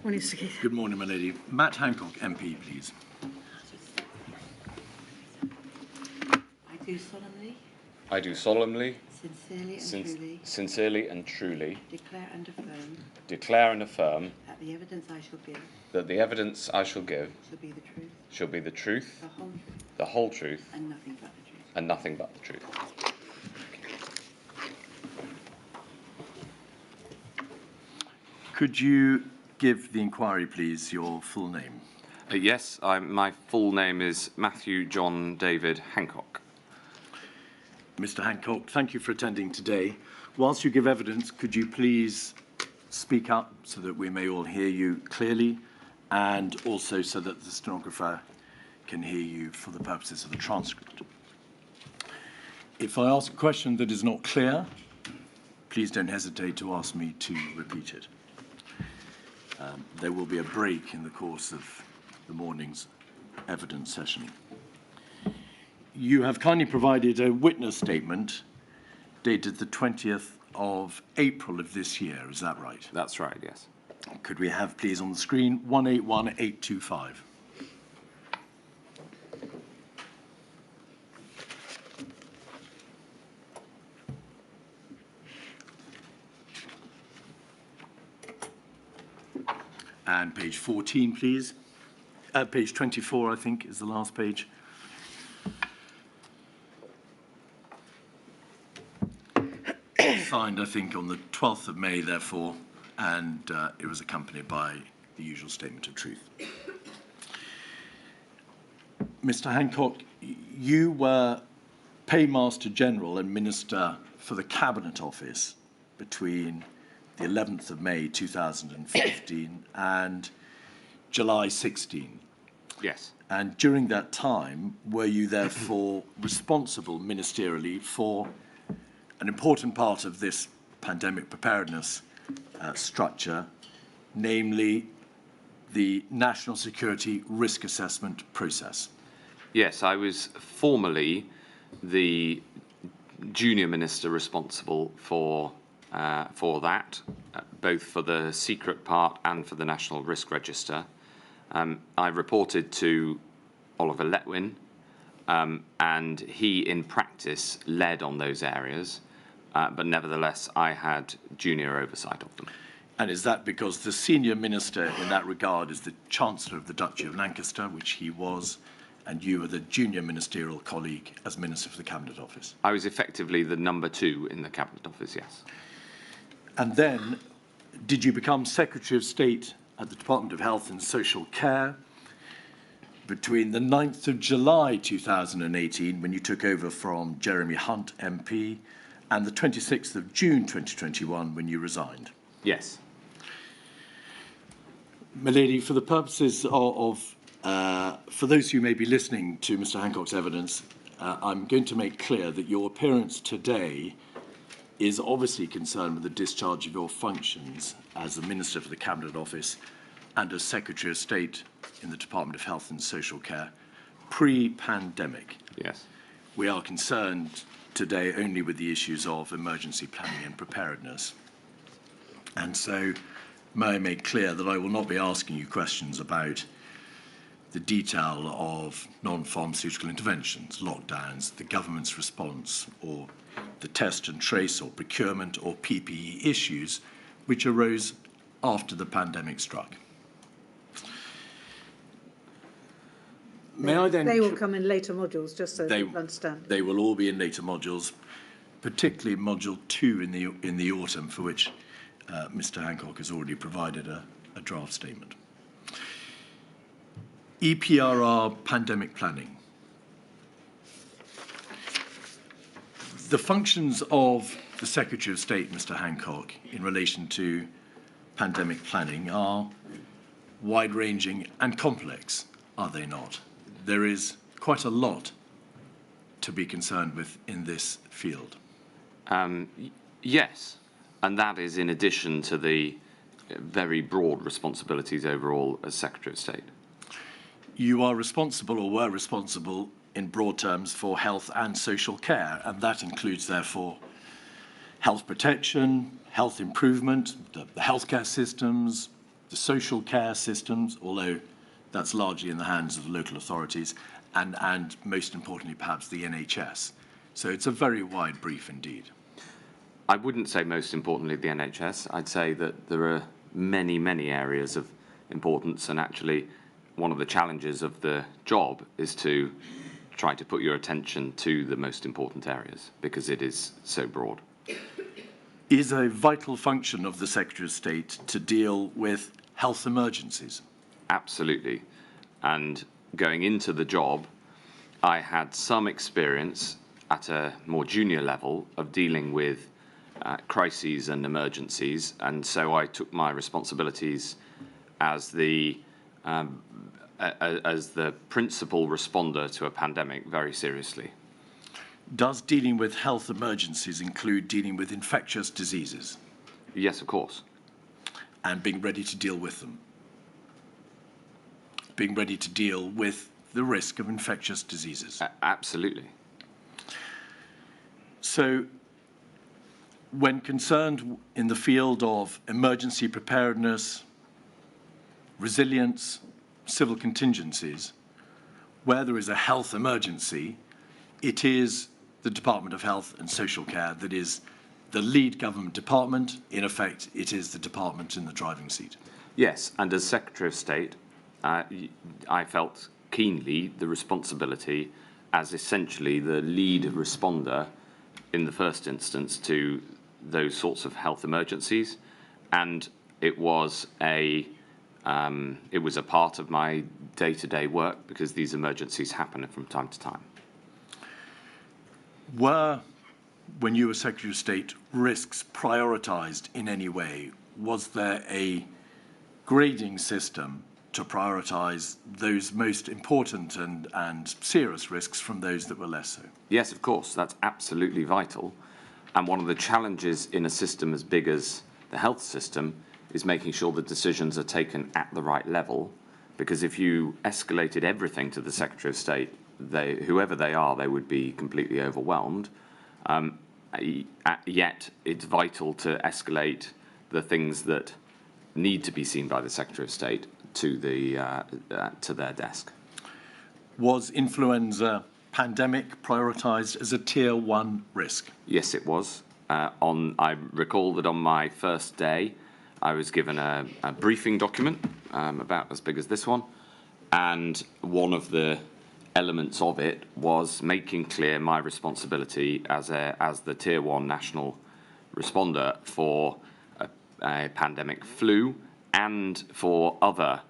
Morning, Mr. Keith. Good morning, my lady. Matt Hancock, MP, please. I do solemnly, Sincerely and truly, declare and affirm that the evidence I shall give shall be the truth, the whole truth, the whole truth, and nothing but the truth. and nothing but the truth. Could you give the inquiry, please, your full name? Yes, my full name is Matthew John David Hancock. Mr. Hancock, thank you for attending today. Whilst you give evidence, could you please speak up so that we may all hear you clearly, and also so that the stenographer can hear you for the purposes of the transcript? If I ask a question that is not clear, please don't hesitate to ask me to repeat it. There will be a break in the course of the morning's evidence session. You have kindly provided a witness statement dated the 20th of April of this year, is that right? That's right, yes. Could we have, please, on the screen 181825? And page 14, please. Page 24, I think, is the last page. Signed, I think, on the 12th of May, therefore, and it was accompanied by the usual statement of truth. Mr. Hancock, you were Paymaster General and Minister for the Cabinet Office between the 11th of May 2015 and July 16. Yes. And during that time, were you therefore responsible ministerially for an important part of this pandemic preparedness structure, namely the national security risk assessment process? Yes, I was formerly the junior minister responsible for that, both for the secret part and for the National Risk Register. I reported to Oliver Letwin, and he, in practice, led on those areas, but nevertheless, I had junior oversight of them. And is that because the senior minister in that regard is the Chancellor of the Duchy of Lancaster, which he was, and you were the junior ministerial colleague as Minister for the Cabinet Office? I was effectively the number 2 in the Cabinet Office, yes. And then, did you become Secretary of State at the Department of Health and Social Care between the 9th of July 2018, when you took over from Jeremy Hunt MP, and the 26th of June 2021, when you resigned? Yes. Milady, for the purposes for those who may be listening to Mr. Hancock's evidence, I'm going to make clear that your appearance today is obviously concerned with the discharge of your functions as the Minister for the Cabinet Office and as Secretary of State in the Department of Health and Social Care pre-pandemic. Yes. We are concerned today only with the issues of emergency planning and preparedness. And so may I make clear that I will not be asking you questions about the detail of non-pharmaceutical interventions, lockdowns, the government's response, or the test and trace or procurement or PPE issues which arose after the pandemic struck. May I then... They will come in later modules, just so people understand. They will all be in later modules, particularly Module 2 in the autumn, for which Mr. Hancock has already provided a draft statement. EPRR pandemic planning. The functions of the Secretary of State, Mr. Hancock, in relation to pandemic planning are wide-ranging and complex, are they not? There is quite a lot to be concerned with in this field. Yes, and that is in addition to the very broad responsibilities overall as Secretary of State. You are responsible, or were responsible, in broad terms for health and social care, and that includes, therefore, health protection, health improvement, the healthcare systems, the social care systems, although that's largely in the hands of the local authorities, and most importantly, perhaps the NHS. So it's a very wide brief indeed. I wouldn't say most importantly the NHS. I'd say that there are many, many areas of importance, and actually one of the challenges of the job is to try to put your attention to the most important areas because it is so broad. Is a vital function of the Secretary of State to deal with health emergencies? Absolutely. And going into the job, I had some experience at a more junior level of dealing with crises and emergencies, and so I took my responsibilities as the principal responder to a pandemic very seriously. Does dealing with health emergencies include dealing with infectious diseases? Yes, of course. And being ready to deal with them? Being ready to deal with the risk of infectious diseases? Absolutely. So, when concerned in the field of emergency preparedness, resilience, civil contingencies, where there is a health emergency, it is the Department of Health and Social Care that is the lead government department. In effect, it is the department in the driving seat. Yes, and as Secretary of State, I felt keenly the responsibility as essentially the lead responder in the first instance to those sorts of health emergencies, and it was a part of my day-to-day work because these emergencies happen from time to time. Were, when you were Secretary of State, risks prioritised in any way? Was there a grading system to prioritise those most important and serious risks from those that were less so? Yes, of course, that's absolutely vital. And one of the challenges in a system as big as the health system is making sure the decisions are taken at the right level, because if you escalated everything to the Secretary of State, whoever they are, they would be completely overwhelmed. Yet it's vital to escalate the things that need to be seen by the Secretary of State to their desk. Was influenza pandemic prioritised as a Tier 1 risk? Yes, it was. I recall that on my first day, I was given a briefing document about as big as this one, and one of the elements of it was making clear my responsibility as the Tier 1 national responder for a pandemic flu and for other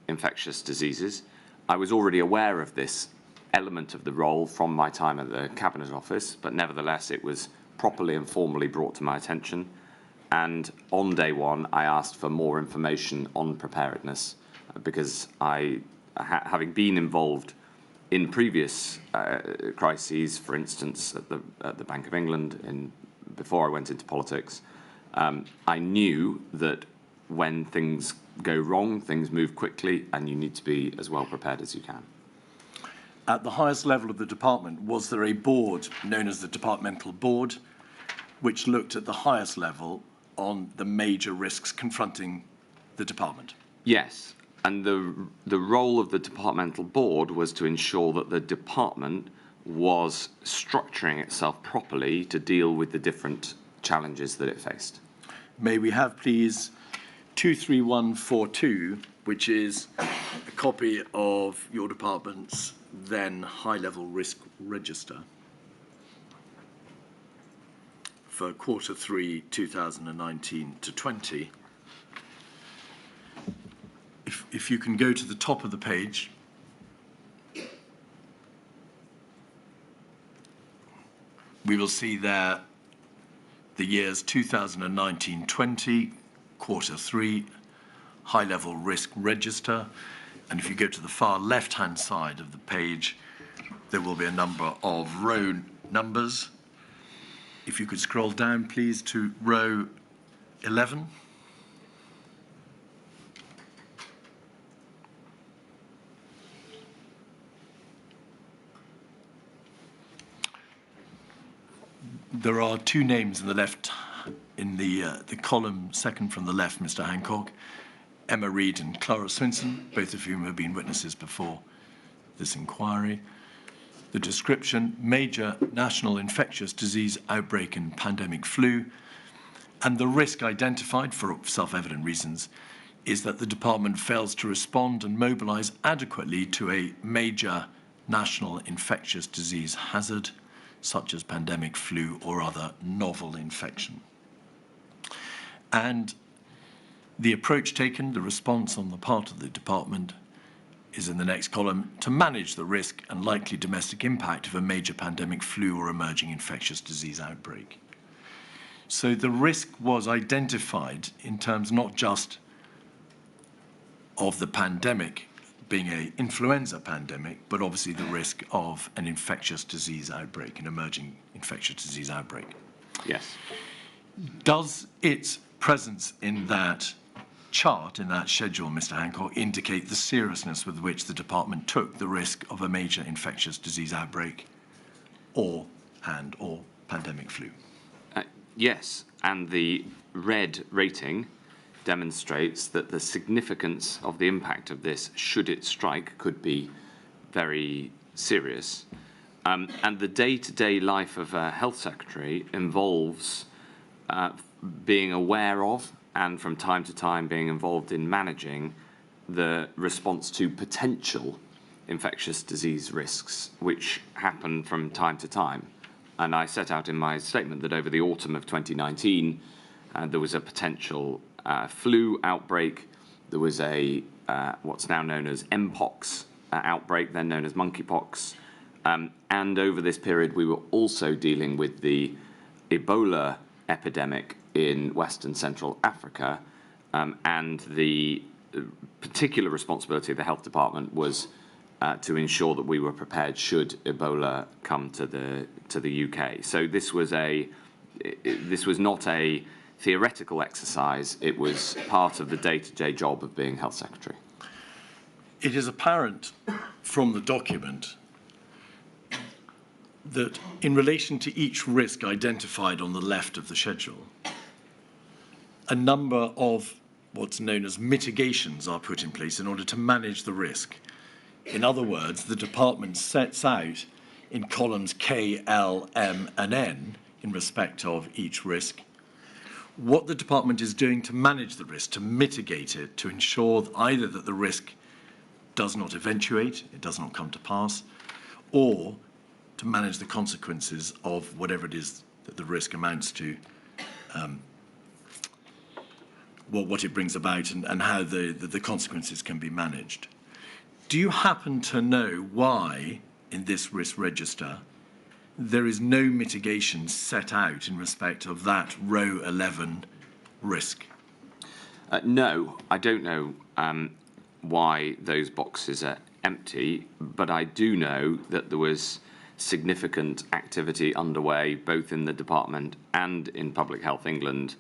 infectious diseases. I was already aware of this element of the role from my time at the Cabinet Office, but nevertheless it was properly and formally brought to my attention. And on day one, I asked for more information on preparedness because having been involved in previous crises, for instance, at the Bank of England, before I went into politics, I knew that when things go wrong, things move quickly, and you need to be as well prepared as you can. At the highest level of the department, was there a board known as the Departmental Board, which looked at the highest level on the major risks confronting the department? Yes, and the role of the Departmental Board was to ensure that the department was structuring itself properly to deal with the different challenges that it faced. May we have, please, 23142, which is a copy of your department's then high-level risk register for Q3 2019 to 20. If you can go to the top of the page. We will see there the years 2019-20, Q3, high-level risk register. And if you go to the far left-hand side of the page, there will be a number of row numbers. If you could scroll down, please, to row 11. There are two names in the left, in the column second from the left, Mr. Hancock. Emma Reid and Clara Swinson, both of whom have been witnesses before this inquiry. The description, major national infectious disease outbreak and pandemic flu, and the risk identified for self-evident reasons is that the department fails to respond and mobilise adequately to a major national infectious disease hazard, such as pandemic flu or other novel infection. And the approach taken, the response on the part of the department, is in the next column, to manage the risk and likely domestic impact of a major pandemic flu or emerging infectious disease outbreak. So the risk was identified in terms not just of the pandemic being an influenza pandemic, but obviously the risk of an infectious disease outbreak, an emerging infectious disease outbreak. Yes. Does its presence in that chart, in that schedule, Mr. Hancock, indicate the seriousness with which the department took the risk of a major infectious disease outbreak or pandemic flu? Yes, and the red rating demonstrates that the significance of the impact of this, should it strike, could be very serious. And the day-to-day life of a health secretary involves being aware of and from time to time being involved in managing the response to potential infectious disease risks, which happen from time to time. And I set out in my statement that over the autumn of 2019, there was a potential flu outbreak. There was a what's now known as Mpox outbreak, then known as monkeypox. And over this period, we were also dealing with the Ebola epidemic in Western Central Africa. And the particular responsibility of the health department was to ensure that we were prepared should Ebola come to the UK. So this was not a theoretical exercise. It was part of the day-to-day job of being health secretary. It is apparent from the document that in relation to each risk identified on the left of the schedule, a number of what's known as mitigations are put in place in order to manage the risk. In other words, the department sets out in columns K, L, M, and N, in respect of each risk, what the department is doing to manage the risk, to mitigate it, to ensure either that the risk does not eventuate, it does not come to pass, or to manage the consequences of whatever it is that the risk amounts to, what it brings about and how the consequences can be managed. Do you happen to know why, in this risk register, there is no mitigation set out in respect of that row 11 risk? No, I don't know why those boxes are empty, but I do know that there was significant activity underway both in the department and in Public Health England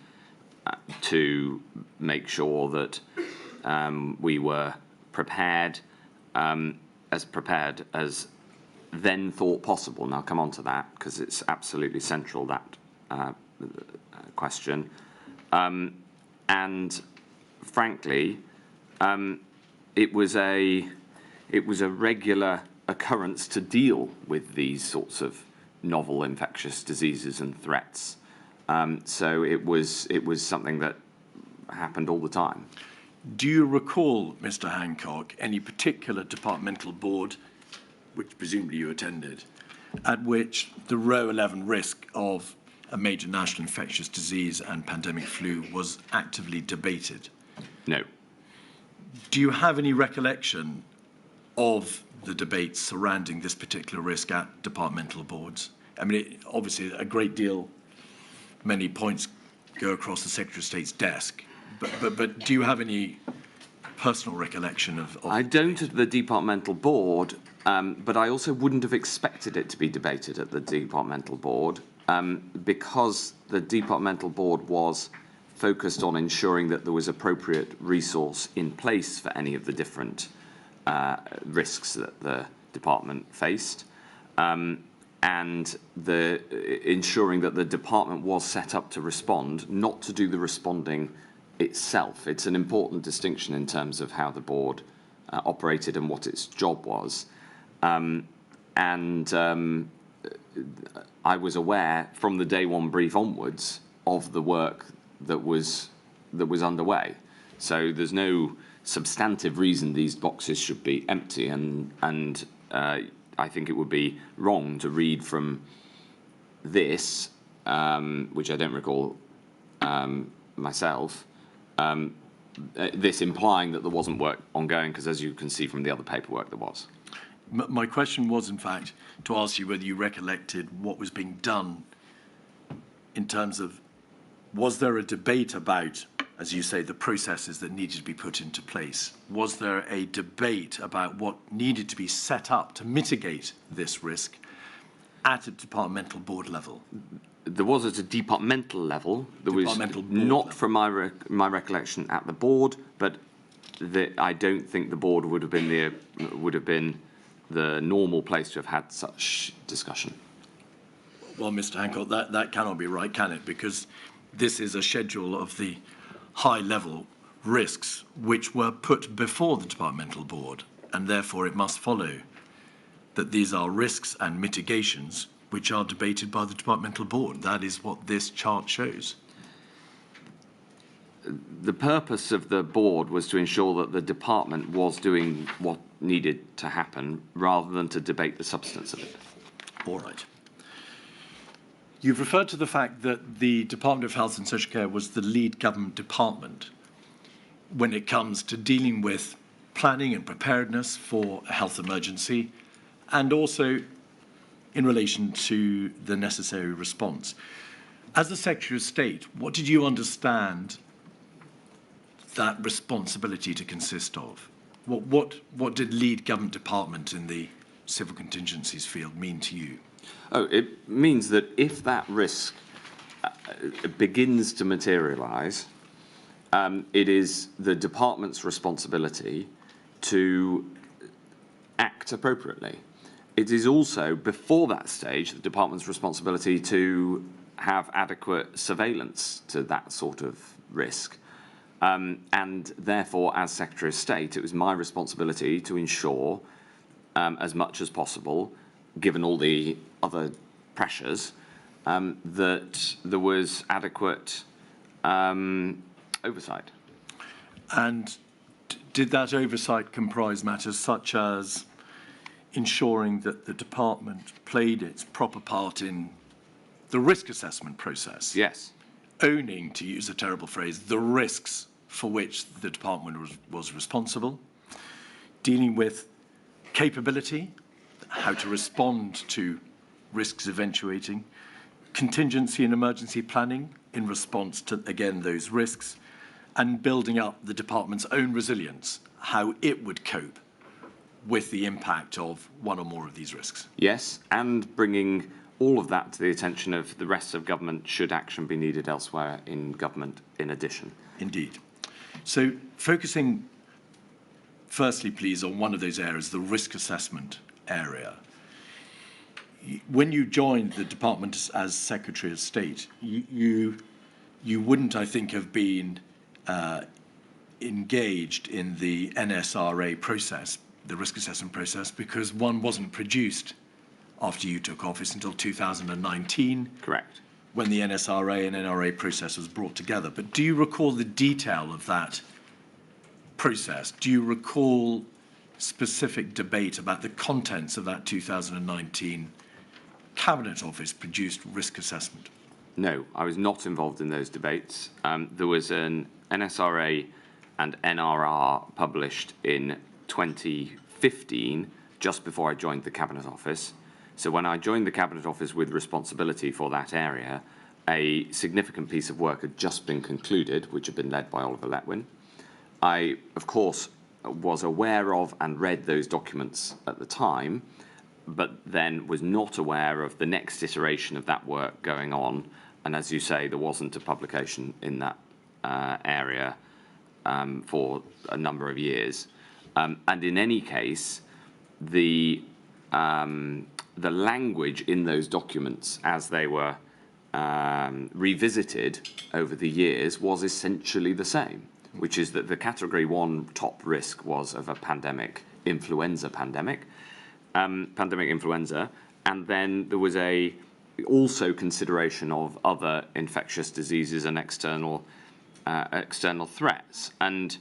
to make sure that we were prepared as then thought possible. Now, I'll come on to that because it's absolutely central, that question. And frankly, it was a regular occurrence to deal with these sorts of novel infectious diseases and threats. So it was something that happened all the time. Do you recall, Mr. Hancock, any particular departmental board, which presumably you attended, at which the row 11 risk of a major national infectious disease and pandemic flu was actively debated? No. Do you have any recollection of the debates surrounding this particular risk at departmental boards? I mean, obviously a great deal, many points go across the Secretary of State's desk, but do you have any personal recollection of I don't at the departmental board, but I also wouldn't have expected it to be debated at the departmental board because the departmental board was focused on ensuring that there was appropriate resource in place for any of the different risks that the department faced, and ensuring that the department was set up to respond, not to do the responding itself. It's an important distinction in terms of how the board operated and what its job was. I was aware from the day one brief onwards of the work that was underway. So there's no substantive reason these boxes should be empty, and I think it would be wrong to read from this, which I don't recall myself, this implying that there wasn't work ongoing, because as you can see from the other paperwork, there was. My question was, in fact, to ask you whether you recollected what was being done in terms of, was there a debate about, as you say, the processes that needed to be put into place? Was there a debate about what needed to be set up to mitigate this risk at a departmental board level? There was at a departmental level. There was not, from my recollection, at the board, but I don't think the board would have been the normal place to have had such discussion. Well, Mr. Hancock, that cannot be right, can it? Because this is a schedule of the high-level risks which were put before the departmental board, and therefore it must follow that these are risks and mitigations which are debated by the departmental board. That is what this chart shows. The purpose of the board was to ensure that the department was doing what needed to happen rather than to debate the substance of it. All right. You've referred to the fact that the Department of Health and Social Care was the lead government department when it comes to dealing with planning and preparedness for a health emergency, and also in relation to the necessary response. As the Secretary of State, what did you understand that responsibility to consist of? What did lead government department in the civil contingencies field mean to you? Oh, it means that if that risk begins to materialise, it is the department's responsibility to act appropriately. It is also, before that stage, the department's responsibility to have adequate surveillance to that sort of risk. And therefore, as Secretary of State, it was my responsibility to ensure, as much as possible, given all the other pressures, that there was adequate oversight. And did that oversight comprise matters such as ensuring that the department played its proper part in the risk assessment process? Yes. Owning, to use a terrible phrase, the risks for which the department was responsible, dealing with capability, how to respond to risks eventuating, contingency and emergency planning in response to, again, those risks, and building up the department's own resilience, how it would cope with the impact of one or more of these risks. Yes, and bringing all of that to the attention of the rest of government should action be needed elsewhere in government in addition. Indeed. So focusing firstly, please, on one of those areas, the risk assessment area. When you joined the department as Secretary of State, you wouldn't, I think, have been engaged in the NSRA process, the risk assessment process, because one wasn't produced after you took office until 2019. Correct. When the NSRA and NRA process was brought together. But do you recall the detail of that process? Do you recall specific debate about the contents of that 2019 Cabinet Office produced risk assessment? No, I was not involved in those debates. There was an NSRA and NRR published in 2015, just before I joined the Cabinet Office. So when I joined the Cabinet Office with responsibility for that area, a significant piece of work had just been concluded, which had been led by Oliver Letwin. I, of course, was aware of and read those documents at the time, but then was not aware of the next iteration of that work going on. And as you say, there wasn't a publication in that area for a number of years. And in any case, the language in those documents as they were revisited over the years was essentially the same, which is that the category 1 top risk was of a pandemic influenza, and then there was also consideration of other infectious diseases and external threats. And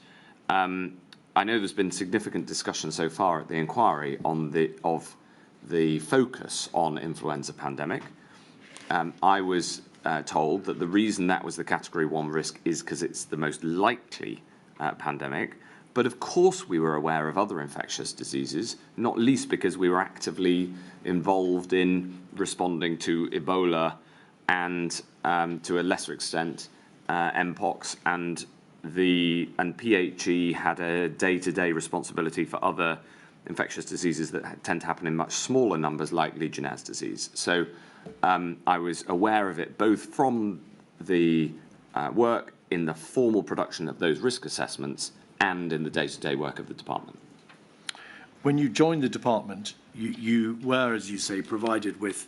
I know there's been significant discussion so far at the inquiry on the focus on influenza pandemic. I was told that the reason that was the category 1 risk is because it's the most likely pandemic. But of course we were aware of other infectious diseases, not least because we were actively involved in responding to Ebola and to a lesser extent Mpox, and PHE had a day-to-day responsibility for other infectious diseases that tend to happen in much smaller numbers, like Legionnaire's disease. So I was aware of it both from the work in the formal production of those risk assessments and in the day-to-day work of the department. When you joined the department, you were, as you say, provided with,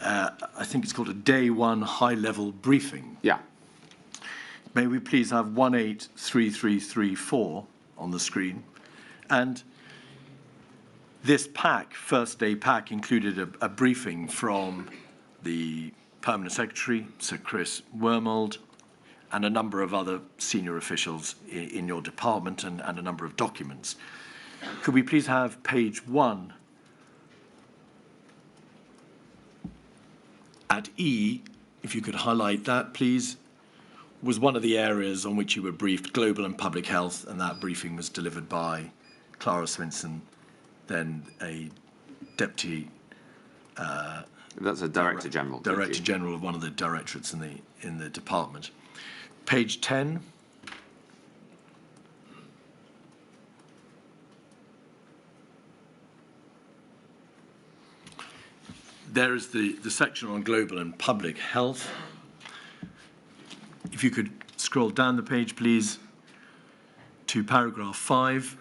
I think it's called a day 1 high-level briefing. Yeah. May we please have 183334 on the screen? And this pack, first day pack, included a briefing from the Permanent Secretary, Sir Chris Wormold, and a number of other senior officials in your department, and a number of documents. Could we please have page 1 at E, if you could highlight that, please, was one of the areas on which you were briefed, global and public health, and that briefing was delivered by Clara Swinson, then a deputy... That's a Director General. Director General of one of the directorates in the department. Page 10. There is the section on global and public health. If you could scroll down the page, please, to paragraph 5.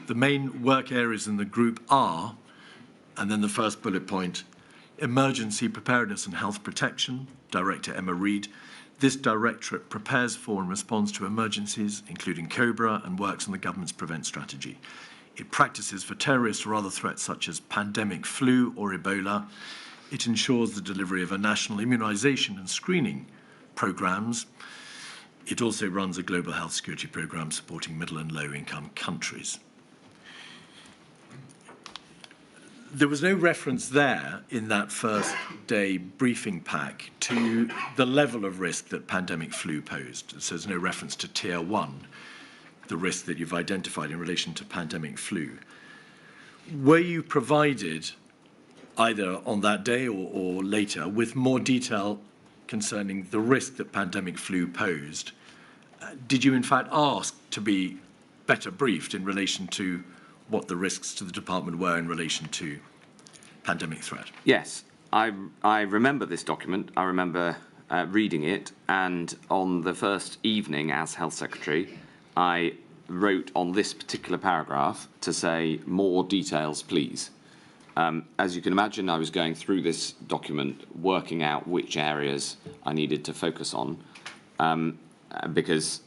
The main work areas in the group are, and then the first bullet point, emergency preparedness and health protection, Director Emma Reid. This directorate prepares for and responds to emergencies, including COBRA, and works on the government's prevent strategy. It practices for terrorist or other threats such as pandemic flu or Ebola. It ensures the delivery of a national immunisation and screening programmes. It also runs a global health security programme supporting middle and low-income countries. There was no reference there in that first day briefing pack to the level of risk that pandemic flu posed. So there's no reference to tier 1, the risk that you've identified in relation to pandemic flu. Were you provided, either on that day or later, with more detail concerning the risk that pandemic flu posed? Did you in fact ask to be better briefed in relation to what the risks to the department were in relation to pandemic threat? Yes, I remember this document. I remember reading it, and on the first evening as Health Secretary, I wrote on this particular paragraph to say, more details, please. As you can imagine, I was going through this document, working out which areas I needed to focus on, because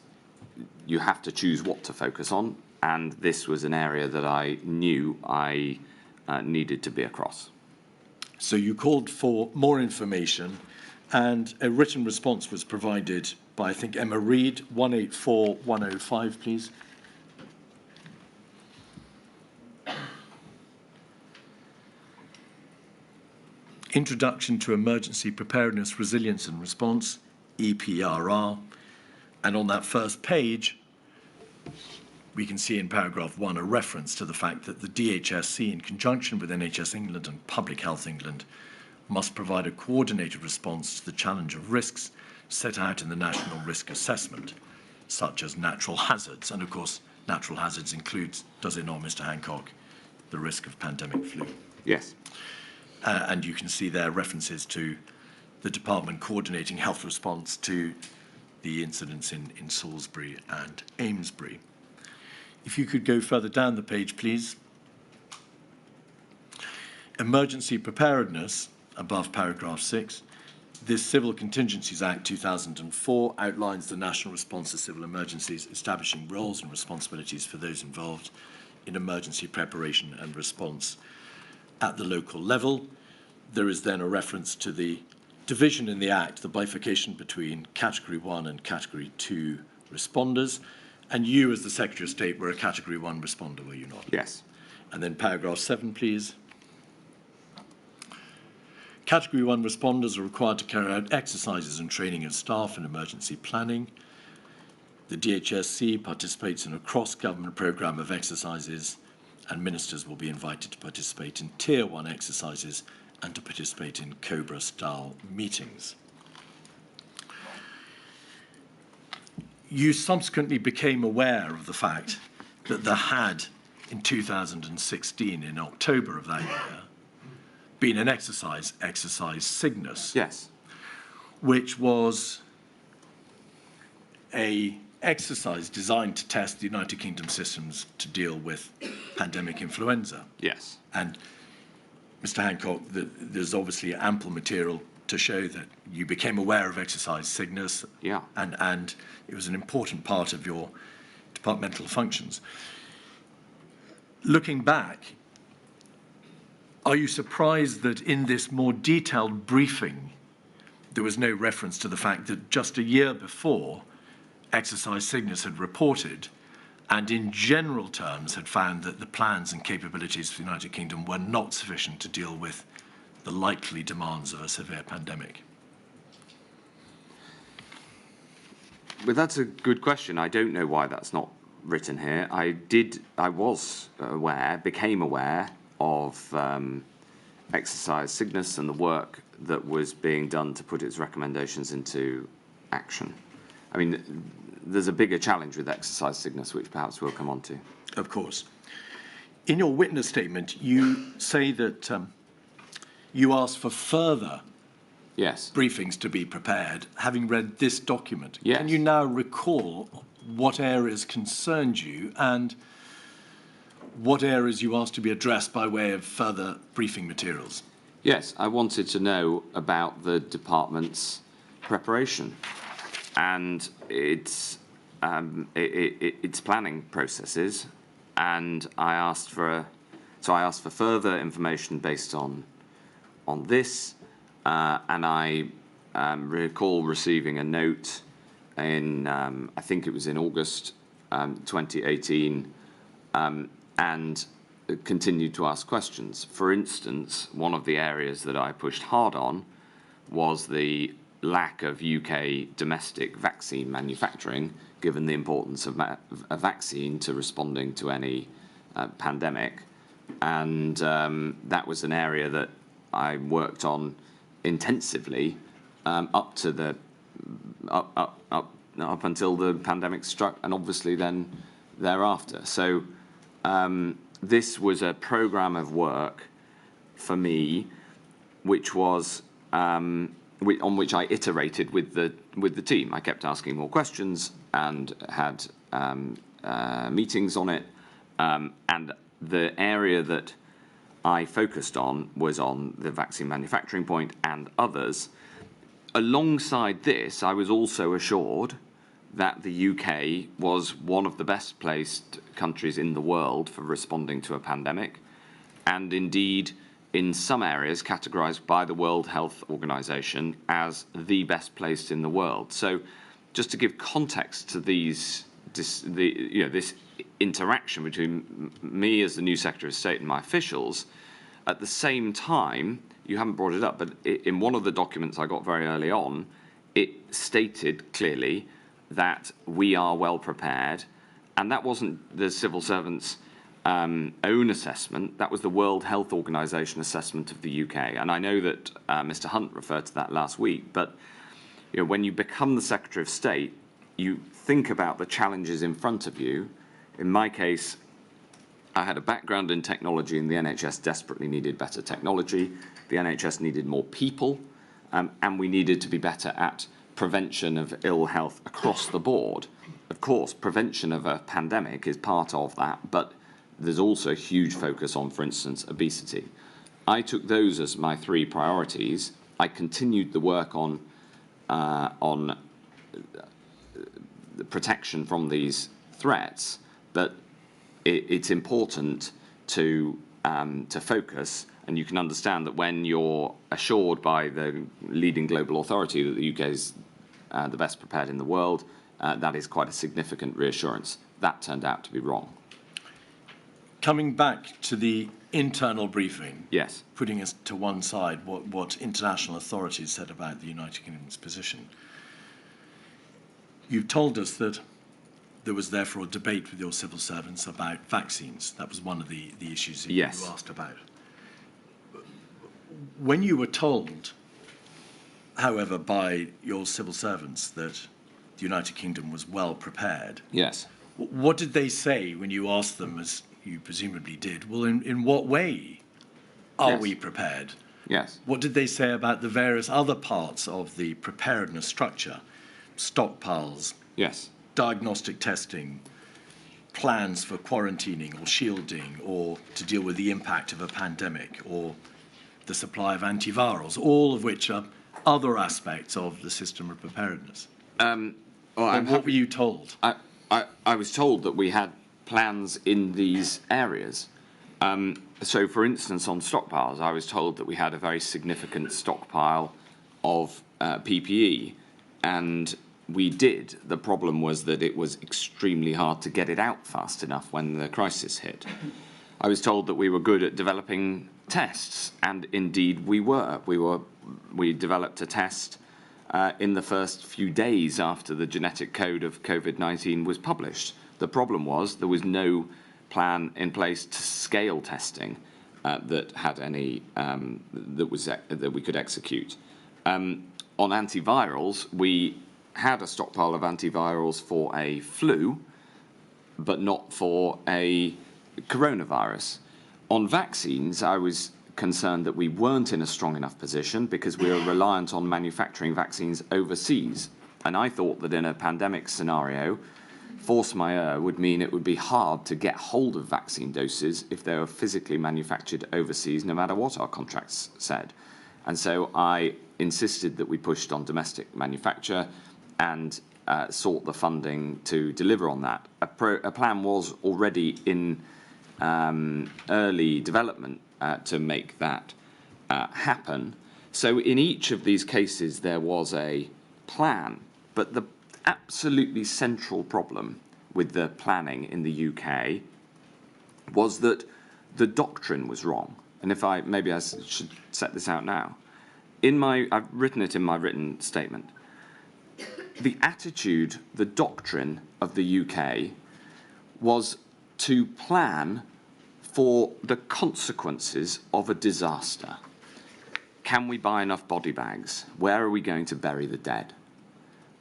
you have to choose what to focus on, and this was an area that I knew I needed to be across. So you called for more information, and a written response was provided by, I think, Emma Reid, 184105, please. Introduction to Emergency Preparedness, Resilience and Response, EPRR. And on that first page, we can see in paragraph 1 a reference to the fact that the DHSC, in conjunction with NHS England and Public Health England, must provide a coordinated response to the challenge of risks set out in the National Risk Assessment, such as natural hazards. And of course, natural hazards includes, does it not, Mr. Hancock, the risk of pandemic flu? Yes. And you can see there references to the department coordinating health response to the incidents in Salisbury and Amesbury. If you could go further down the page, please. Emergency preparedness, above paragraph 6. this Civil Contingencies Act 2004 outlines the national response to civil emergencies, establishing roles and responsibilities for those involved in emergency preparation and response at the local level. There is then a reference to the division in the Act, the bifurcation between Category 1 and Category 2 responders. And you, as the Secretary of State, were a Category 1 responder, were you not? Yes. And then paragraph 7, please. Category 1 responders are required to carry out exercises and training of staff in emergency planning. The DHSC participates in a cross-government programme of exercises, and ministers will be invited to participate in Tier 1 exercises and to participate in COBRA-style meetings. You subsequently became aware of the fact that there had, in 2016, in October of that year, been an exercise Cygnus. Yes. Which was a exercise designed to test the United Kingdom systems to deal with pandemic influenza. Yes. And Mr. Hancock, there's obviously ample material to show that you became aware of exercise Cygnus. Yeah. And it was an important part of your departmental functions. Looking back, are you surprised that in this more detailed briefing, there was no reference to the fact that just a year before, exercise Cygnus had reported and in general terms had found that the plans and capabilities of the United Kingdom were not sufficient to deal with the likely demands of a severe pandemic? Well, that's a good question. I don't know why that's not written here. Became aware of exercise Cygnus and the work that was being done to put its recommendations into action. I mean, there's a bigger challenge with exercise Cygnus, which perhaps we'll come on to. Of course. In your witness statement, you say that you asked for further briefings to be prepared, having read this document. Yes. Can you now recall what areas concerned you and what areas you asked to be addressed by way of further briefing materials? Yes, I wanted to know about the department's preparation and its planning processes, and I asked for further information based on this, and I recall receiving a note in I think it was in August 2018. And continued to ask questions. For instance, one of the areas that I pushed hard on was the lack of UK domestic vaccine manufacturing, given the importance of a vaccine to responding to any pandemic. And that was an area that I worked on intensively up until the pandemic struck, and obviously then thereafter. So this was a programme of work for me, which was on which I iterated with the team. I kept asking more questions and had meetings on it. And the area that I focused on was on the vaccine manufacturing point and others. Alongside this, I was also assured that the UK was one of the best placed countries in the world for responding to a pandemic, and indeed in some areas categorised by the World Health Organization as the best placed in the world. So just to give context to this interaction between me as the new Secretary of State and my officials, at the same time, you haven't brought it up, but in one of the documents I got very early on, it stated clearly that we are well prepared, and that wasn't the civil servants' own assessment, that was the World Health Organization assessment of the UK. And I know that Mr. Hunt referred to that last week, but when you become the Secretary of State, you think about the challenges in front of you. In my case, I had a background in technology, and the NHS desperately needed better technology. The NHS needed more people, and we needed to be better at prevention of ill health across the board. Of course, prevention of a pandemic is part of that, but there's also a huge focus on, for instance, obesity. I took those as my 3 priorities, I continued the work on the protection from these threats, but it's important to focus. And you can understand that when you're assured by the leading global authority that the UK is the best prepared in the world, that is quite a significant reassurance. That turned out to be wrong. Coming back to the internal briefing, yes, putting us to one side what international authorities said about the United Kingdom's position, you've told us that there was therefore a debate with your civil servants about vaccines. That was one of the issues that yes. you asked about. When you were told, however, by your civil servants that the United Kingdom was well prepared, yes, what did they say when you asked them, as you presumably did, well, in what way are yes. we prepared? Yes. What did they say about the various other parts of the preparedness structure? Stockpiles, yes, diagnostic testing, plans for quarantining or shielding, or to deal with the impact of a pandemic, or the supply of antivirals, all of which are other aspects of the system of preparedness. What were you told? I was told that we had plans in these areas. So, for instance, on stockpiles, I was told that we had a very significant stockpile of PPE, and we did. The problem was that it was extremely hard to get it out fast enough when the crisis hit. I was told that we were good at developing tests, and indeed we were. We developed a test in the first few days after the genetic code of COVID-19 was published. The problem was there was no plan in place to scale testing that had any that we could execute. On antivirals, we had a stockpile of antivirals for a flu, but not for a coronavirus. On vaccines, I was concerned that we weren't in a strong enough position because we were reliant on manufacturing vaccines overseas. And I thought that in a pandemic scenario, force majeure would mean it would be hard to get hold of vaccine doses if they were physically manufactured overseas, no matter what our contracts said. And so I insisted that we pushed on domestic manufacture and sought the funding to deliver on that. A plan was already in early development to make that happen. So in each of these cases there was a plan, but the absolutely central problem with the planning in the UK was that the doctrine was wrong. And if maybe I should set this out now. I've written it in my written statement. The attitude, the doctrine of the UK was to plan for the consequences of a disaster. Can we buy enough body bags? Where are we going to bury the dead?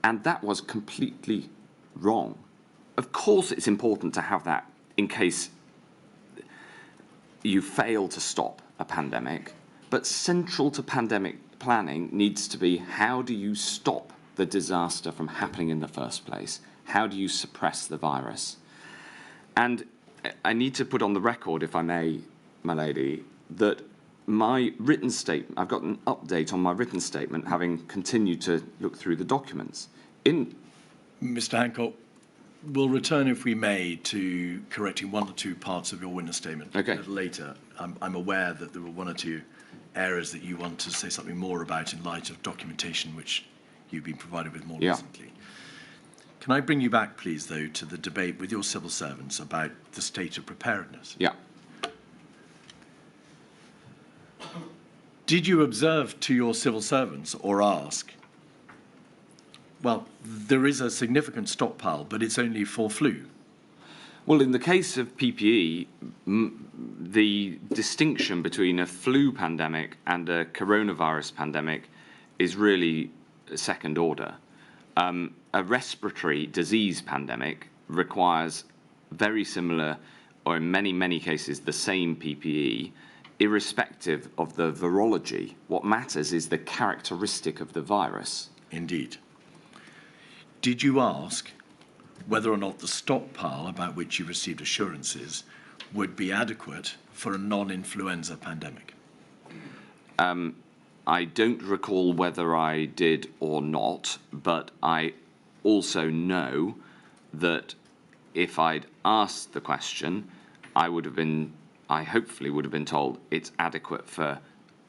And that was completely wrong. Of course, it's important to have that in case you fail to stop a pandemic, but central to pandemic planning needs to be how do you stop the disaster from happening in the first place? How do you suppress the virus? And I need to put on the record, if I may, my lady, that my written statement, I've got an update on my written statement, having continued to look through the documents. Mr. Hancock, we'll return, if we may, to correcting one or two parts of your witness statement later. I'm aware that there were one or two areas that you want to say something more about in light of documentation which you've been provided with more recently. Can I bring you back, please, though, to the debate with your civil servants about the state of preparedness? Yeah. Did you observe to your civil servants or ask, well, there is a significant stockpile, but it's only for flu? Well, in the case of PPE, the distinction between a flu pandemic and a coronavirus pandemic is really second order. A respiratory disease pandemic requires very similar, or in many, many cases, the same PPE, irrespective of the virology. What matters is the characteristic of the virus. Indeed. Did you ask whether or not the stockpile about which you received assurances would be adequate for a non-influenza pandemic? I don't recall whether I did or not, but I also know that if I'd asked the question, I hopefully would have been told it's adequate for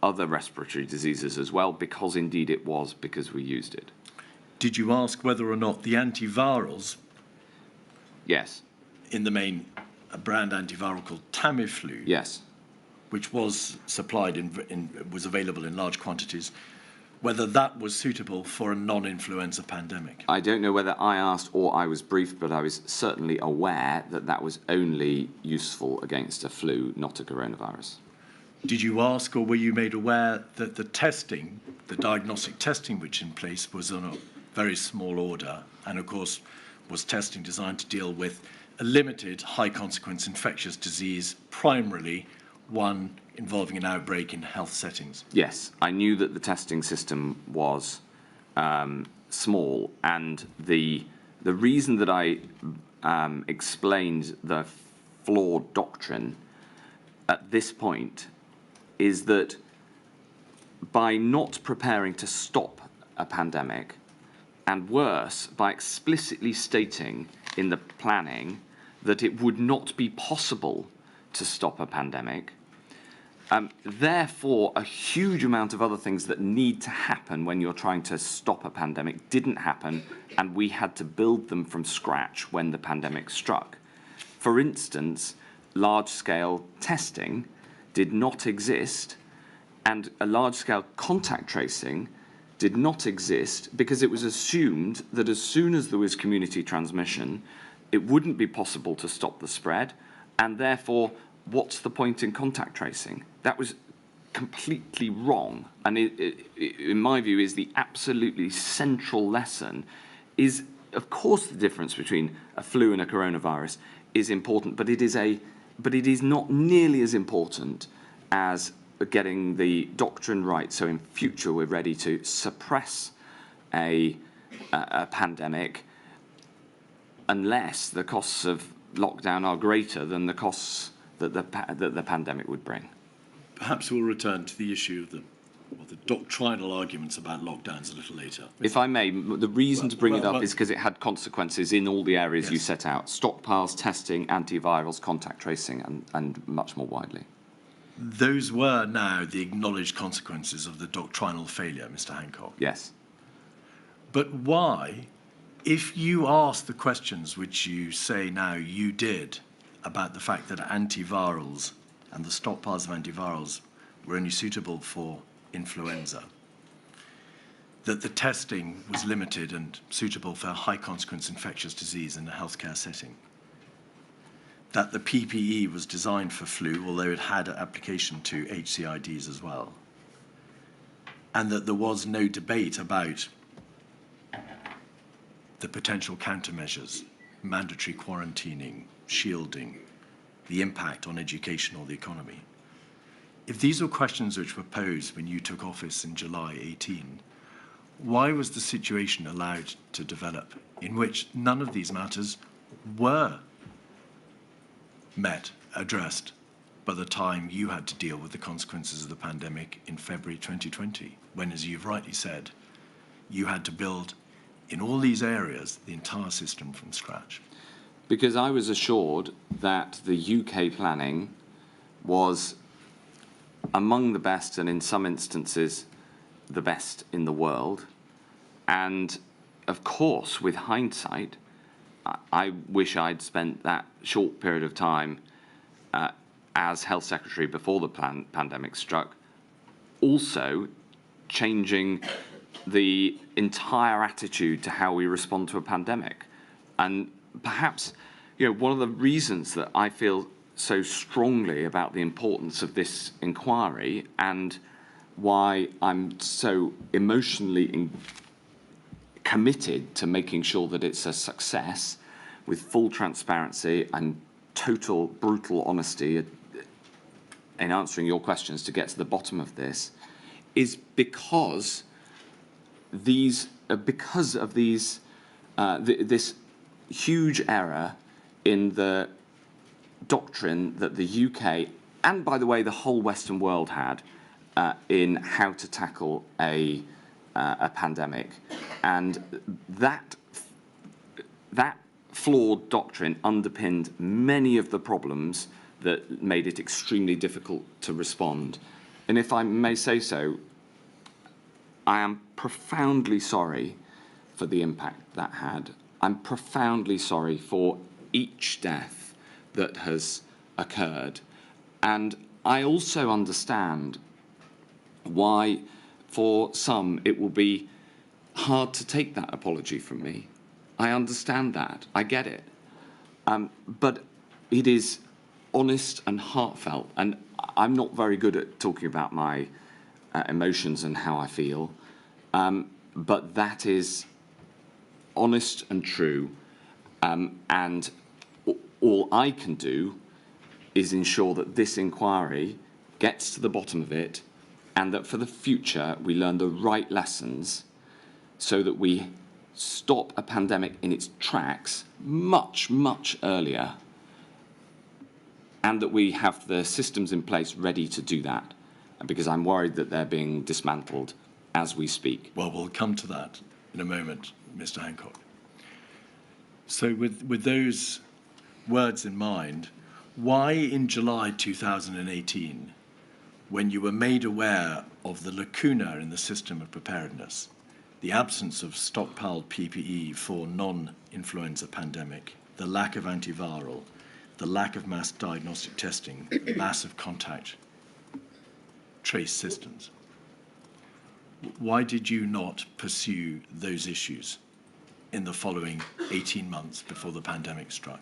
other respiratory diseases as well, because indeed it was, because we used it. Did you ask whether or not the antivirals? Yes. In the main, a brand antiviral called Tamiflu. Yes. Which was supplied was available in large quantities, whether that was suitable for a non-influenza pandemic. I don't know whether I asked or I was briefed, but I was certainly aware that that was only useful against a flu, not a coronavirus. Did you ask or were you made aware that the testing, the diagnostic testing which in place was on a very small order, and of course was testing designed to deal with a limited high consequence infectious disease, primarily one involving an outbreak in health settings? Yes, I knew that the testing system was small, and the reason that I explained the flawed doctrine at this point is that by not preparing to stop a pandemic, and worse, by explicitly stating in the planning that it would not be possible to stop a pandemic, therefore a huge amount of other things that need to happen when you're trying to stop a pandemic didn't happen, and we had to build them from scratch when the pandemic struck. For instance, large-scale testing did not exist, and a large-scale contact tracing did not exist because it was assumed that as soon as there was community transmission, it wouldn't be possible to stop the spread, and therefore, what's the point in contact tracing? That was completely wrong, and in my view, is the absolutely central lesson. Is, of course, the difference between a flu and a coronavirus is important, but it is not nearly as important as getting the doctrine right, so in future we're ready to suppress a pandemic unless the costs of lockdown are greater than the costs that the pandemic would bring. Perhaps we'll return to the issue of the doctrinal arguments about lockdowns a little later. If I may, the reason to bring it up is because it had consequences in all the areas you set out: stockpiles, testing, antivirals, contact tracing, and much more widely. Those were now the acknowledged consequences of the doctrinal failure, Mr. Hancock. Yes. But why, if you asked the questions which you say now you did about the fact that antivirals and the stockpiles of antivirals were only suitable for influenza, that the testing was limited and suitable for high consequence infectious disease in a healthcare setting, that the PPE was designed for flu, although it had application to HCIDs as well, and that there was no debate about the potential countermeasures, mandatory quarantining, shielding, the impact on education or the economy. If these were questions which were posed when you took office in July 18, why was the situation allowed to develop in which none of these matters were addressed by the time you had to deal with the consequences of the pandemic in February 2020, when, as you've rightly said, you had to build in all these areas the entire system from scratch? Because I was assured that the UK planning was among the best, and in some instances the best in the world. And of course, with hindsight, I wish I'd spent that short period of time as Health Secretary before the pandemic struck, also changing the entire attitude to how we respond to a pandemic. And perhaps, one of the reasons that I feel so strongly about the importance of this inquiry, and why I'm so emotionally committed to making sure that it's a success, with full transparency and total brutal honesty in answering your questions to get to the bottom of this, is because of this huge error in the doctrine that the UK, and by the way the whole Western world had, in how to tackle a pandemic, and that flawed doctrine underpinned many of the problems that made it extremely difficult to respond. And if I may say so, I am profoundly sorry for the impact that had. I'm profoundly sorry for each death that has occurred. And I also understand why, for some, it will be hard to take that apology from me. I understand that. I get it. But it is honest and heartfelt. And I'm not very good at talking about my emotions and how I feel. But that is honest and true. And all I can do is ensure that this inquiry gets to the bottom of it, and that for the future we learn the right lessons so that we stop a pandemic in its tracks much, much earlier, and that we have the systems in place ready to do that, because I'm worried that they're being dismantled as we speak. Well, we'll come to that in a moment, Mr. Hancock. So with those words in mind, why in July 2018, when you were made aware of the lacuna in the system of preparedness, the absence of stockpiled PPE for non-influenza pandemic, the lack of antiviral, the lack of mass diagnostic testing, massive contact trace systems, why did you not pursue those issues in the following 18 months before the pandemic struck?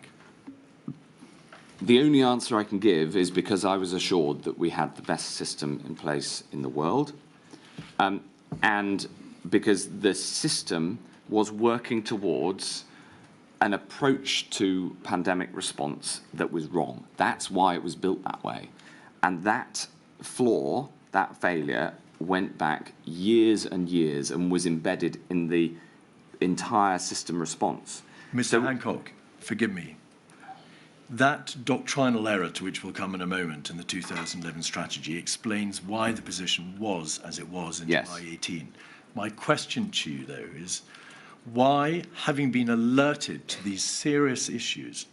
The only answer I can give is because I was assured that we had the best system in place in the world, and because the system was working towards an approach to pandemic response that was wrong. That's why it was built that way. And that flaw, that failure, went back years and years and was embedded in the entire system response. Mr. Hancock, forgive me. That doctrinal error, to which we'll come in a moment, in the 2011 strategy explains why the position was as it was in July 18. My question to you, though, is why, having been alerted to these serious issues,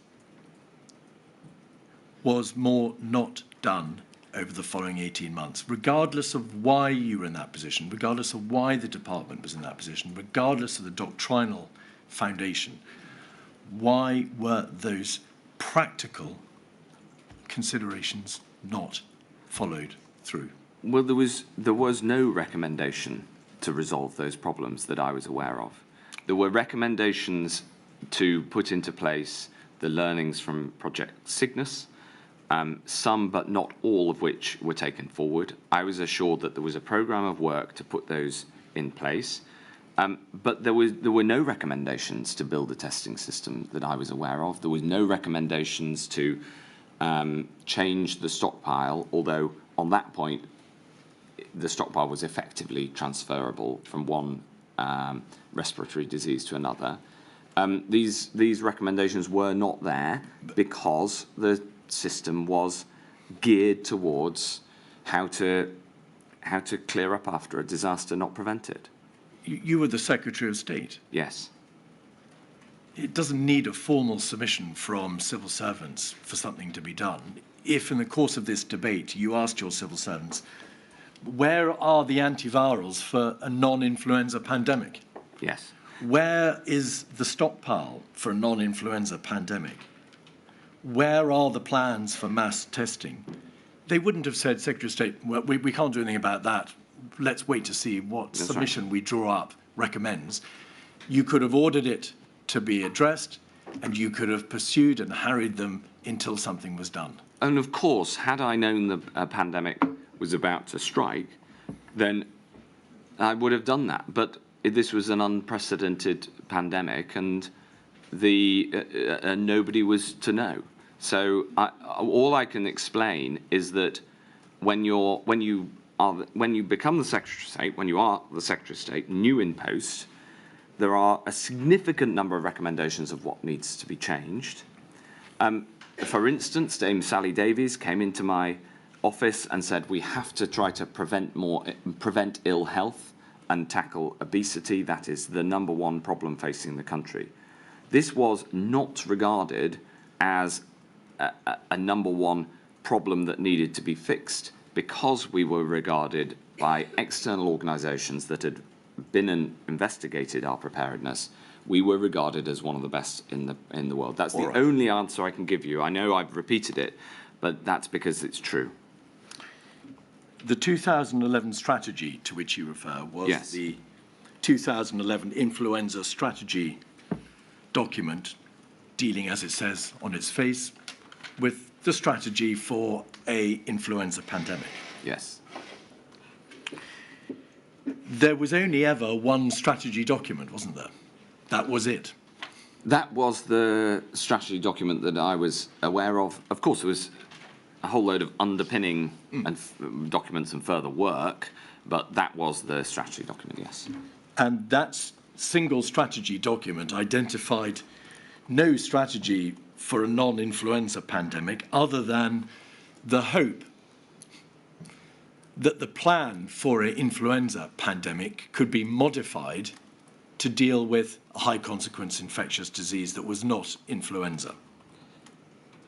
was more not done over the following 18 months, regardless of why you were in that position, regardless of why the department was in that position, regardless of the doctrinal foundation? Why were those practical considerations not followed through? Well, there was no recommendation to resolve those problems that I was aware of. There were recommendations to put into place the learnings from Project Cygnus, some but not all of which were taken forward. I was assured that there was a programme of work to put those in place, but there were no recommendations to build a testing system that I was aware of. There was no recommendations to change the stockpile, although on that point the stockpile was effectively transferable from one respiratory disease to another. These recommendations were not there because the system was geared towards how to clear up after a disaster, not prevent it. You were the Secretary of State. Yes. It doesn't need a formal submission from civil servants for something to be done. If in the course of this debate you asked your civil servants, where are the antivirals for a non-influenza pandemic? Yes. Where is the stockpile for a non-influenza pandemic? Where are the plans for mass testing? They wouldn't have said, Secretary of State, well, we can't do anything about that. Let's wait to see what submission we draw up recommends. You could have ordered it to be addressed, and you could have pursued and harried them until something was done. And of course, had I known the pandemic was about to strike, then I would have done that. But this was an unprecedented pandemic, and nobody was to know. So all I can explain is that when you become the Secretary of State, when you are the Secretary of State, new in post, there are a significant number of recommendations of what needs to be changed. For instance, Dame Sally Davies came into my office and said we have to try to prevent ill health and tackle obesity. That is the #1 problem facing the country. This was not regarded as a #1 problem that needed to be fixed because we were regarded by external organisations that had been and investigated our preparedness. We were regarded as one of the best in the world. That's the only answer I can give you. I know I've repeated it, but that's because it's true. The 2011 strategy to which you refer was the 2011 influenza strategy document dealing, as it says on its face, with the strategy for a influenza pandemic. Yes. There was only ever one strategy document, wasn't there? That was it. That was the strategy document that I was aware of. Of course, there was a whole load of underpinning and documents and further work, but that was the strategy document, yes. And that single strategy document identified no strategy for a non-influenza pandemic other than the hope that the plan for an influenza pandemic could be modified to deal with a high-consequence infectious disease that was not influenza.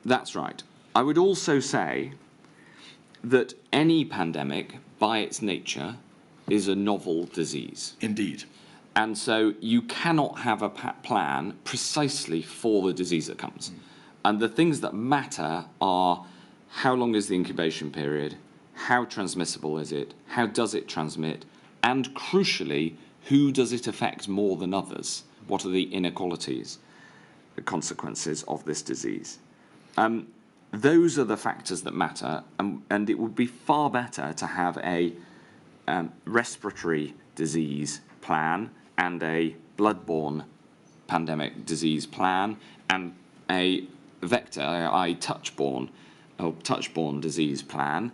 That's right. I would also say that any pandemic, by its nature, is a novel disease. Indeed. And so you cannot have a plan precisely for the disease that comes. And the things that matter are how long is the incubation period, how transmissible is it, how does it transmit, and crucially, who does it affect more than others? What are the inequalities, the consequences of this disease? Those are the factors that matter, and it would be far better to have a respiratory disease plan and a bloodborne pandemic disease plan and a vector, i.e. touchborne disease plan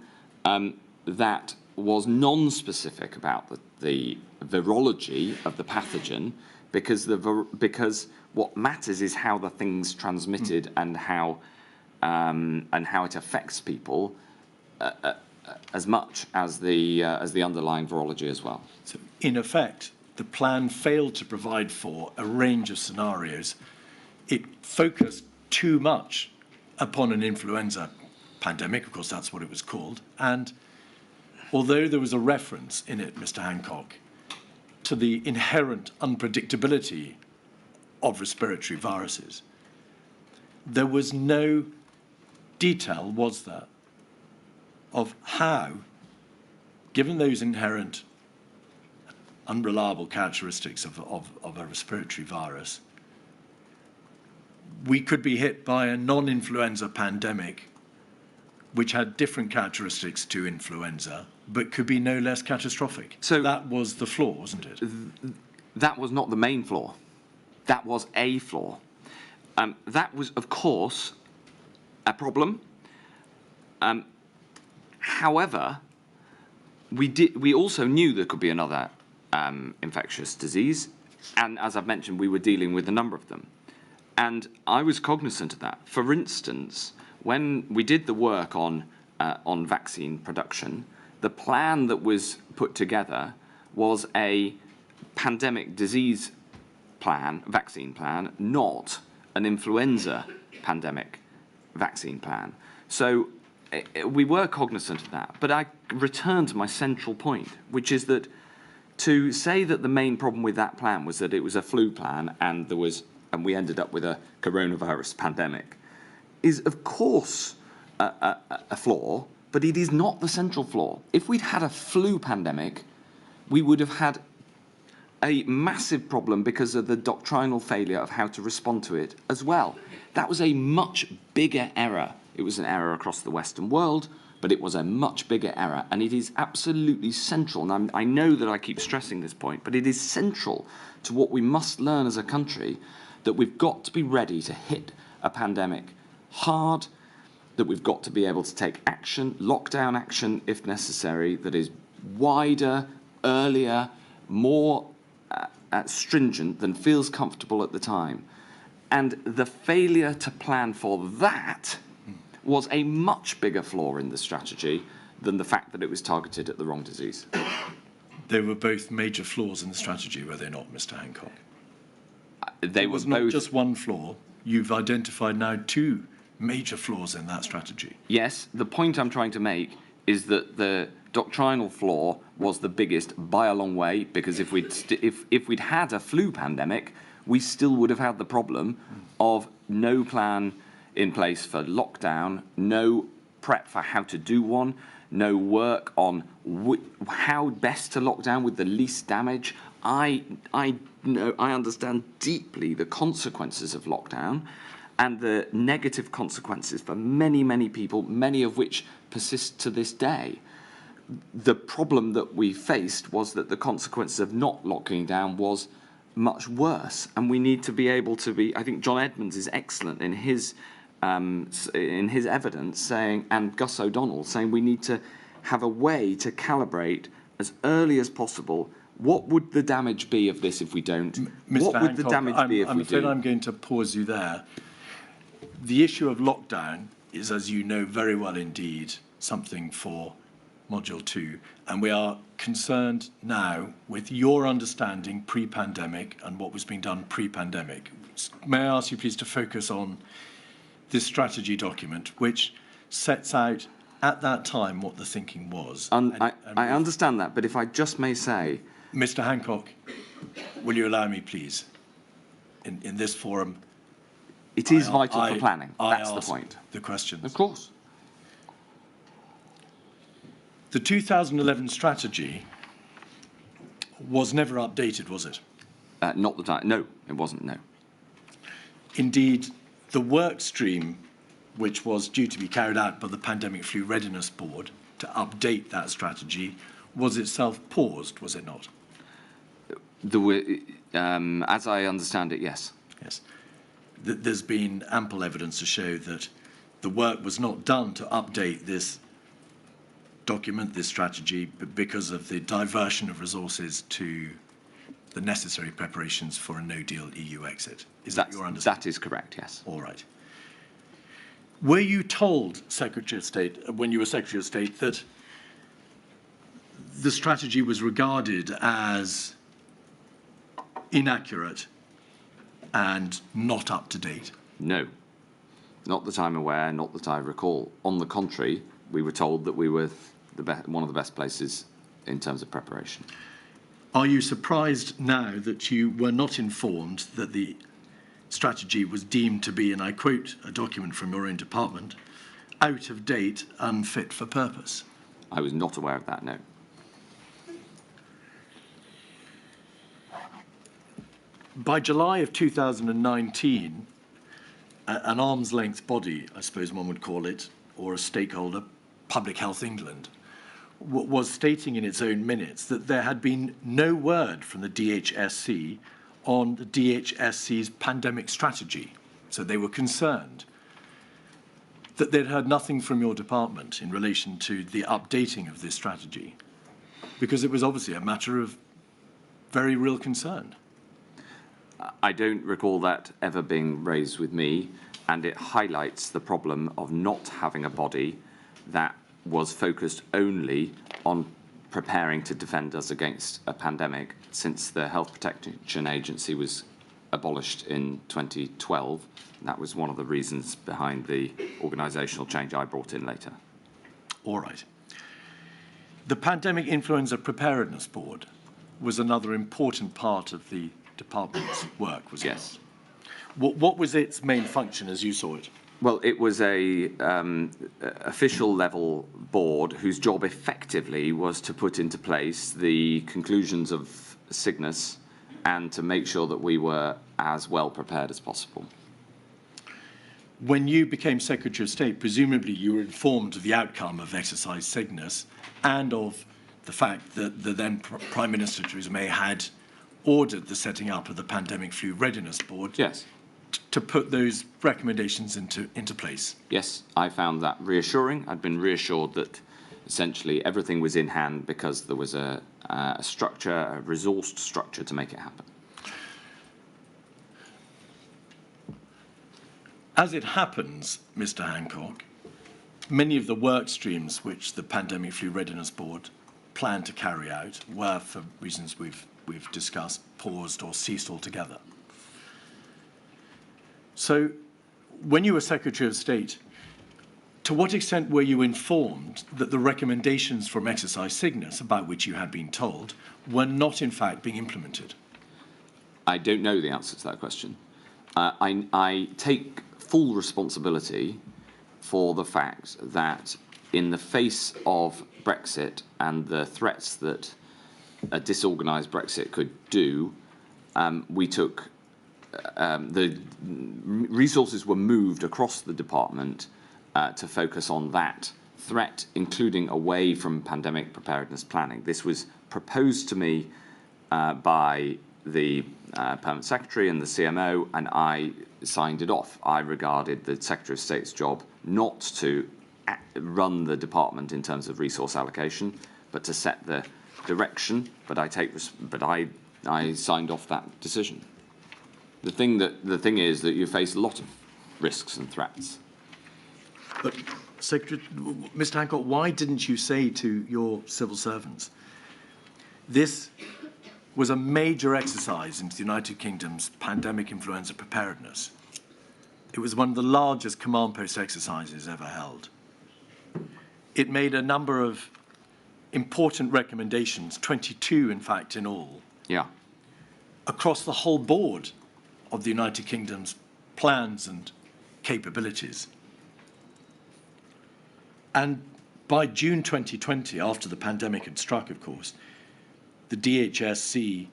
that was non-specific about the virology of the pathogen, because what matters is how the thing's transmitted and how it affects people as much as the underlying virology as well. So, in effect, the plan failed to provide for a range of scenarios. It focused too much upon an influenza pandemic, of course that's what it was called, and although there was a reference in it, Mr. Hancock, to the inherent unpredictability of respiratory viruses, there was no detail, was there, of how, given those inherent unreliable characteristics of a respiratory virus, we could be hit by a non-influenza pandemic which had different characteristics to influenza, but could be no less catastrophic. So that was the flaw, wasn't it? That was not the main flaw. That was a flaw. That was, of course, a problem. However, we also knew there could be another infectious disease, and as I've mentioned, we were dealing with a number of them. And I was cognizant of that. For instance, when we did the work on vaccine production, the plan that was put together was a pandemic disease plan, vaccine plan, not an influenza pandemic vaccine plan. So we were cognizant of that. But I return to my central point, which is that to say that the main problem with that plan was that it was a flu plan and we ended up with a coronavirus pandemic is, of course, a flaw, but it is not the central flaw. If we'd had a flu pandemic, we would have had a massive problem because of the doctrinal failure of how to respond to it as well. That was a much bigger error. It was an error across the Western world, but it was a much bigger error, and it is absolutely central, and I know that I keep stressing this point, but it is central to what we must learn as a country, that we've got to be ready to hit a pandemic hard, that we've got to be able to take action, lockdown action if necessary, that is wider, earlier, more stringent than feels comfortable at the time. And the failure to plan for that was a much bigger flaw in the strategy than the fact that it was targeted at the wrong disease. They were both major flaws in the strategy, were they not, Mr. Hancock? They It were was both... not just one flaw. You've identified now two major flaws in that strategy. Yes, the point I'm trying to make is that the doctrinal flaw was the biggest by a long way, because if we'd had a flu pandemic, we still would have had the problem of no plan in place for lockdown, no prep for how to do one, no work on how best to lock down with the least damage. I understand deeply the consequences of lockdown and the negative consequences for many, many people, many of which persist to this day. The problem that we faced was that the consequences of not locking down was much worse, and we need to be able to be. I think John Edmonds is excellent in his evidence saying, and Gus O'Donnell saying, we need to have a way to calibrate as early as possible. What would the damage be of this if we don't? Mr. What would the Hancock, damage be if we do? I'm afraid I'm going to pause you there. The issue of lockdown is, as you know very well indeed, something for Module 2, and we are concerned now with your understanding pre-pandemic and what was being done pre-pandemic. May I ask you please to focus on this strategy document, which sets out at that time what the thinking was. I understand that, but if I just may say... Mr. Hancock, will you allow me please, in this forum... It is vital for planning, that's the point. The questions. Of course. The 2011 strategy was never updated, was it? Not the time. No, it wasn't, no. Indeed, the work stream, which was due to be carried out by the Pandemic Flu Readiness Board to update that strategy, was itself paused, was it not? As I understand it, yes. Yes. There's been ample evidence to show that the work was not done to update this document, this strategy, but because of the diversion of resources to the necessary preparations for a no-deal EU exit. Is that your understanding? That is correct, yes. All right. Were you told, Secretary of State, when you were Secretary of State, that the strategy was regarded as inaccurate and not up to date? No. Not that I'm aware, not that I recall. On the contrary, we were told that we were one of the best places in terms of preparation. Are you surprised now that you were not informed that the strategy was deemed to be, and I quote a document from your own department, out of date, unfit for purpose? I was not aware of that, no. By July of 2019, an arm's length body, I suppose one would call it, or a stakeholder, Public Health England, was stating in its own minutes that there had been no word from the DHSC on the DHSC's pandemic strategy. So they were concerned that they'd heard nothing from your department in relation to the updating of this strategy, because it was obviously a matter of very real concern. I don't recall that ever being raised with me, and it highlights the problem of not having a body that was focused only on preparing to defend us against a pandemic, since the Health Protection Agency was abolished in 2012. That was one of the reasons behind the organisational change I brought in later. All right. The Pandemic Influenza Preparedness Board was another important part of the department's work, was it? Yes. What was its main function as you saw it? Well, it was a official level board whose job effectively was to put into place the conclusions of Cygnus and to make sure that we were as well prepared as possible. When you became Secretary of State, presumably you were informed of the outcome of exercise Cygnus and of the fact that the then Prime Minister, Theresa May, had ordered the setting up of the Pandemic Flu Readiness Board. Yes. To put those recommendations into place. Yes, I found that reassuring. I'd been reassured that essentially everything was in hand because there was a structure, a resourced structure to make it happen. As it happens, Mr. Hancock, many of the work streams which the Pandemic Flu Readiness Board planned to carry out were, for reasons we've discussed, paused or ceased altogether. So, when you were Secretary of State, to what extent were you informed that the recommendations from exercise Cygnus, about which you had been told, were not in fact being implemented? I don't know the answer to that question. I take full responsibility for the fact that in the face of Brexit and the threats that a disorganised Brexit could do, we took the resources were moved across the department to focus on that threat, including away from pandemic preparedness planning. This was proposed to me by the Permanent Secretary and the CMO, and I signed it off. I regarded the Secretary of State's job not to run the department in terms of resource allocation, but to set the direction. But I signed off that decision. The thing is that you face a lot of risks and threats. But, Secretary, Mr. Hancock, why didn't you say to your civil servants, this was a major exercise into the United Kingdom's pandemic influenza preparedness. It was one of the largest command post exercises ever held. It made a number of important recommendations, 22 in fact in all, across the whole board of the United Kingdom's plans and capabilities. And by June 2020, after the pandemic had struck, of course, the DHSC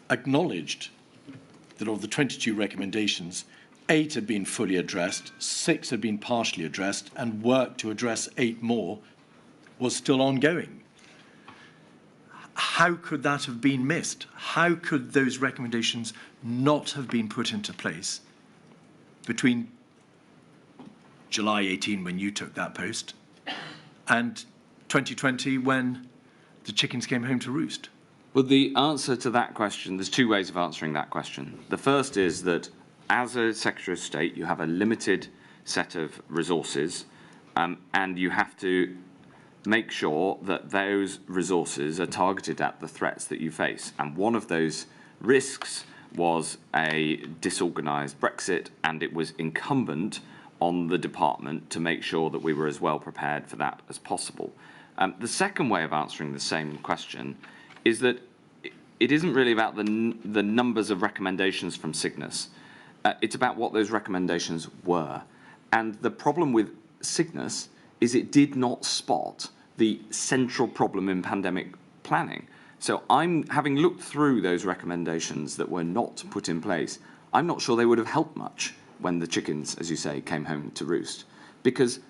acknowledged that of the 22 recommendations, 8 had been fully addressed, 6 had been partially addressed, and work to address 8 more was still ongoing. How could that have been missed? How could those recommendations not have been put into place between July 18, when you took that post, and 2020, when the chickens came home to roost? Well, the answer to that question, there's 2 ways of answering that question. The first is that as a Secretary of State, you have a limited set of resources, and you have to make sure that those resources are targeted at the threats that you face. And one of those risks was a disorganised Brexit, and it was incumbent on the department to make sure that we were as well prepared for that as possible. The second way of answering the same question is that it isn't really about the numbers of recommendations from Cygnus. It's about what those recommendations were. And the problem with Cygnus is it did not spot the central problem in pandemic planning. So having looked through those recommendations that were not put in place, I'm not sure they would have helped much when the chickens, as you say, came home to roost. Because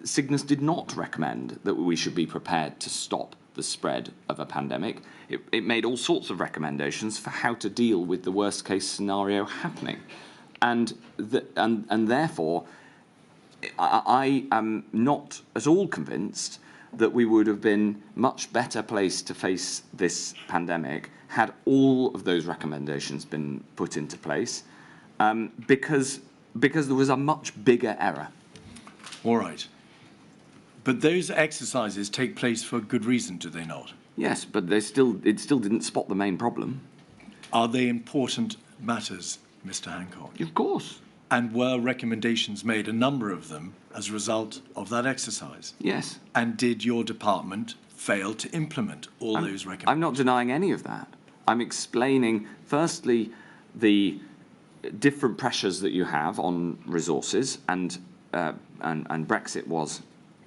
Cygnus did not recommend that we should be prepared to stop the spread of a pandemic. It made all sorts of recommendations for how to deal with the worst case scenario happening. And therefore, I am not at all convinced that we would have been much better placed to face this pandemic had all of those recommendations been put into place, because there was a much bigger error. All right. But those exercises take place for good reason, do they not? Yes, but it still didn't spot the main problem. Are they important matters, Mr. Hancock? Of course. And were recommendations made, a number of them, as a result of that exercise? Yes. And did your department fail to implement all those recommendations? I'm not denying any of that. I'm explaining, firstly, the different pressures that you have on resources, and Brexit was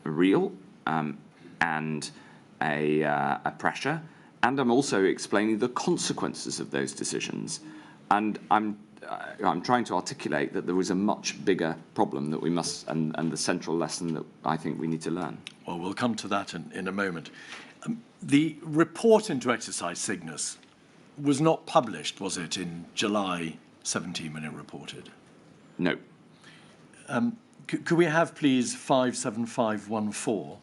real and a pressure, and I'm also explaining the consequences of those decisions, and I'm trying to articulate that there was a much bigger problem that we must, and the central lesson that I think we need to learn. Well, we'll come to that in a moment. The report into exercise Cygnus was not published, was it, in July 17 when it reported? No. Could we have, please, 57514?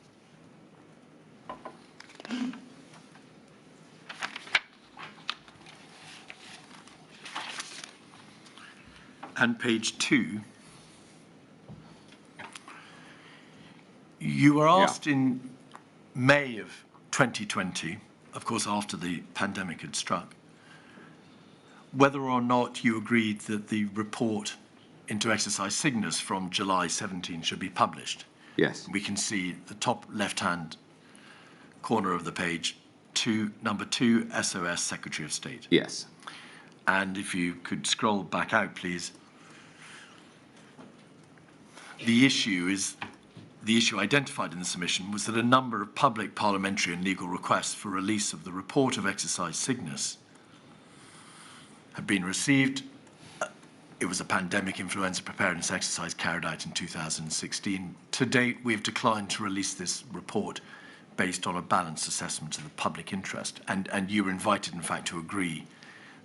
And page 2. You were asked in May of 2020, of course after the pandemic had struck, whether or not you agreed that the report into exercise Cygnus from July 17 should be published. Yes. We can see the top left-hand corner of the page, number 2, SOS, Secretary of State. Yes. And if you could scroll back out, please. The issue identified in the submission was that a number of public, parliamentary and legal requests for release of the report of exercise Cygnus had been received. It was a pandemic influenza preparedness exercise carried out in 2016. To date, we have declined to release this report based on a balanced assessment of the public interest. And you were invited, in fact, to agree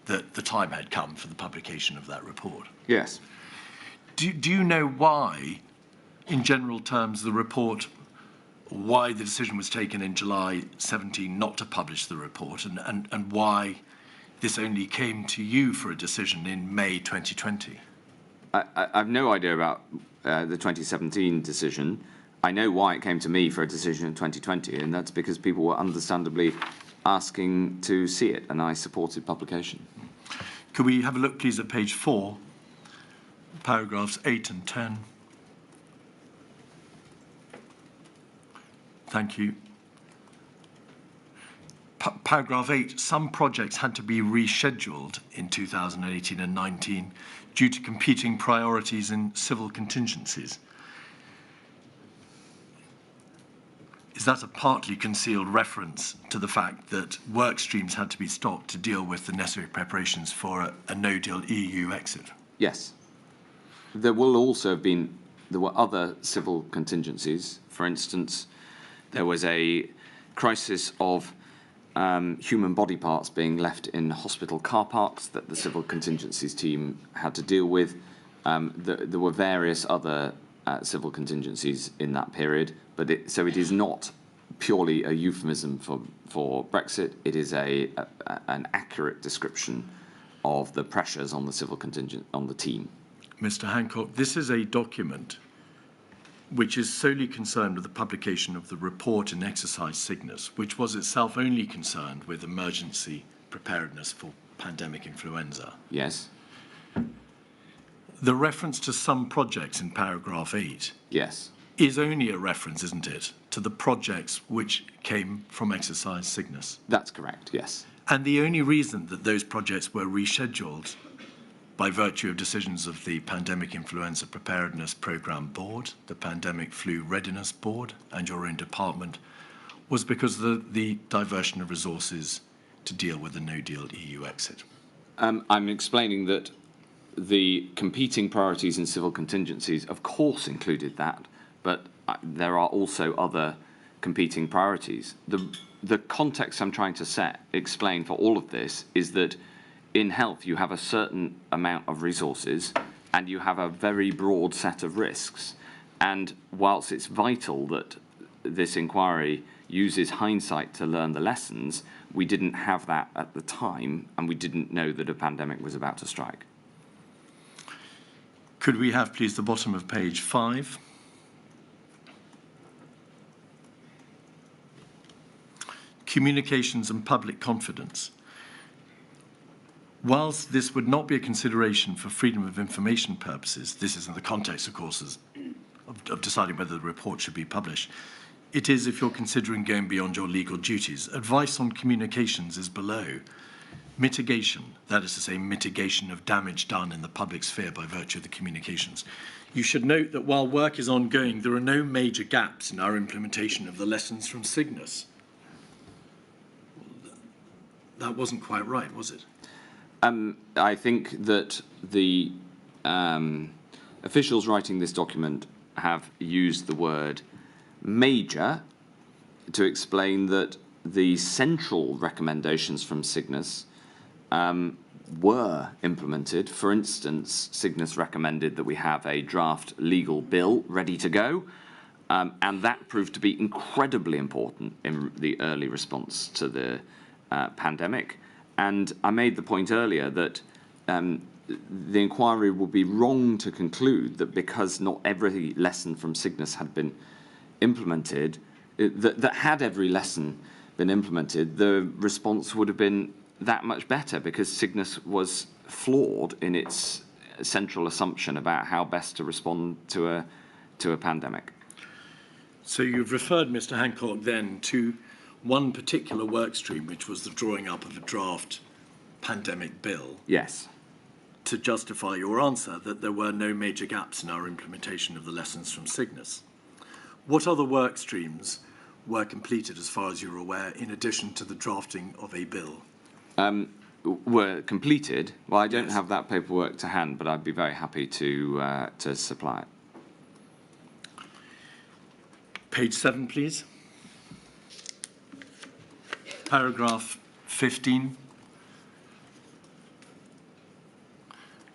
that the time had come for the publication of that report. Yes. Do you know why, in general terms, why the decision was taken in July 17 not to publish the report, and why this only came to you for a decision in May 2020? I have no idea about the 2017 decision. I know why it came to me for a decision in 2020, and that's because people were understandably asking to see it, and I supported publication. Could we have a look, please, at page 4, paragraphs 8 and 10? Thank you. Paragraph 8, some projects had to be rescheduled in 2018 and 19 due to competing priorities in civil contingencies. Is that a partly concealed reference to the fact that work streams had to be stopped to deal with the necessary preparations for a no-deal EU exit? Yes. There were other civil contingencies. For instance, there was a crisis of human body parts being left in hospital car parks that the civil contingencies team had to deal with. There were various other civil contingencies in that period, so it is not purely a euphemism for Brexit. It is an accurate description of the pressures on the civil contingent on the team. Mr. Hancock, this is a document which is solely concerned with the publication of the report in exercise Cygnus, which was itself only concerned with emergency preparedness for pandemic influenza. Yes. The reference to some projects in paragraph 8 yes. is only a reference, isn't it, to the projects which came from exercise Cygnus? That's correct, yes. And the only reason that those projects were rescheduled by virtue of decisions of the Pandemic Influenza Preparedness Programme Board, the Pandemic Flu Readiness Board, and your own department, was because of the diversion of resources to deal with the no-deal EU exit. I'm explaining that the competing priorities and civil contingencies, of course, included that, but there are also other competing priorities. The context I'm trying to explain for all of this is that in health, you have a certain amount of resources and you have a very broad set of risks. And whilst it's vital that this inquiry uses hindsight to learn the lessons, we didn't have that at the time, and we didn't know that a pandemic was about to strike. Could we have, please, the bottom of page 5? Communications and public confidence. Whilst this would not be a consideration for freedom of information purposes, this is in the context, of course, of deciding whether the report should be published, it is if you're considering going beyond your legal duties. Advice on communications is below. Mitigation, that is to say, mitigation of damage done in the public sphere by virtue of the communications. You should note that while work is ongoing, there are no major gaps in our implementation of the lessons from Cygnus. That wasn't quite right, was it? I think that the officials writing this document have used the word major to explain that the central recommendations from Cygnus were implemented. For instance, Cygnus recommended that we have a draft legal bill ready to go, and that proved to be incredibly important in the early response to the pandemic. And I made the point earlier that the inquiry would be wrong to conclude that because not every lesson from Cygnus had been implemented, that had every lesson been implemented, the response would have been that much better, because Cygnus was flawed in its central assumption about how best to respond to a pandemic. So you've referred, Mr. Hancock, then to one particular work stream, which was the drawing up of a draft pandemic bill. Yes. To justify your answer that there were no major gaps in our implementation of the lessons from Cygnus. What other work streams were completed, as far as you're aware, in addition to the drafting of a bill? Were completed? Well, I don't have that paperwork to hand, but I'd be very happy to supply it. Page 7, please. Paragraph 15.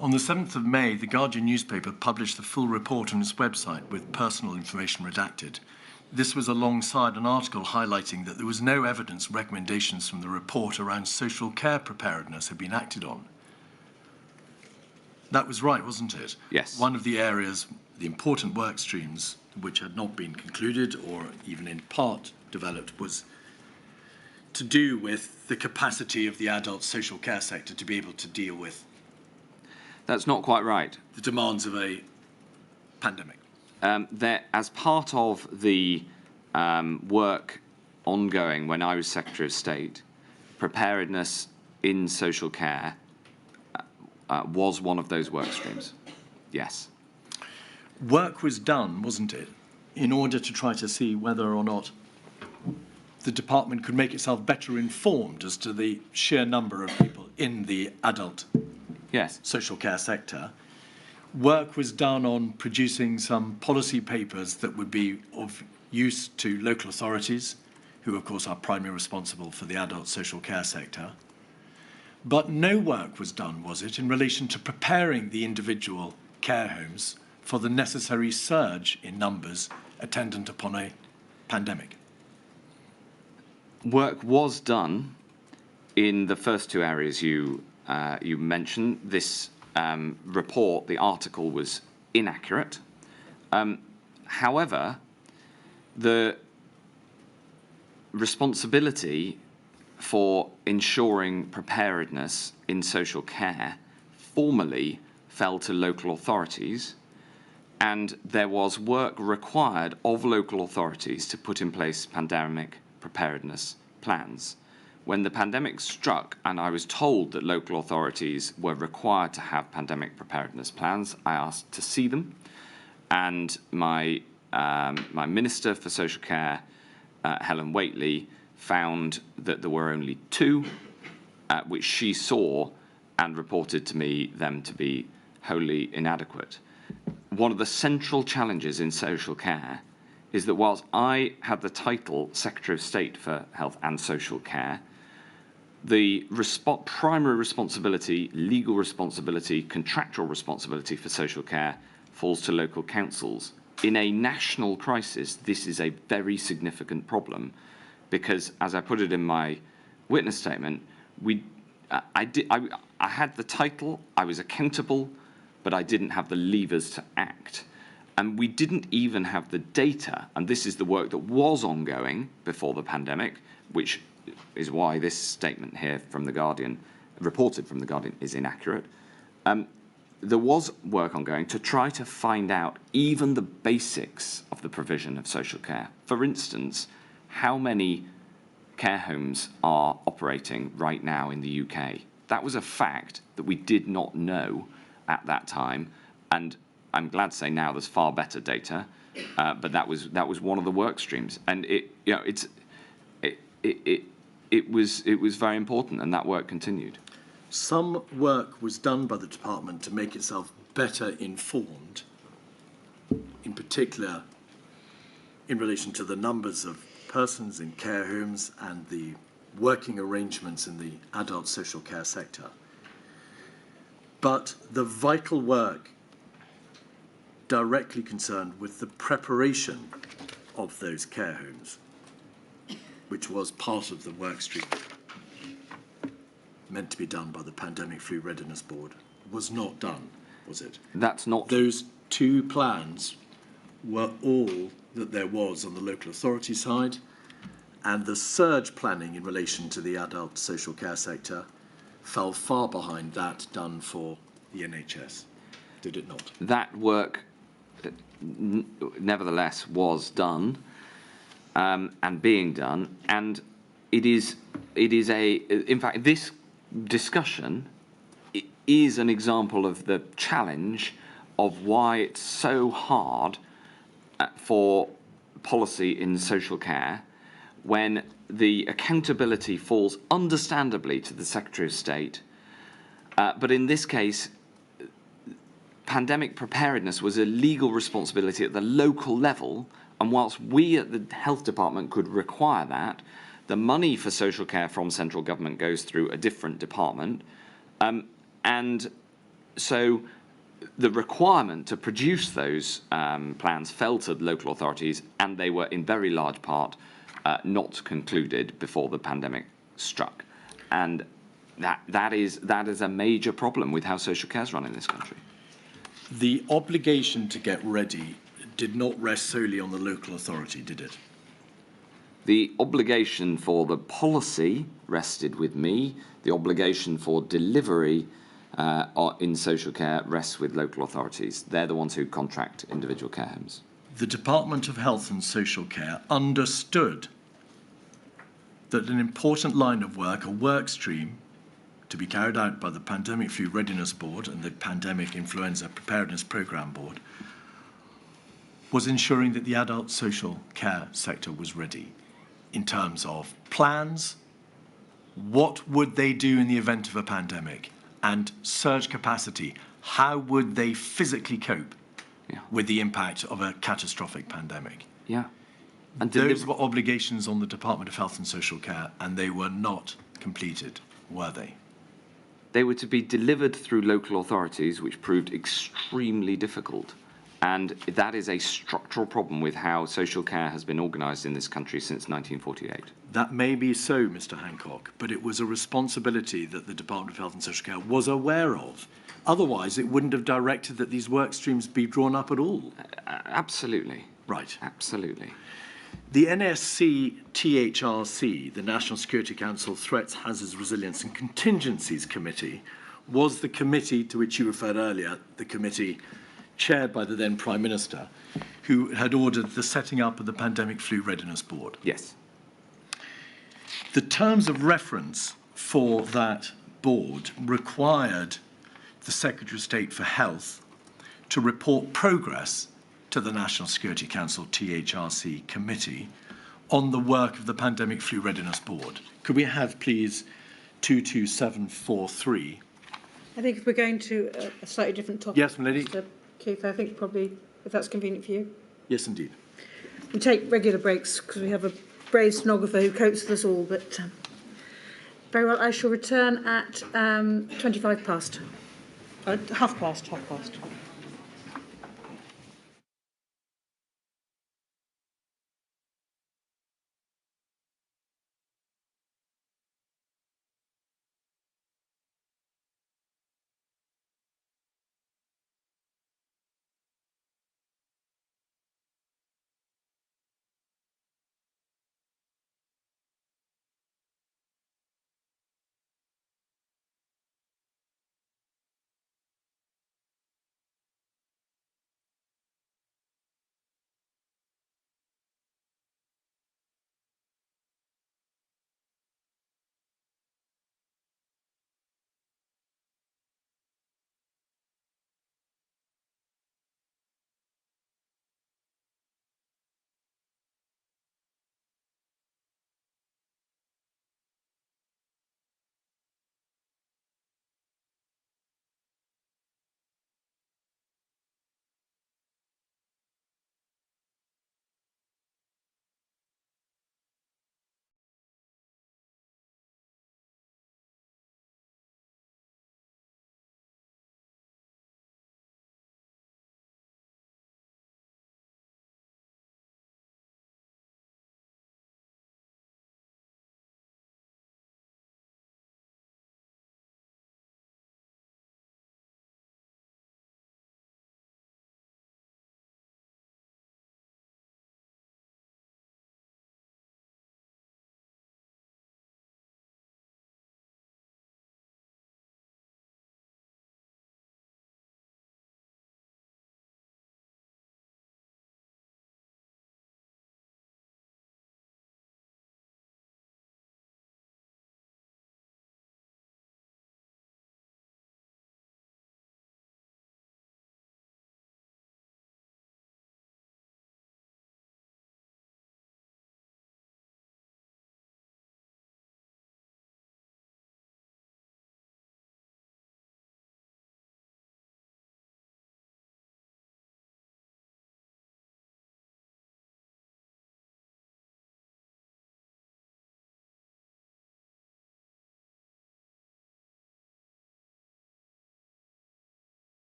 On the 7th of May, the Guardian newspaper published the full report on its website with personal information redacted. This was alongside an article highlighting that there was no evidence recommendations from the report around social care preparedness had been acted on. That was right, wasn't it? Yes. One of the areas, the important work streams, which had not been concluded or even in part developed, was to do with the capacity of the adult social care sector to be able to deal with. That's not quite right. The demands of a pandemic. As part of the work ongoing when I was Secretary of State, preparedness in social care was one of those work streams. Yes. Work was done, wasn't it, in order to try to see whether or not the department could make itself better informed as to the sheer number of people in the adult social care sector. Work was done on producing some policy papers that would be of use to local authorities, who of course are primarily responsible for the adult social care sector. But no work was done, was it, in relation to preparing the individual care homes for the necessary surge in numbers attendant upon a pandemic? Work was done in the first two areas you mentioned. This report, the article, was inaccurate. However, the responsibility for ensuring preparedness in social care formally fell to local authorities, and there was work required of local authorities to put in place pandemic preparedness plans. When the pandemic struck and I was told that local authorities were required to have pandemic preparedness plans, I asked to see them, and my Minister for Social Care, Helen Whately, found that there were only two, which she saw and reported to me them to be wholly inadequate. One of the central challenges in social care is that whilst I had the title Secretary of State for Health and Social Care, the primary responsibility, legal responsibility, contractual responsibility for social care falls to local councils. In a national crisis, this is a very significant problem because, as I put it in my witness statement, I had the title, I was accountable, but I didn't have the levers to act. And we didn't even have the data, and this is the work that was ongoing before the pandemic, which is why this statement here from The Guardian, reported from The Guardian, is inaccurate. There was work ongoing to try to find out even the basics of the provision of social care. For instance, how many care homes are operating right now in the UK? That was a fact that we did not know at that time, and I'm glad to say now there's far better data, but that was one of the work streams, and it was very important, and that work continued. Some work was done by the department to make itself better informed, in particular in relation to the numbers of persons in care homes and the working arrangements in the adult social care sector. But the vital work directly concerned with the preparation of those care homes, which was part of the work stream meant to be done by the Pandemic Flu Readiness Board, was not done, was it? That's not. Those two plans were all that there was on the local authority side, and the surge planning in relation to the adult social care sector fell far behind that done for the NHS, did it not? That work, nevertheless, was done and being done, and it is in fact, this discussion is an example of the challenge of why it's so hard for policy in social care when the accountability falls understandably to the Secretary of State. But in this case, pandemic preparedness was a legal responsibility at the local level, and whilst we at the Health Department could require that, the money for social care from central government goes through a different department. And so the requirement to produce those plans fell to the local authorities, and they were in very large part not concluded before the pandemic struck. And that is a major problem with how social care is run in this country. The obligation to get ready did not rest solely on the local authority, did it? The obligation for the policy rested with me. The obligation for delivery in social care rests with local authorities. They're the ones who contract individual care homes. The Department of Health and Social Care understood that an important line of work, a work stream, to be carried out by the Pandemic Flu Readiness Board and the Pandemic Influenza Preparedness Programme Board, was ensuring that the adult social care sector was ready in terms of plans, what would they do in the event of a pandemic, and surge capacity. How would they physically cope with the impact of a catastrophic pandemic? Yeah. And those were obligations on the Department of Health and Social Care, and they were not completed, were they? They were to be delivered through local authorities, which proved extremely difficult. And that is a structural problem with how social care has been organised in this country since 1948. That may be so, Mr. Hancock, but it was a responsibility that the Department of Health and Social Care was aware of. Otherwise, it wouldn't have directed that these work streams be drawn up at all. Absolutely. Right. Absolutely. The NSC THRC, the National Security Council Threats, Hazards, Resilience and Contingencies Committee, was the committee to which you referred earlier, the committee chaired by the then Prime Minister, who had ordered the setting up of the Pandemic Flu Readiness Board. Yes. The terms of reference for that board required the Secretary of State for Health to report progress to the National Security Council THRC committee on the work of the Pandemic Flu Readiness Board. Could we have, please, 22743? I think if we're going to a slightly different topic, yes, my lady. Mr. Keith, I think probably, if that's convenient for you. Yes, indeed. We take regular breaks because we have a brave stenographer who copes with us all, but very well, I shall return at 25 past. Half past.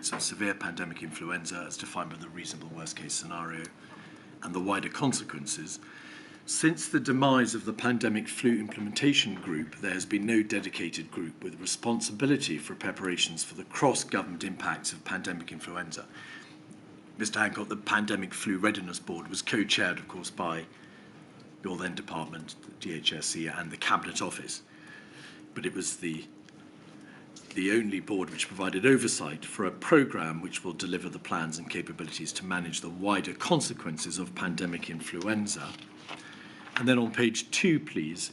impacts of severe pandemic influenza as defined by the reasonable worst case scenario and the wider consequences. Since the demise of the Pandemic Flu Implementation Group, there has been no dedicated group with responsibility for preparations for the cross-government impacts of pandemic influenza. Mr. Hancock, the Pandemic Flu Readiness Board was co-chaired, of course, by your then department, the DHSC, and the Cabinet Office. But it was the only board which provided oversight for a programme which will deliver the plans and capabilities to manage the wider consequences of pandemic influenza. And then on page 2, please,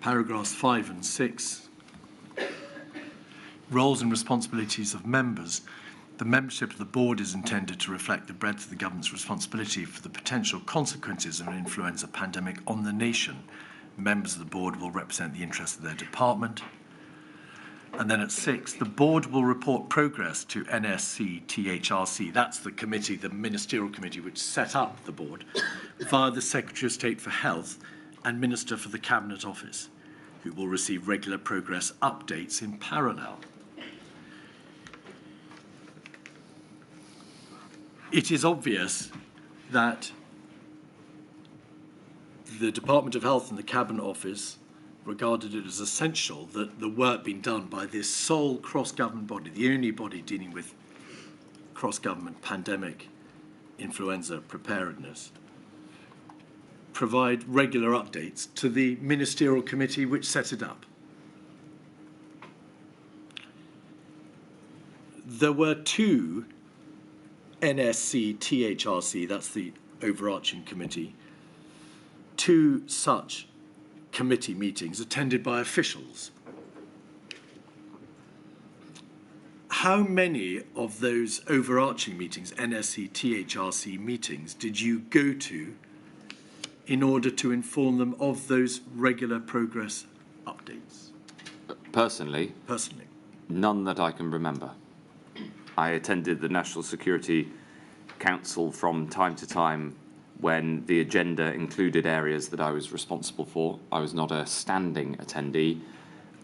paragraphs 5 and 6, roles and responsibilities of members. The membership of the board is intended to reflect the breadth of the government's responsibility for the potential consequences of an influenza pandemic on the nation. Members of the board will represent the interests of their department. And then at 6, the board will report progress to NSC THRC. That's the committee, the Ministerial committee, which set up the board, via the Secretary of State for Health and Minister for the Cabinet Office, who will receive regular progress updates in parallel. It is obvious that the Department of Health and the Cabinet Office regarded it as essential that the work being done by this sole cross-government body, the only body dealing with cross-government pandemic influenza preparedness, provide regular updates to the Ministerial committee which set it up. There were 2 NSC THRC, that's the overarching committee, 2 such committee meetings attended by officials. How many of those overarching meetings, NSC, THRC meetings, did you go to in order to inform them of those regular progress updates? Personally, none that I can remember. I attended the National Security Council from time to time when the agenda included areas that I was responsible for. I was not a standing attendee,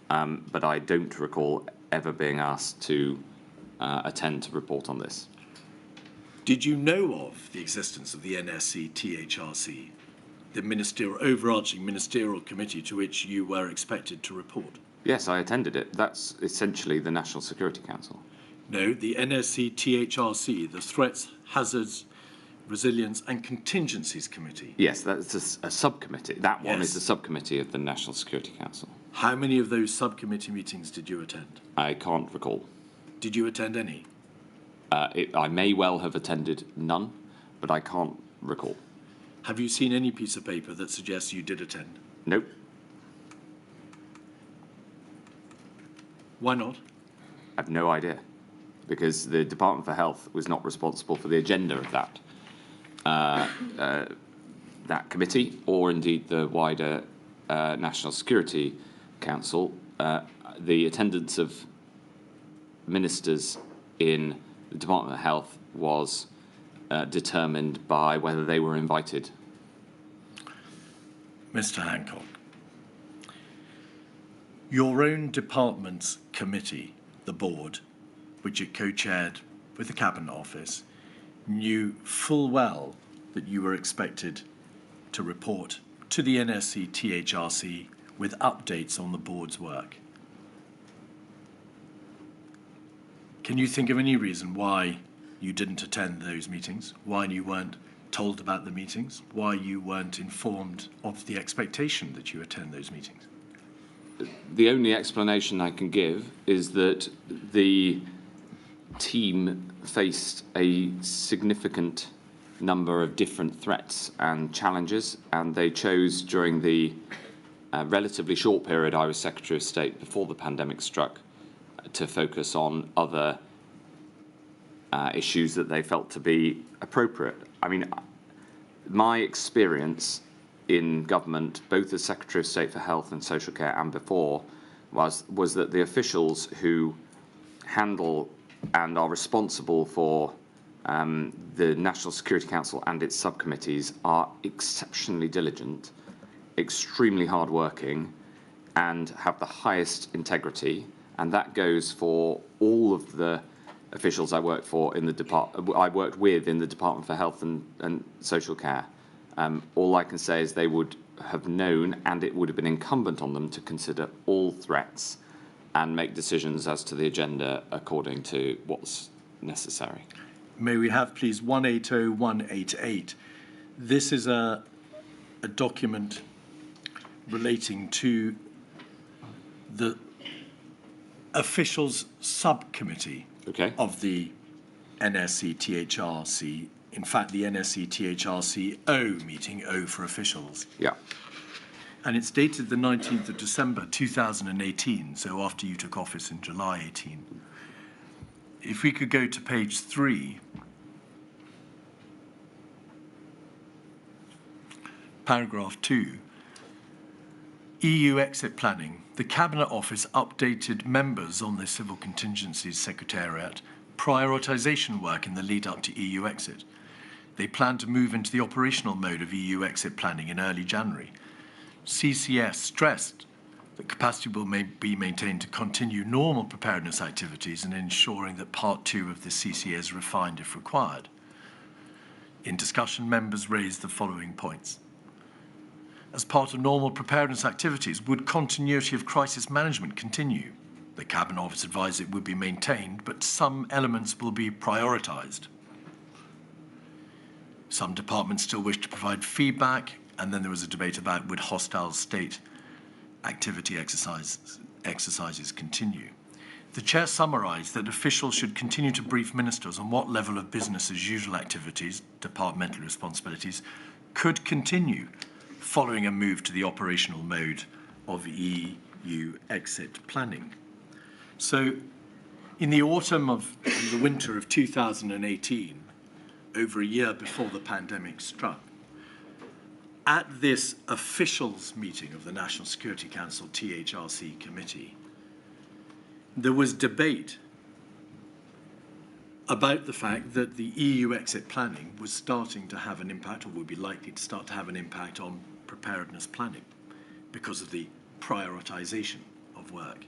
but I don't recall ever being asked to attend to report on this. Did you know of the existence of the NSC THRC, the overarching ministerial committee to which you were expected to report? Yes, I attended it. That's essentially the National Security Council. No, the NSC THRC, the Threats, Hazards, Resilience and Contingencies Committee. Yes, that's a subcommittee. That one Yes. is a subcommittee of the National Security Council. How many of those subcommittee meetings did you attend? I can't recall. Did you attend any? I may well have attended none, but I can't recall. Have you seen any piece of paper that suggests you did attend? Nope. Why not? I have no idea, because the Department for Health was not responsible for the agenda of that committee, or indeed the wider National Security Council. The attendance of ministers in the Department of Health was determined by whether they were invited. Mr. Hancock, your own department's committee, the board, which you co-chaired with the Cabinet Office, knew full well that you were expected to report to the NSC THRC with updates on the board's work. Can you think of any reason why you didn't attend those meetings? Why you weren't told about the meetings? Why you weren't informed of the expectation that you attend those meetings? The only explanation I can give is that the team faced a significant number of different threats and challenges, and they chose during the relatively short period I was Secretary of State before the pandemic struck to focus on other issues that they felt to be appropriate. I mean, my experience in government, both as Secretary of State for Health and Social Care and before, was that the officials who handle and are responsible for the National Security Council and its subcommittees are exceptionally diligent, extremely hardworking, and have the highest integrity and that goes for all of the officials I worked with in the Department for Health and Social Care. All I can say is they would have known, and it would have been incumbent on them to consider all threats and make decisions as to the agenda according to what's necessary. May we have, please, 180188. This is a document relating to the officials subcommittee of the NSC-THRC. In fact, the NSC-THRC-O meeting, O for officials. Yeah. And it's dated the 19th of December 2018, so after you took office in July 18. If we could go to page 3, paragraph 2, EU exit planning. The Cabinet Office updated members on the Civil Contingencies Secretariat prioritisation work in the lead-up to EU exit. They plan to move into the operational mode of EU exit planning in early January. CCS stressed that capacity will be maintained to continue normal preparedness activities and ensuring that Part 2 of the CCA is refined if required. In discussion, members raised the following points. As part of normal preparedness activities, would continuity of crisis management continue? The Cabinet Office advised it would be maintained, but some elements will be prioritised. Some departments still wish to provide feedback, and then there was a debate about would hostile state activity exercises continue. The Chair summarised that officials should continue to brief ministers on what level of business as usual activities, departmental responsibilities, could continue following a move to the operational mode of EU exit planning. So in the autumn of the winter of 2018, over a year before the pandemic struck, at this officials meeting of the National Security Council THRC committee, there was debate about the fact that the EU exit planning was starting to have an impact, or would be likely to start to have an impact on preparedness planning because of the prioritisation of work.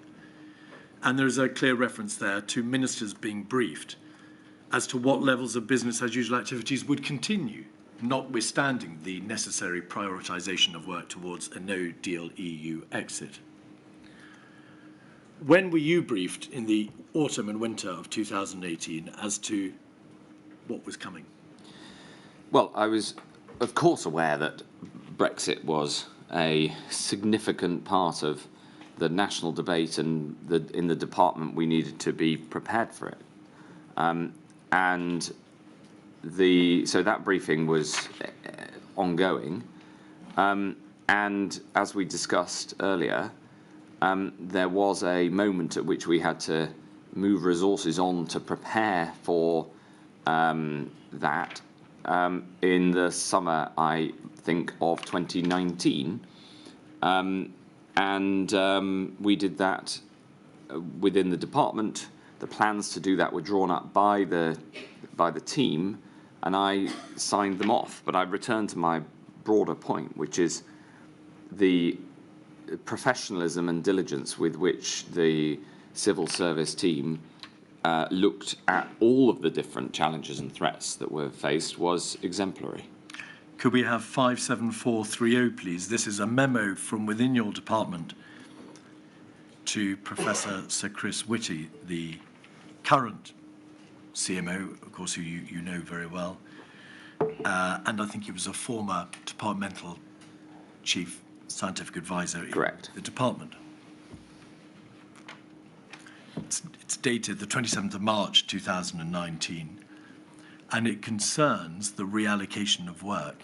And there is a clear reference there to ministers being briefed as to what levels of business as usual activities would continue, notwithstanding the necessary prioritisation of work towards a no-deal EU exit. When were you briefed in the autumn and winter of 2018 as to what was coming? Well, I was, of course, aware that Brexit was a significant part of the national debate, and in the department we needed to be prepared for it. So that briefing was ongoing. And as we discussed earlier, there was a moment at which we had to move resources on to prepare for that in the summer, I think, of 2019. We did that within the department. The plans to do that were drawn up by the team, and I signed them off. But I returned to my broader point, which is the professionalism and diligence with which the civil service team looked at all of the different challenges and threats that were faced was exemplary. Could we have 57430, please? This is a memo from within your department to Professor Sir Chris Whitty, the current CMO, of course, who you know very well, and I think he was a former departmental chief scientific advisor Correct. in the department. It's dated the 27th of March 2019, and it concerns the reallocation of work.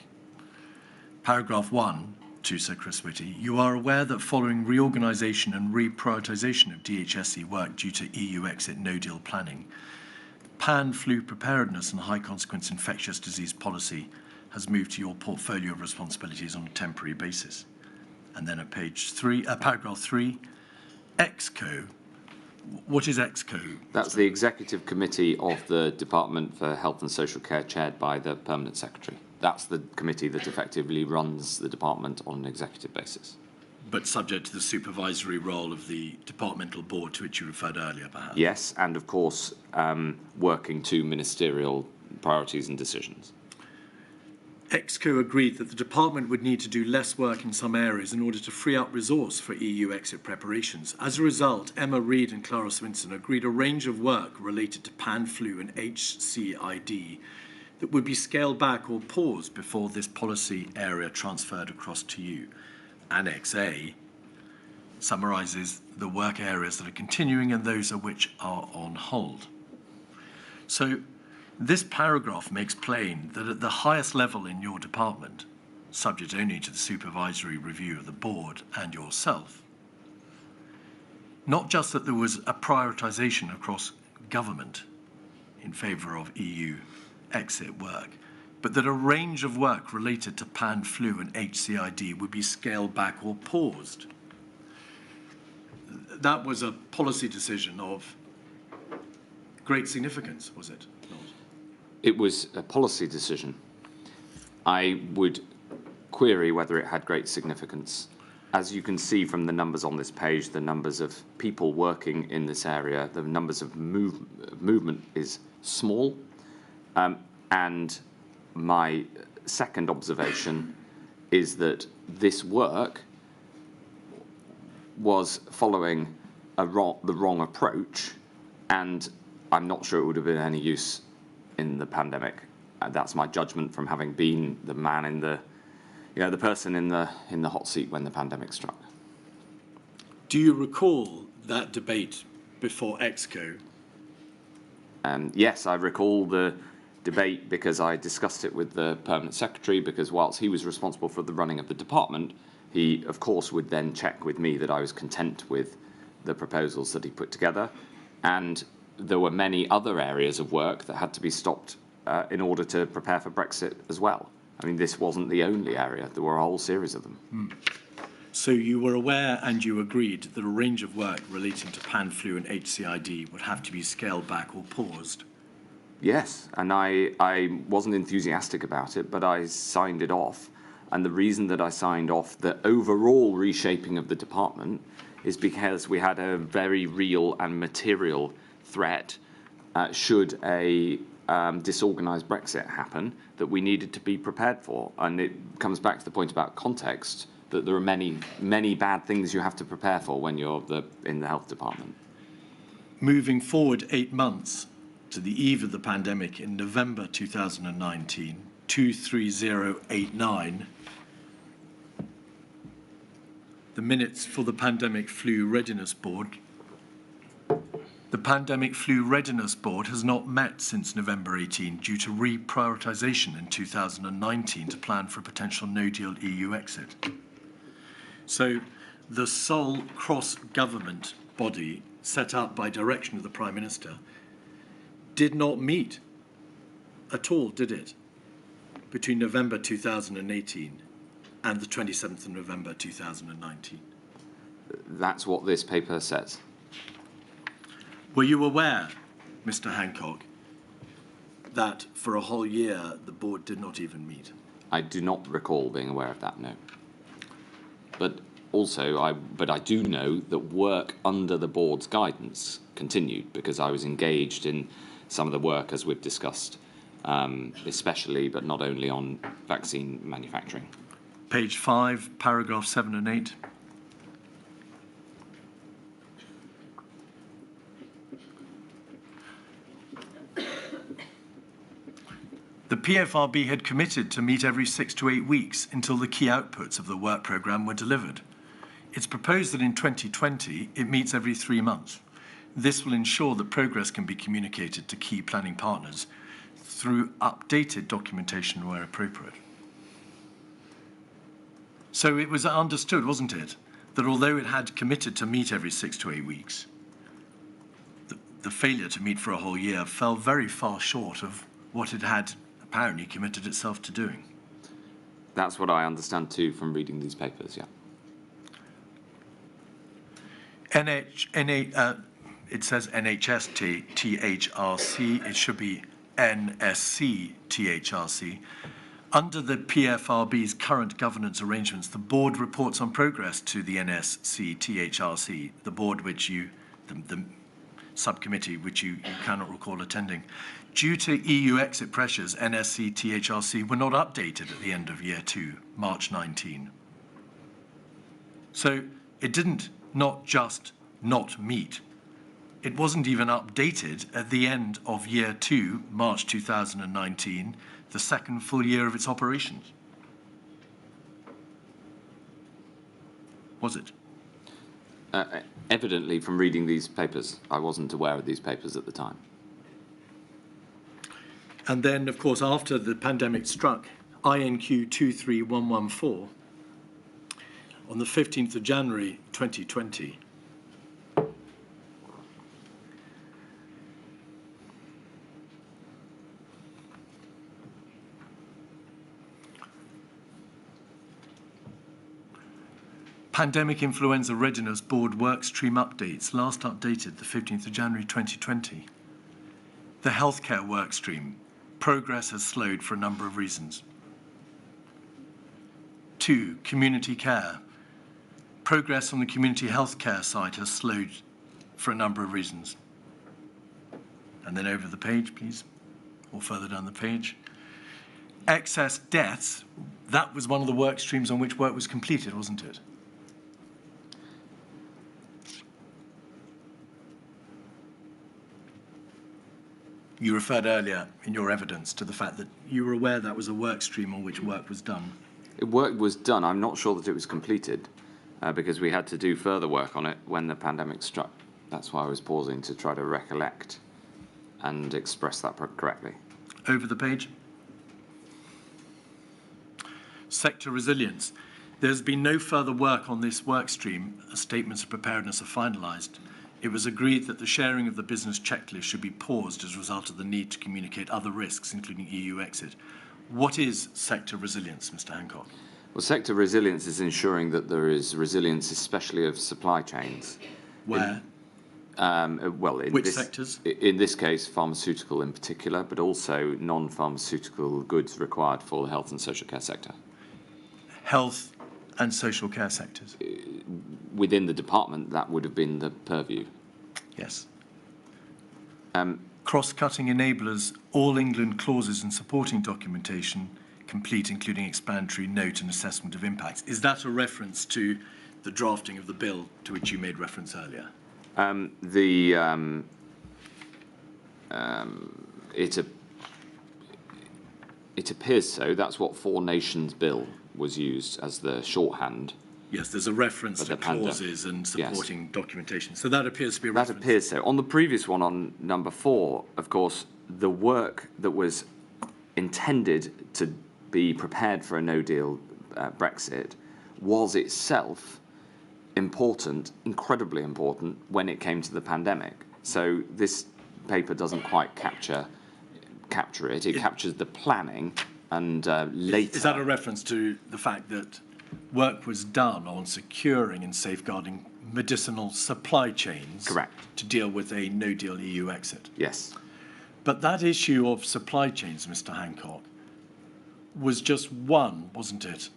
Paragraph 1 to Sir Chris Whitty, you are aware that following reorganisation and reprioritisation of DHSC work due to EU exit no-deal planning, pan-flu preparedness and high-consequence infectious disease policy has moved to your portfolio of responsibilities on a temporary basis. And then at paragraph 3, EXCO. What is EXCO? That's the executive committee of the Department for Health and Social Care, chaired by the permanent secretary. That's the committee that effectively runs the department on an executive basis. but subject to the supervisory role of the departmental board to which you referred earlier, perhaps? Yes, and of course, working to ministerial priorities and decisions. EXCO agreed that the department would need to do less work in some areas in order to free up resource for EU exit preparations. As a result, Emma Reid and Clara Swinson agreed a range of work related to pan flu and HCID that would be scaled back or paused before this policy area transferred across to you. Annex A summarises the work areas that are continuing and those of which are on hold. So this paragraph makes plain that at the highest level in your department, subject only to the supervisory review of the board and yourself, not just that there was a prioritisation across government in favour of EU exit work, but that a range of work related to pan flu and HCID would be scaled back or paused. That was a policy decision of great significance, was it not? It was a policy decision. I would query whether it had great significance. As you can see from the numbers on this page, the numbers of people working in this area, the numbers of movement is small. And my second observation is that this work was following the wrong approach, and I'm not sure it would have been any use in the pandemic. That's my judgment from having been the man in the, the person in the hot seat when the pandemic struck. Do you recall that debate before EXCO? Yes, I recall the debate because I discussed it with the permanent secretary, because whilst he was responsible for the running of the department, he of course would then check with me that I was content with the proposals that he put together, and there were many other areas of work that had to be stopped in order to prepare for Brexit as well. I mean, this wasn't the only area, there were a whole series of them. So you were aware and you agreed that a range of work relating to pan flu and HCID would have to be scaled back or paused? Yes, and I wasn't enthusiastic about it, but I signed it off. And the reason that I signed off the overall reshaping of the department is because we had a very real and material threat should a disorganised Brexit happen that we needed to be prepared for. And it comes back to the point about context, that there are many, many bad things you have to prepare for when you're in the health department. Moving forward 8 months to the eve of the pandemic in November 2019, 23089, the minutes for the Pandemic Flu Readiness Board. The Pandemic Flu Readiness Board has not met since November 18 due to reprioritisation in 2019 to plan for a potential no-deal EU exit. So the sole cross-government body set up by direction of the Prime Minister did not meet at all, did it, between November 2018 and the 27th of November 2019? That's what this paper says. Were you aware, Mr. Hancock, that for a whole year the board did not even meet? I do not recall being aware of that, no. But also, I do know that work under the board's guidance continued, because I was engaged in some of the work, as we've discussed, especially but not only on vaccine manufacturing. Page 5, paragraph 7 and 8. The PFRB had committed to meet every 6 to 8 weeks until the key outputs of the work programme were delivered. It's proposed that in 2020 it meets every 3 months. This will ensure that progress can be communicated to key planning partners through updated documentation where appropriate. So it was understood, wasn't it, that although it had committed to meet every 6 to 8 weeks, the failure to meet for a whole year fell very far short of what it had apparently committed itself to doing. That's what I understand too from reading these papers, yeah. It says NHS THRC, it should be NSC THRC. Under the PFRB's current governance arrangements, the board reports on progress to the NSC-THRC, the board which the subcommittee which you cannot recall attending. Due to EU exit pressures, NSC-THRC were not updated at the end of year 2, March 19. So it didn't not just not meet, it wasn't even updated at the end of year 2, March 2019, the second full year of its operations. Was it? Evidently, from reading these papers, I wasn't aware of these papers at the time. And then, of course, after the pandemic struck, INQ 23114, on the 15th of January 2020, Pandemic Influenza Readiness Board Workstream Updates, last updated the 15th of January 2020. The Healthcare Workstream, progress has slowed for a number of reasons. 2, Community Care. Progress on the community healthcare side has slowed for a number of reasons. And then over the page, please, or further down the page. Excess deaths, that was one of the work streams on which work was completed, wasn't it? You referred earlier in your evidence to the fact that you were aware that was a work stream on which work was done. Work was done. I'm not sure that it was completed because we had to do further work on it when the pandemic struck. That's why I was pausing to try to recollect and express that correctly. Over the page. Sector resilience. There's been no further work on this work stream as statements of preparedness are finalised. It was agreed that the sharing of the business checklist should be paused as a result of the need to communicate other risks, including EU exit. What is sector resilience, Mr. Hancock? Well, sector resilience is ensuring that there is resilience, especially of supply chains. Where? Which sectors? In this case, pharmaceutical in particular, but also non-pharmaceutical goods required for the health and social care sector. Health and social care sectors? Within the department, that would have been the purview. Yes. Cross-cutting enablers, all England clauses and supporting documentation complete, including explanatory note and assessment of impacts. Is that a reference to the drafting of the bill to which you made reference earlier? It appears so. That's what Four Nations Bill was used as the shorthand. Yes, there's a reference to clauses and supporting documentation. So that appears to be a reference. That appears so. On the previous one, on number 4, of course, the work that was intended to be prepared for a no-deal Brexit was itself important, incredibly important, when it came to the pandemic. So this paper doesn't quite capture it. It captures the planning and later. Is that a reference to the fact that work was done on securing and safeguarding medicinal supply chains? Correct. To deal with a no-deal EU exit? Yes. But that issue of supply chains, Mr. Hancock, was just one, wasn't it,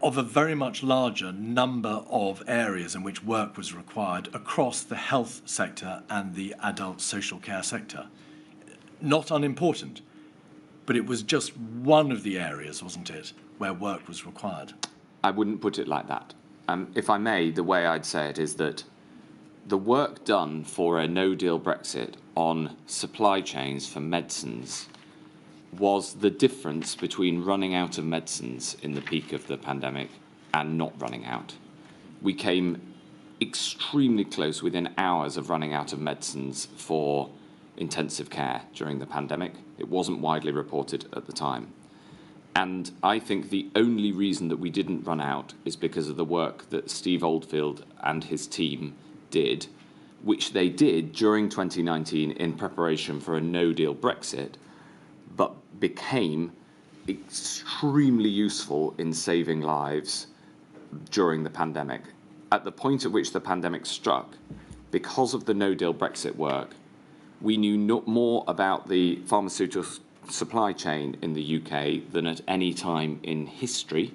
of a very much larger number of areas in which work was required across the health sector and the adult social care sector. Not unimportant, but it was just one of the areas, wasn't it, where work was required? I wouldn't put it like that. If I may, the way I'd say it is that the work done for a no-deal Brexit on supply chains for medicines was the difference between running out of medicines in the peak of the pandemic and not running out. We came extremely close, within hours of running out of medicines for intensive care during the pandemic. It wasn't widely reported at the time. And I think the only reason that we didn't run out is because of the work that Steve Oldfield and his team did, which they did during 2019 in preparation for a no-deal Brexit, but became extremely useful in saving lives during the pandemic. At the point at which the pandemic struck, because of the no-deal Brexit work, we knew more about the pharmaceutical supply chain in the UK than at any time in history,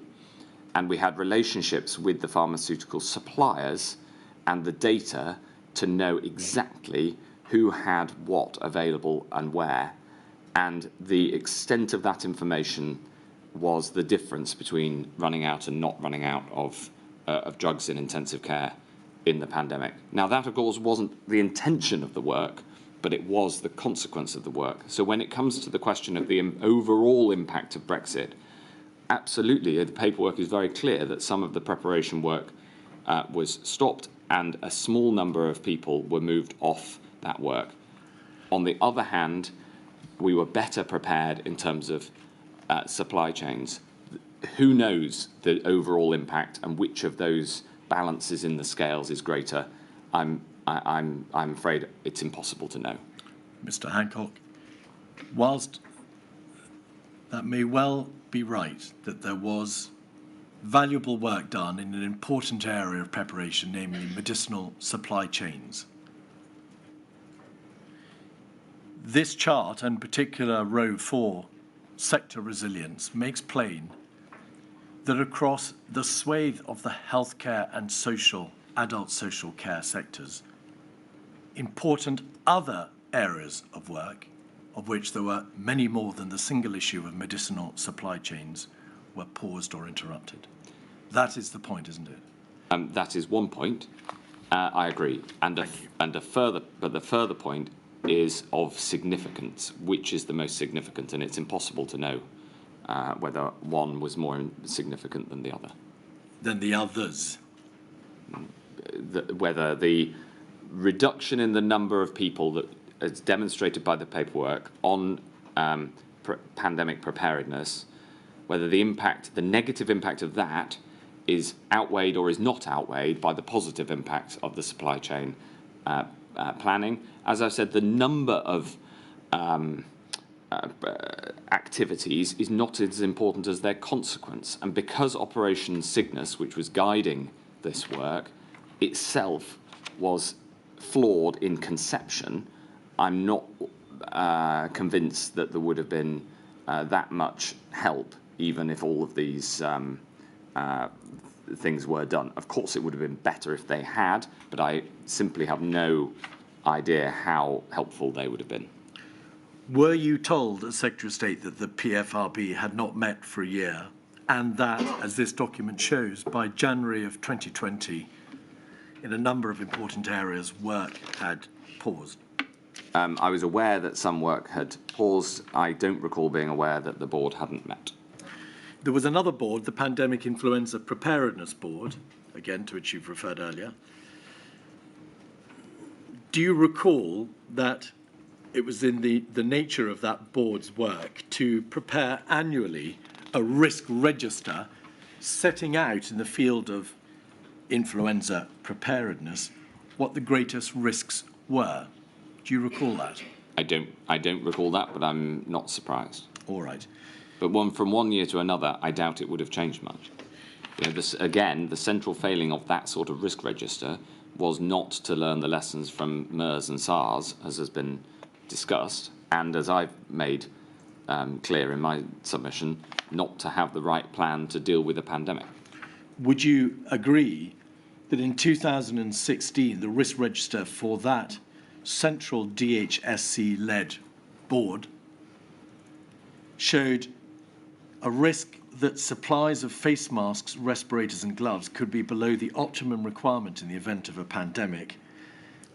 and we had relationships with the pharmaceutical suppliers and the data to know exactly who had what available and where, and the extent of that information was the difference between running out and not running out of drugs in intensive care in the pandemic. Now, that, of course, wasn't the intention of the work, but it was the consequence of the work. So when it comes to the question of the overall impact of Brexit, absolutely, the paperwork is very clear that some of the preparation work was stopped and a small number of people were moved off that work. On the other hand, we were better prepared in terms of supply chains. Who knows the overall impact and which of those balances in the scales is greater? I'm afraid it's impossible to know. Mr. Hancock, whilst that may well be right that there was valuable work done in an important area of preparation, namely medicinal supply chains, this chart, and particular row 4, sector resilience, makes plain that across the swathe of the healthcare and adult social care sectors, important other areas of work, of which there were many more than the single issue of medicinal supply chains, were paused or interrupted. That is the point, isn't it? That is one point. I agree. And the further point is of significance. Which is the most significant? And it's impossible to know whether one was more significant than the other. Than the others. Whether the reduction in the number of people that is demonstrated by the paperwork on pandemic preparedness, whether the negative impact of that is outweighed or is not outweighed by the positive impact of the supply chain planning. As I said, the number of activities is not as important as their consequence. And because Operation Cygnus, which was guiding this work, itself was flawed in conception, I'm not convinced that there would have been that much help, even if all of these things were done. Of course, it would have been better if they had, but I simply have no idea how helpful they would have been. Were you told as Secretary of State that the PFRB had not met for a year, and that, as this document shows, by January of 2020, in a number of important areas, work had paused? I was aware that some work had paused. I don't recall being aware that the board hadn't met. There was another board, the Pandemic Influenza Preparedness Board, again, to which you've referred earlier. Do you recall that it was in the nature of that board's work to prepare annually a risk register setting out in the field of influenza preparedness what the greatest risks were? Do you recall that? I don't recall that, but I'm not surprised. All right. But from one year to another, I doubt it would have changed much. You know, again, the central failing of that sort of risk register was not to learn the lessons from MERS and SARS, as has been discussed, and as I've made clear in my submission, not to have the right plan to deal with a pandemic. Would you agree that in 2016, the risk register for that central DHSC-led board showed a risk that supplies of face masks, respirators and gloves could be below the optimum requirement in the event of a pandemic,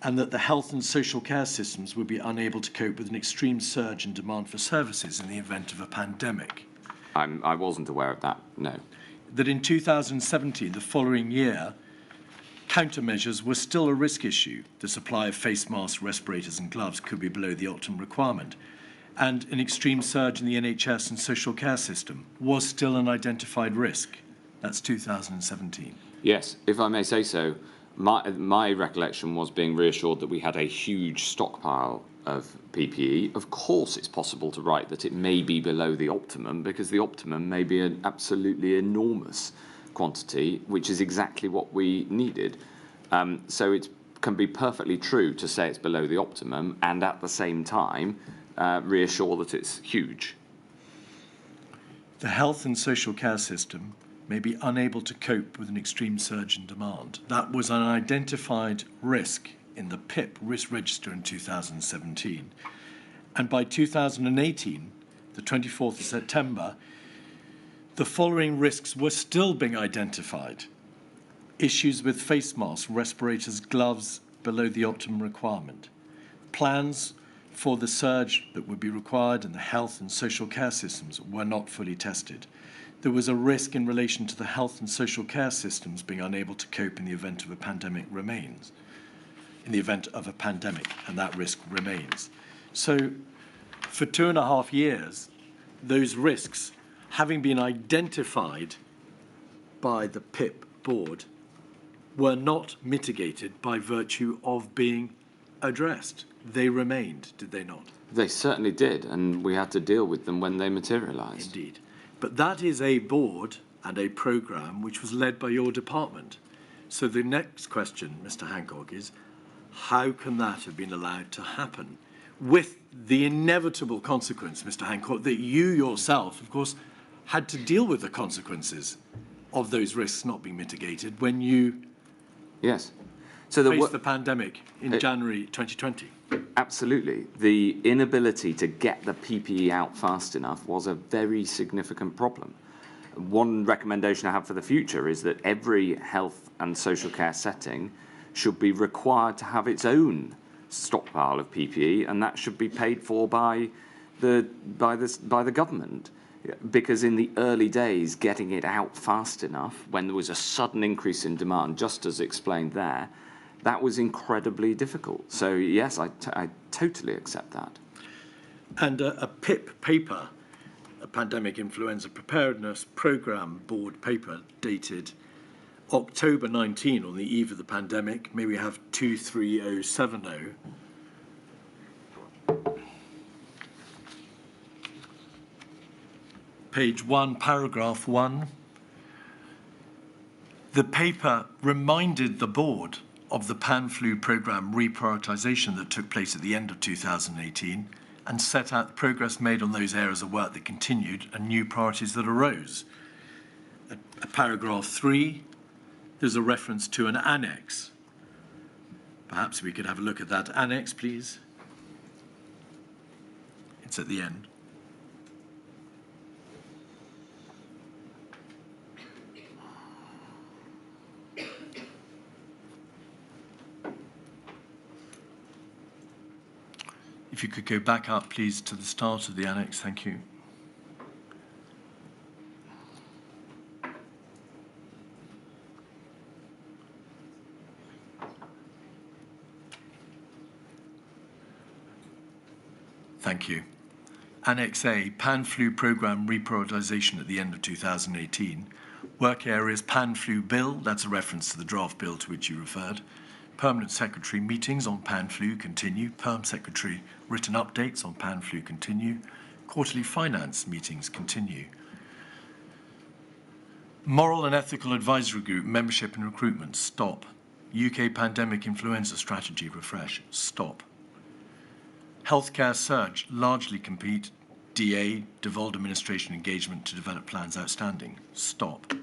and that the health and social care systems would be unable to cope with an extreme surge in demand for services in the event of a pandemic? I wasn't aware of that, no. That in 2017, the following year, countermeasures were still a risk issue. The supply of face masks, respirators and gloves could be below the optimum requirement. And an extreme surge in the NHS and social care system was still an identified risk. That's 2017. Yes, if I may say so, my recollection was being reassured that we had a huge stockpile of PPE. Of course, it's possible to write that it may be below the optimum, because the optimum may be an absolutely enormous quantity, which is exactly what we needed. So it's can be perfectly true to say it's below the optimum and at the same time reassure that it's huge. The health and social care system may be unable to cope with an extreme surge in demand. That was an identified risk in the PIP risk register in 2017. And by 2018, the 24th of September, the following risks were still being identified. Issues with face masks, respirators, gloves below the optimum requirement. Plans for the surge that would be required in the health and social care systems were not fully tested. There was a risk in relation to the health and social care systems being unable to cope in the event of a pandemic remains. In the event of a pandemic, and that risk remains. So for 2.5 years, those risks, having been identified by the PIP board, were not mitigated by virtue of being addressed. They remained, did they not? They certainly did, and we had to deal with them when they materialised. Indeed. But that is a board and a programme which was led by your department. So the next question, Mr. Hancock, is how can that have been allowed to happen? With the inevitable consequence, Mr. Hancock, that you yourself, of course, had to deal with the consequences of those risks not being mitigated when you Yes. So faced the pandemic in January 2020. Absolutely. The inability to get the PPE out fast enough was a very significant problem. One recommendation I have for the future is that every health and social care setting should be required to have its own stockpile of PPE, and that should be paid for by the government. Because in the early days, getting it out fast enough, when there was a sudden increase in demand, just as explained there, that was incredibly difficult. So yes, I totally accept that. And a PIP paper, a Pandemic Influenza Preparedness Programme Board paper, dated October 19, on the eve of the pandemic. May we have 23070. Page 1, paragraph 1. The paper reminded the board of the pan-flu programme reprioritisation that took place at the end of 2018 and set out the progress made on those areas of work that continued and new priorities that arose. At paragraph 3, there's a reference to an annex. Perhaps we could have a look at that annex, please. It's at the end. If you could go back up, please, to the start of the annex. Thank you. Thank you. Annex A, Pan-Flu Programme Reprioritisation at the end of 2018. Work areas Pan-Flu Bill, that's a reference to the draft bill to which you referred. Permanent Secretary meetings on Pan-Flu continue. Perm Secretary written updates on Pan-Flu continue. Quarterly finance meetings continue. Moral and Ethical Advisory Group membership and recruitment, stop. UK Pandemic Influenza Strategy refresh, stop. Healthcare surge, largely complete. DA, devolved administration engagement to develop plans outstanding, stop.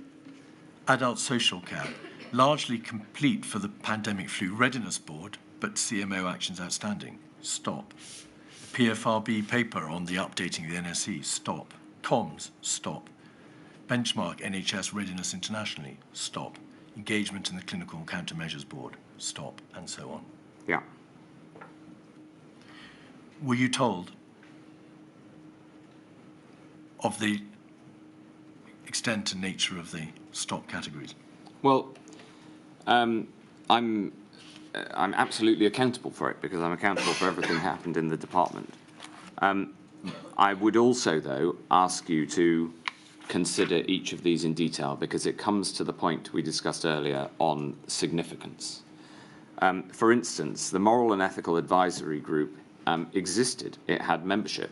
Adult social care, largely complete for the Pandemic Flu Readiness Board, but CMO actions outstanding, stop. PFRB paper on the updating of the NSE, stop. Comms, stop. Benchmark NHS Readiness Internationally, stop. Engagement in the Clinical Countermeasures Board, stop, and so on. Yeah. Were you told of the extent and nature of the stop categories? Well, I'm absolutely accountable for it because I'm accountable for everything that happened in the department. I would also, though, ask you to consider each of these in detail because it comes to the point we discussed earlier on significance. For instance, the Moral and Ethical Advisory Group existed. It had membership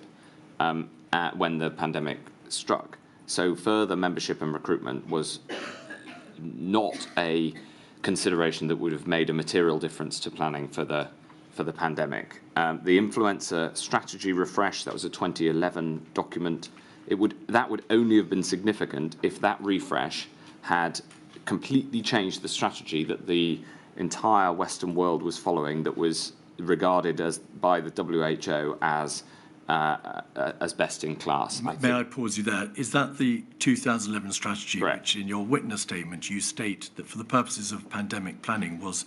when the pandemic struck. So further membership and recruitment was not a consideration that would have made a material difference to planning for the pandemic. The influenza strategy refresh, that was a 2011 document. That would only have been significant if that refresh had completely changed the strategy that the entire Western world was following, that was regarded as by the WHO as best in class. May I pause you there? Is that the 2011 strategy, Correct. which in your witness statement you state that for the purposes of pandemic planning was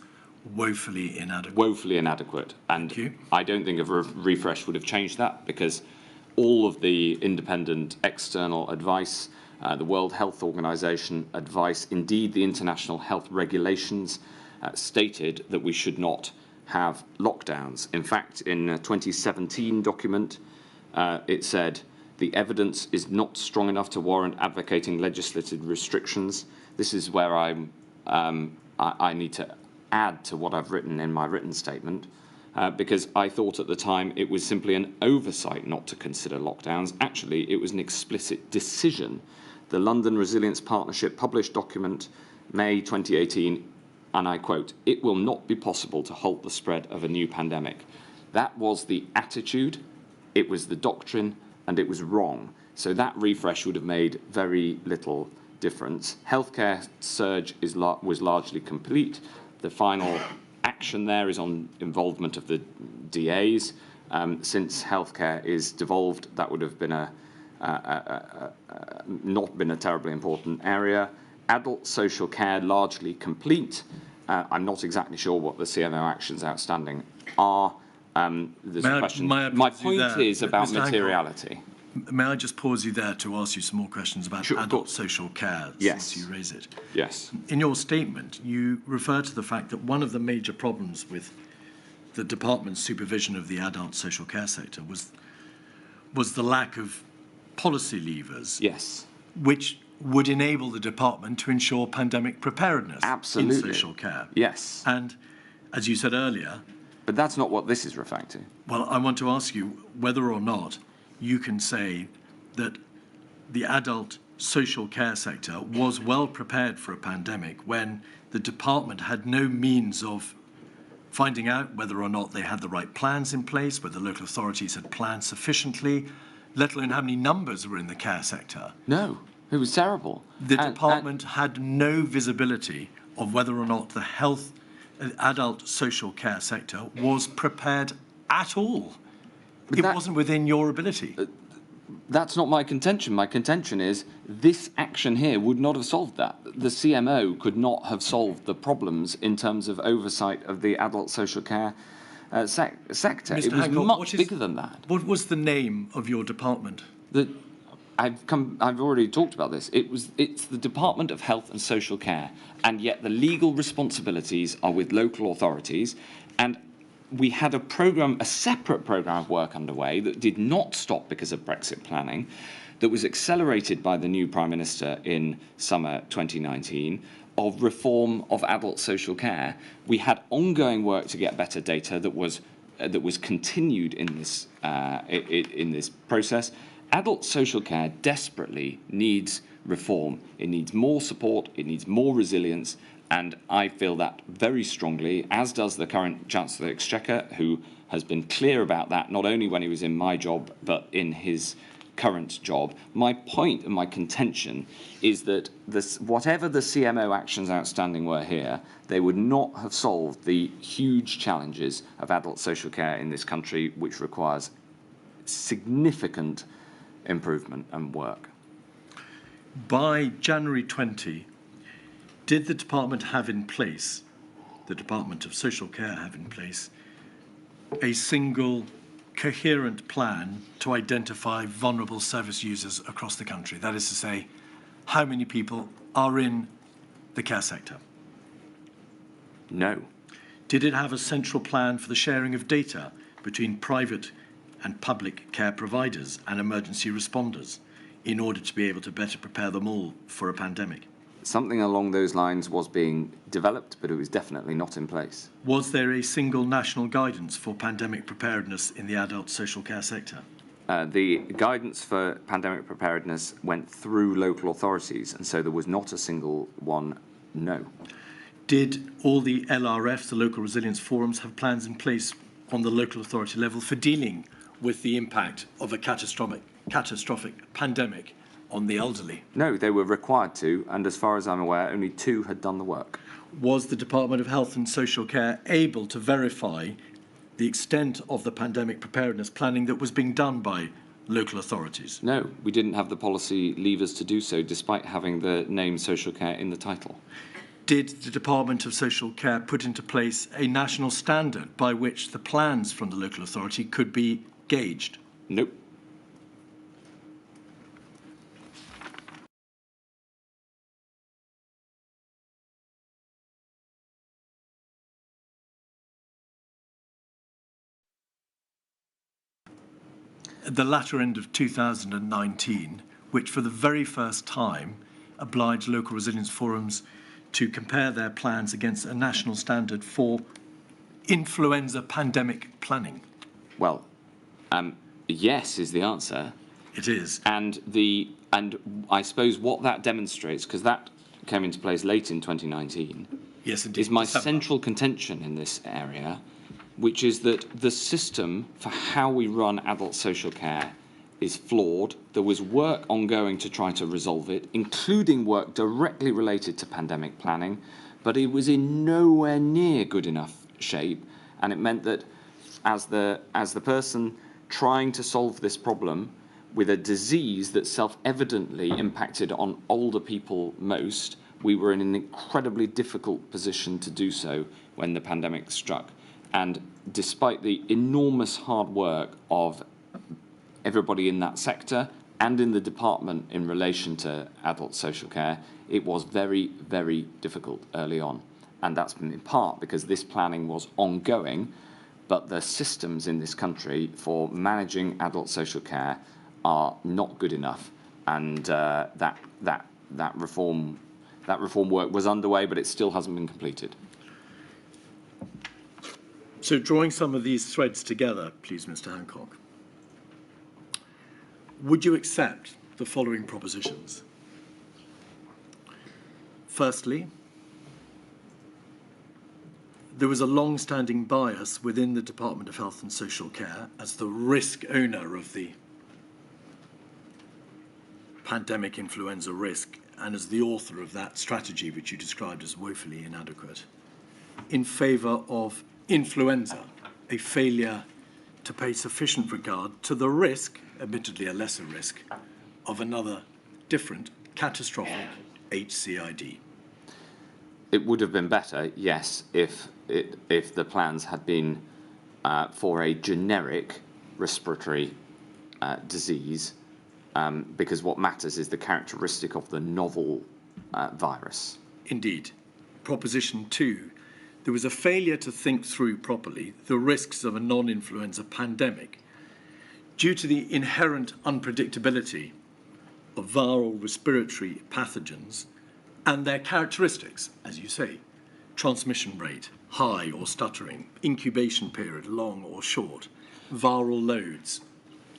woefully inadequate? Woefully inadequate. And Thank you. I don't think a refresh would have changed that, because all of the independent external advice, the World Health Organization advice, indeed the international health regulations stated that we should not have lockdowns. In fact, in a 2017 document, it said the evidence is not strong enough to warrant advocating legislative restrictions. This is where I need to add to what I've written in my written statement, because I thought at the time it was simply an oversight not to consider lockdowns. Actually, it was an explicit decision. The London Resilience Partnership published document, May 2018, and I quote, "It will not be possible to halt the spread of a new pandemic." That was the attitude, it was the doctrine, and it was wrong. So that refresh would have made very little difference. Healthcare surge was largely complete. The final action there is on involvement of the DAs. Since healthcare is devolved, that would have been not been a terribly important area. Adult social care largely complete. I'm not exactly sure what the CMO actions outstanding are. There's a question. My point is about materiality. May I just pause you there to ask you some more questions about Sure, adult social care, Yes. since you raise it? Yes. In your statement, you refer to the fact that one of the major problems with the department's supervision of the adult social care sector was the lack of policy levers, Yes. which would enable the department to ensure pandemic preparedness Absolutely. in social care. Yes. And as you said earlier, But that's not what this is referring to. well, I want to ask you whether or not you can say that the adult social care sector was well prepared for a pandemic when the department had no means of finding out whether or not they had the right plans in place, whether local authorities had planned sufficiently, let alone how many numbers were in the care sector. No, it was terrible. The department had no visibility of whether or not the adult social care sector was prepared at all. It wasn't within your ability. That's not my contention. My contention is this action here would not have solved that. The CMO could not have solved the problems in terms of oversight of the adult social care sector. Mr. It was Hancock, much bigger than that. What was the name of your department? I've already talked about this. It's the Department of Health and Social Care, and yet the legal responsibilities are with local authorities. And we had a separate programme of work underway that did not stop because of Brexit planning, that was accelerated by the new Prime Minister in summer 2019, of reform of adult social care. We had ongoing work to get better data that was continued in this process. Adult social care desperately needs reform. It needs more support, it needs more resilience, and I feel that very strongly, as does the current Chancellor of the Exchequer, who has been clear about that, not only when he was in my job, but in his current job. My point and my contention is that whatever the CMO actions outstanding were here, they would not have solved the huge challenges of adult social care in this country, which requires significant improvement and work. By January 20, did the department have in place, the Department of Social Care have in place, a single coherent plan to identify vulnerable service users across the country? That is to say, how many people are in the care sector? No. Did it have a central plan for the sharing of data between private and public care providers and emergency responders in order to be able to better prepare them all for a pandemic? Something along those lines was being developed, but it was definitely not in place. Was there a single national guidance for pandemic preparedness in the adult social care sector? The guidance for pandemic preparedness went through local authorities, and so there was not a single one, no. Did all the LRFs, the local resilience forums, have plans in place on the local authority level for dealing with the impact of a catastrophic pandemic on the elderly? No, they were required to, and as far as I'm aware, only 2 had done the work. Was the Department of Health and Social Care able to verify the extent of the pandemic preparedness planning that was being done by local authorities? No, we didn't have the policy levers to do so, despite having the name social care in the title. Did the Department of Social Care put into place a national standard by which the plans from the local authority could be gauged? Nope. At the latter end of 2019, which for the very first time obliged local resilience forums to compare their plans against a national standard for influenza pandemic planning? Well, yes is the answer. It is. And I suppose what that demonstrates, because that came into place late in 2019, Yes, indeed. is my December. central contention in this area, which is that the system for how we run adult social care is flawed. There was work ongoing to try to resolve it, including work directly related to pandemic planning, but it was in nowhere near good enough shape, and it meant that as the person trying to solve this problem with a disease that self-evidently impacted on older people most, we were in an incredibly difficult position to do so when the pandemic struck. And despite the enormous hard work of everybody in that sector and in the department in relation to adult social care, it was very, very difficult early on. And that's been in part because this planning was ongoing, but the systems in this country for managing adult social care are not good enough. And that reform work was underway, but it still hasn't been completed. So drawing some of these threads together, please, Mr. Hancock, would you accept the following propositions? Firstly, there was a long-standing bias within the Department of Health and Social Care as the risk owner of the pandemic influenza risk and as the author of that strategy which you described as woefully inadequate, in favour of influenza, a failure to pay sufficient regard to the risk, admittedly a lesser risk, of another different catastrophic HCID. It would have been better, yes, if the plans had been for a generic respiratory disease, because what matters is the characteristic of the novel virus. Indeed. Proposition 2, there was a failure to think through properly the risks of a non-influenza pandemic due to the inherent unpredictability of viral respiratory pathogens and their characteristics, as you say, transmission rate, high or stuttering, incubation period, long or short, viral loads,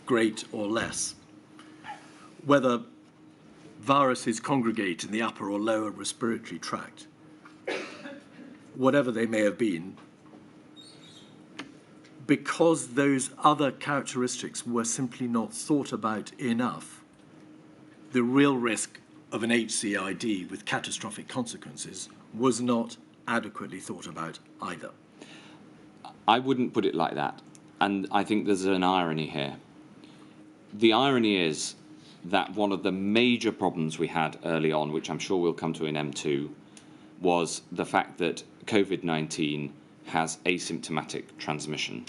great or less, whether viruses congregate in the upper or lower respiratory tract, whatever they may have been, because those other characteristics were simply not thought about enough, the real risk of an HCID with catastrophic consequences was not adequately thought about either. I wouldn't put it like that, and I think there's an irony here. The irony is that one of the major problems we had early on, which I'm sure we'll come to in M2, was the fact that COVID-19 has asymptomatic transmission.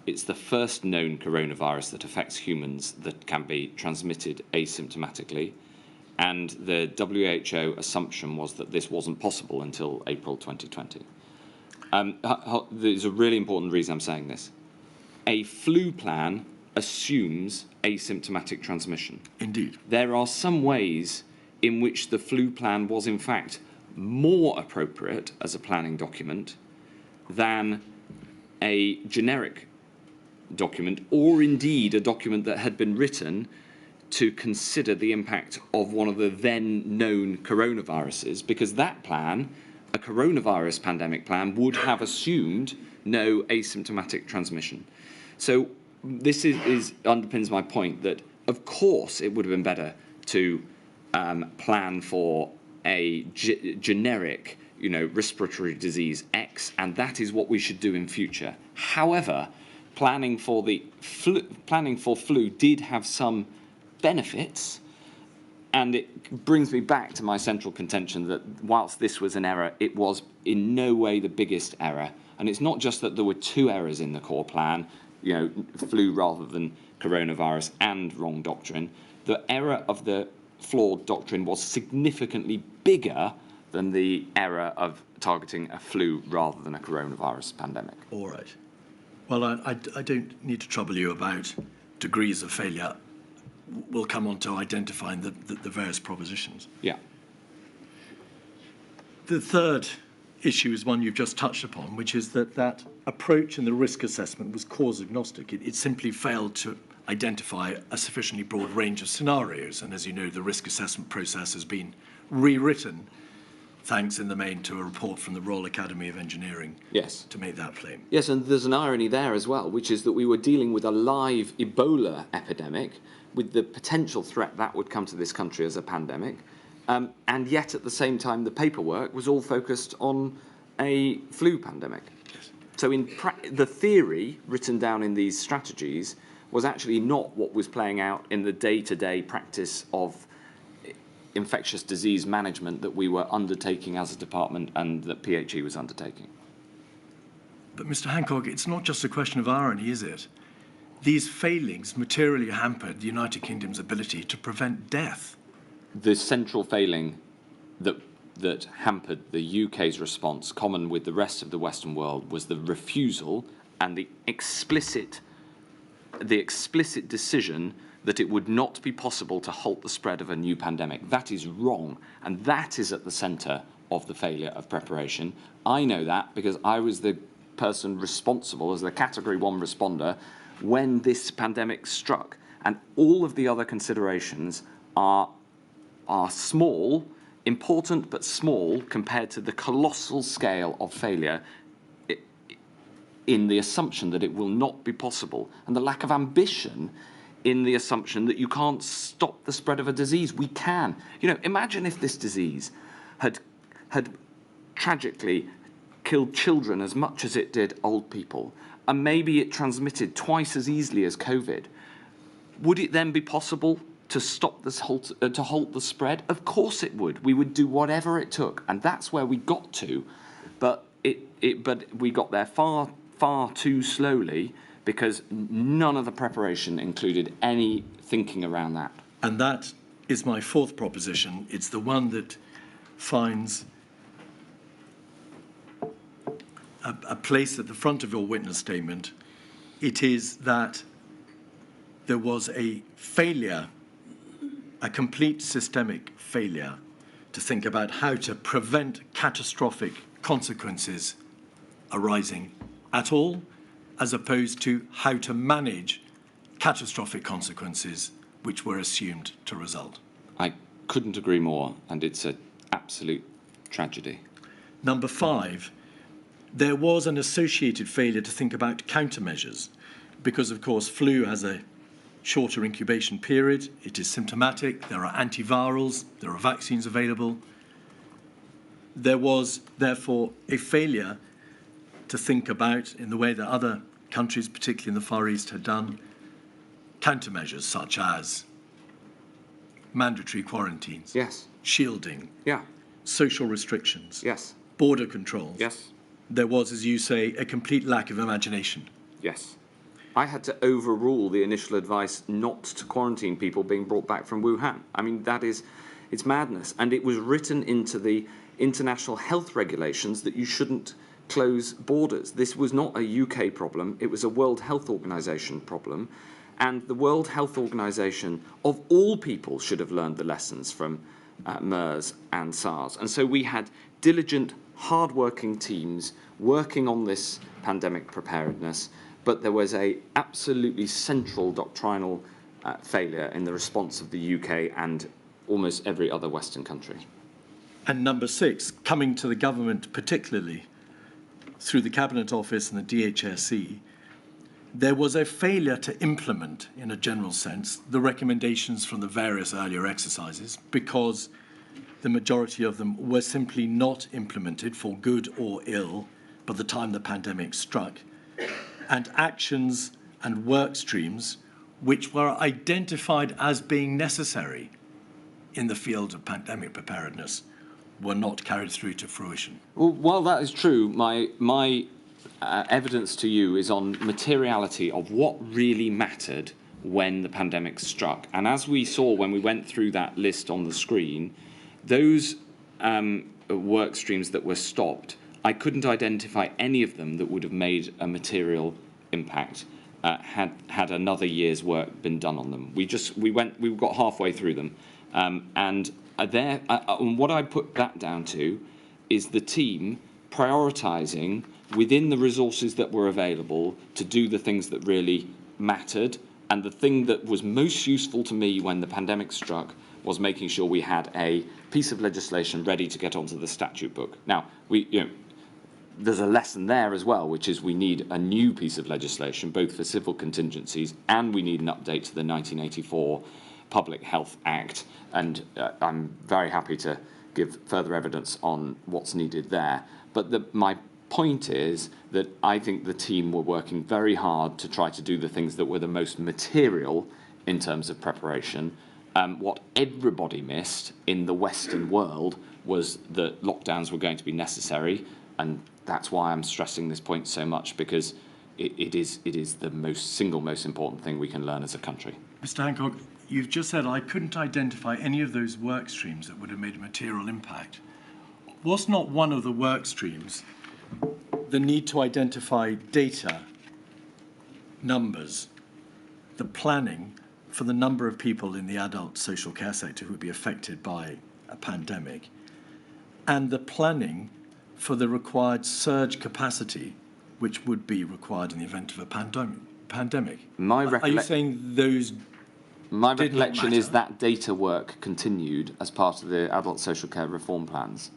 It's the first known coronavirus that affects humans that can be transmitted asymptomatically, and the WHO assumption was that this wasn't possible until April 2020. There's a really important reason I'm saying this. A flu plan assumes asymptomatic transmission. Indeed. There are some ways in which the flu plan was in fact more appropriate as a planning document than a generic document, or indeed a document that had been written to consider the impact of one of the then known coronaviruses, because that plan a coronavirus pandemic plan would have assumed no asymptomatic transmission. So this underpins my point that, of course, it would have been better to plan for a generic, respiratory disease X, and that is what we should do in future. However, planning for flu did have some benefits, and it brings me back to my central contention that whilst this was an error, it was in no way the biggest error. And it's not just that there were two errors in the core plan, flu rather than coronavirus and wrong doctrine. The error of the flawed doctrine was significantly bigger than the error of targeting a flu rather than a coronavirus pandemic. All right. Well, I don't need to trouble you about degrees of failure. We'll come on to identifying the various propositions. Yeah. The third issue is one you've just touched upon, which is that approach in the risk assessment was cause agnostic. It simply failed to identify a sufficiently broad range of scenarios. And as you know, the risk assessment process has been rewritten, thanks in the main to a report from the Royal Academy of Engineering, yes, to make that claim. Yes, and there's an irony there as well, which is that we were dealing with a live Ebola epidemic with the potential threat that would come to this country as a pandemic. And yet, at the same time, the paperwork was all focused on a flu pandemic. Yes. So the theory written down in these strategies was actually not what was playing out in the day-to-day practice of infectious disease management that we were undertaking as a department and that PHE was undertaking. But Mr. Hancock, it's not just a question of irony, is it? These failings materially hampered the United Kingdom's ability to prevent death. The central failing that hampered the UK's response, common with the rest of the Western world, was the refusal and the explicit decision that it would not be possible to halt the spread of a new pandemic. That is wrong, and that is at the centre of the failure of preparation. I know that because I was the person responsible as the Category 1 responder when this pandemic struck, and all of the other considerations are small, important but small compared to the colossal scale of failure in the assumption that it will not be possible, and the lack of ambition in the assumption that you can't stop the spread of a disease. We can. Imagine if this disease had tragically killed children as much as it did old people, and maybe it transmitted twice as easily as COVID. Would it then be possible to stop this halt the spread? Of course it would. We would do whatever it took, and that's where we got to. But we got there far too slowly because none of the preparation included any thinking around that. And that is my fourth proposition. It's the one that finds a place at the front of your witness statement. It is that there was a failure, a complete systemic failure, to think about how to prevent catastrophic consequences arising at all, as opposed to how to manage catastrophic consequences which were assumed to result. I couldn't agree more, and it's an absolute tragedy. Number 5, there was an associated failure to think about countermeasures, because, of course, flu has a shorter incubation period, it is symptomatic, there are antivirals, there are vaccines available. There was, therefore, a failure to think about, in the way that other countries, particularly in the Far East, had done, countermeasures such as mandatory quarantines, Yes. shielding, Yeah. social restrictions, Yes. border controls. Yes. There was, as you say, a complete lack of imagination. Yes. I had to overrule the initial advice not to quarantine people being brought back from Wuhan. I mean, it's madness. And it was written into the international health regulations that you shouldn't close borders. This was not a UK problem, it was a World Health Organization problem. And the World Health Organization, of all people, should have learned the lessons from MERS and SARS. And so we had diligent, hard-working teams working on this pandemic preparedness, but there was a absolutely central doctrinal failure in the response of the UK and almost every other Western country. And number 6, coming to the government particularly through the Cabinet Office and the DHSE, there was a failure to implement, in a general sense, the recommendations from the various earlier exercises because the majority of them were simply not implemented for good or ill by the time the pandemic struck. And actions and work streams which were identified as being necessary in the field of pandemic preparedness were not carried through to fruition. Well, while that is true, my evidence to you is on materiality of what really mattered when the pandemic struck. And as we saw when we went through that list on the screen, those work streams that were stopped, I couldn't identify any of them that would have made a material impact had another year's work been done on them. We got halfway through them, and what I put that down to is the team prioritising within the resources that were available to do the things that really mattered. And the thing that was most useful to me when the pandemic struck was making sure we had a piece of legislation ready to get onto the statute book. Now, there's a lesson there as well, which is we need a new piece of legislation, both for civil contingencies, and we need an update to the 1984 Public Health Act. And I'm very happy to give further evidence on what's needed there. But my point is that I think the team were working very hard to try to do the things that were the most material in terms of preparation. What everybody missed in the Western world was that lockdowns were going to be necessary, and that's why I'm stressing this point so much, because it is the single most important thing we can learn as a country. Mr. Hancock, you've just said I couldn't identify any of those work streams that would have made a material impact. Was not one of the work streams the need to identify data, numbers, the planning for the number of people in the adult social care sector who would be affected by a pandemic, and the planning for the required surge capacity which would be required in the event of a pandemic? Are you saying those? My recollection is that data work continued as part of the adult social care reform plans.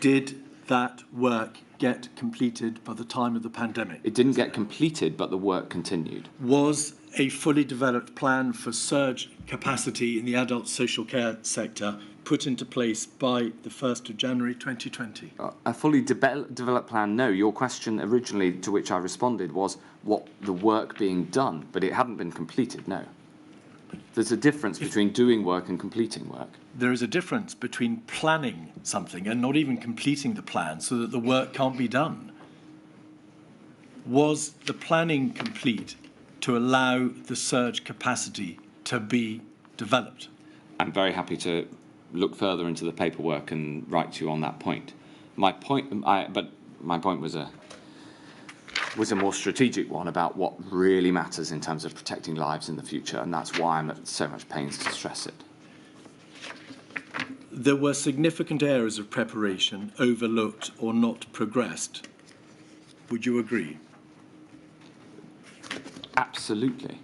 Did that work get completed by the time of the pandemic? It didn't get completed, but the work continued. Was a fully developed plan for surge capacity in the adult social care sector put into place by the 1st of January 2020? A fully developed plan, no. Your question originally, to which I responded, was what the work being done, but it hadn't been completed, no. There's a difference between doing work and completing work. There is a difference between planning something and not even completing the plan so that the work can't be done. Was the planning complete to allow the surge capacity to be developed? I'm very happy to look further into the paperwork and write to you on that point. My point was a more strategic one about what really matters in terms of protecting lives in the future, and that's why I'm at so much pains to stress it. There were significant areas of preparation overlooked or not progressed. Would you agree? Absolutely.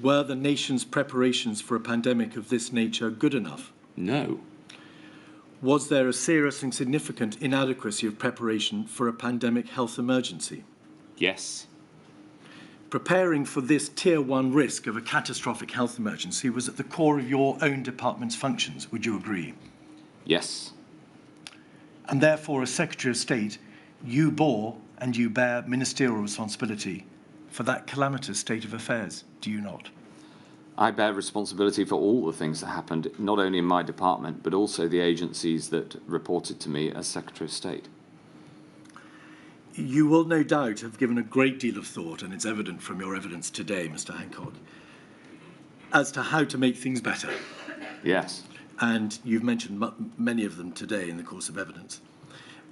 Were the nation's preparations for a pandemic of this nature good enough? No. Was there a serious and significant inadequacy of preparation for a pandemic health emergency? Yes. Preparing for this Tier 1 risk of a catastrophic health emergency was at the core of your own department's functions. Would you agree? Yes. And therefore, as Secretary of State, you bore and you bear ministerial responsibility for that calamitous state of affairs, do you not? I bear responsibility for all the things that happened, not only in my department, but also the agencies that reported to me as Secretary of State. You will no doubt have given a great deal of thought, and it's evident from your evidence today, Mr. Hancock, as to how to make things better. Yes. And you've mentioned many of them today in the course of evidence.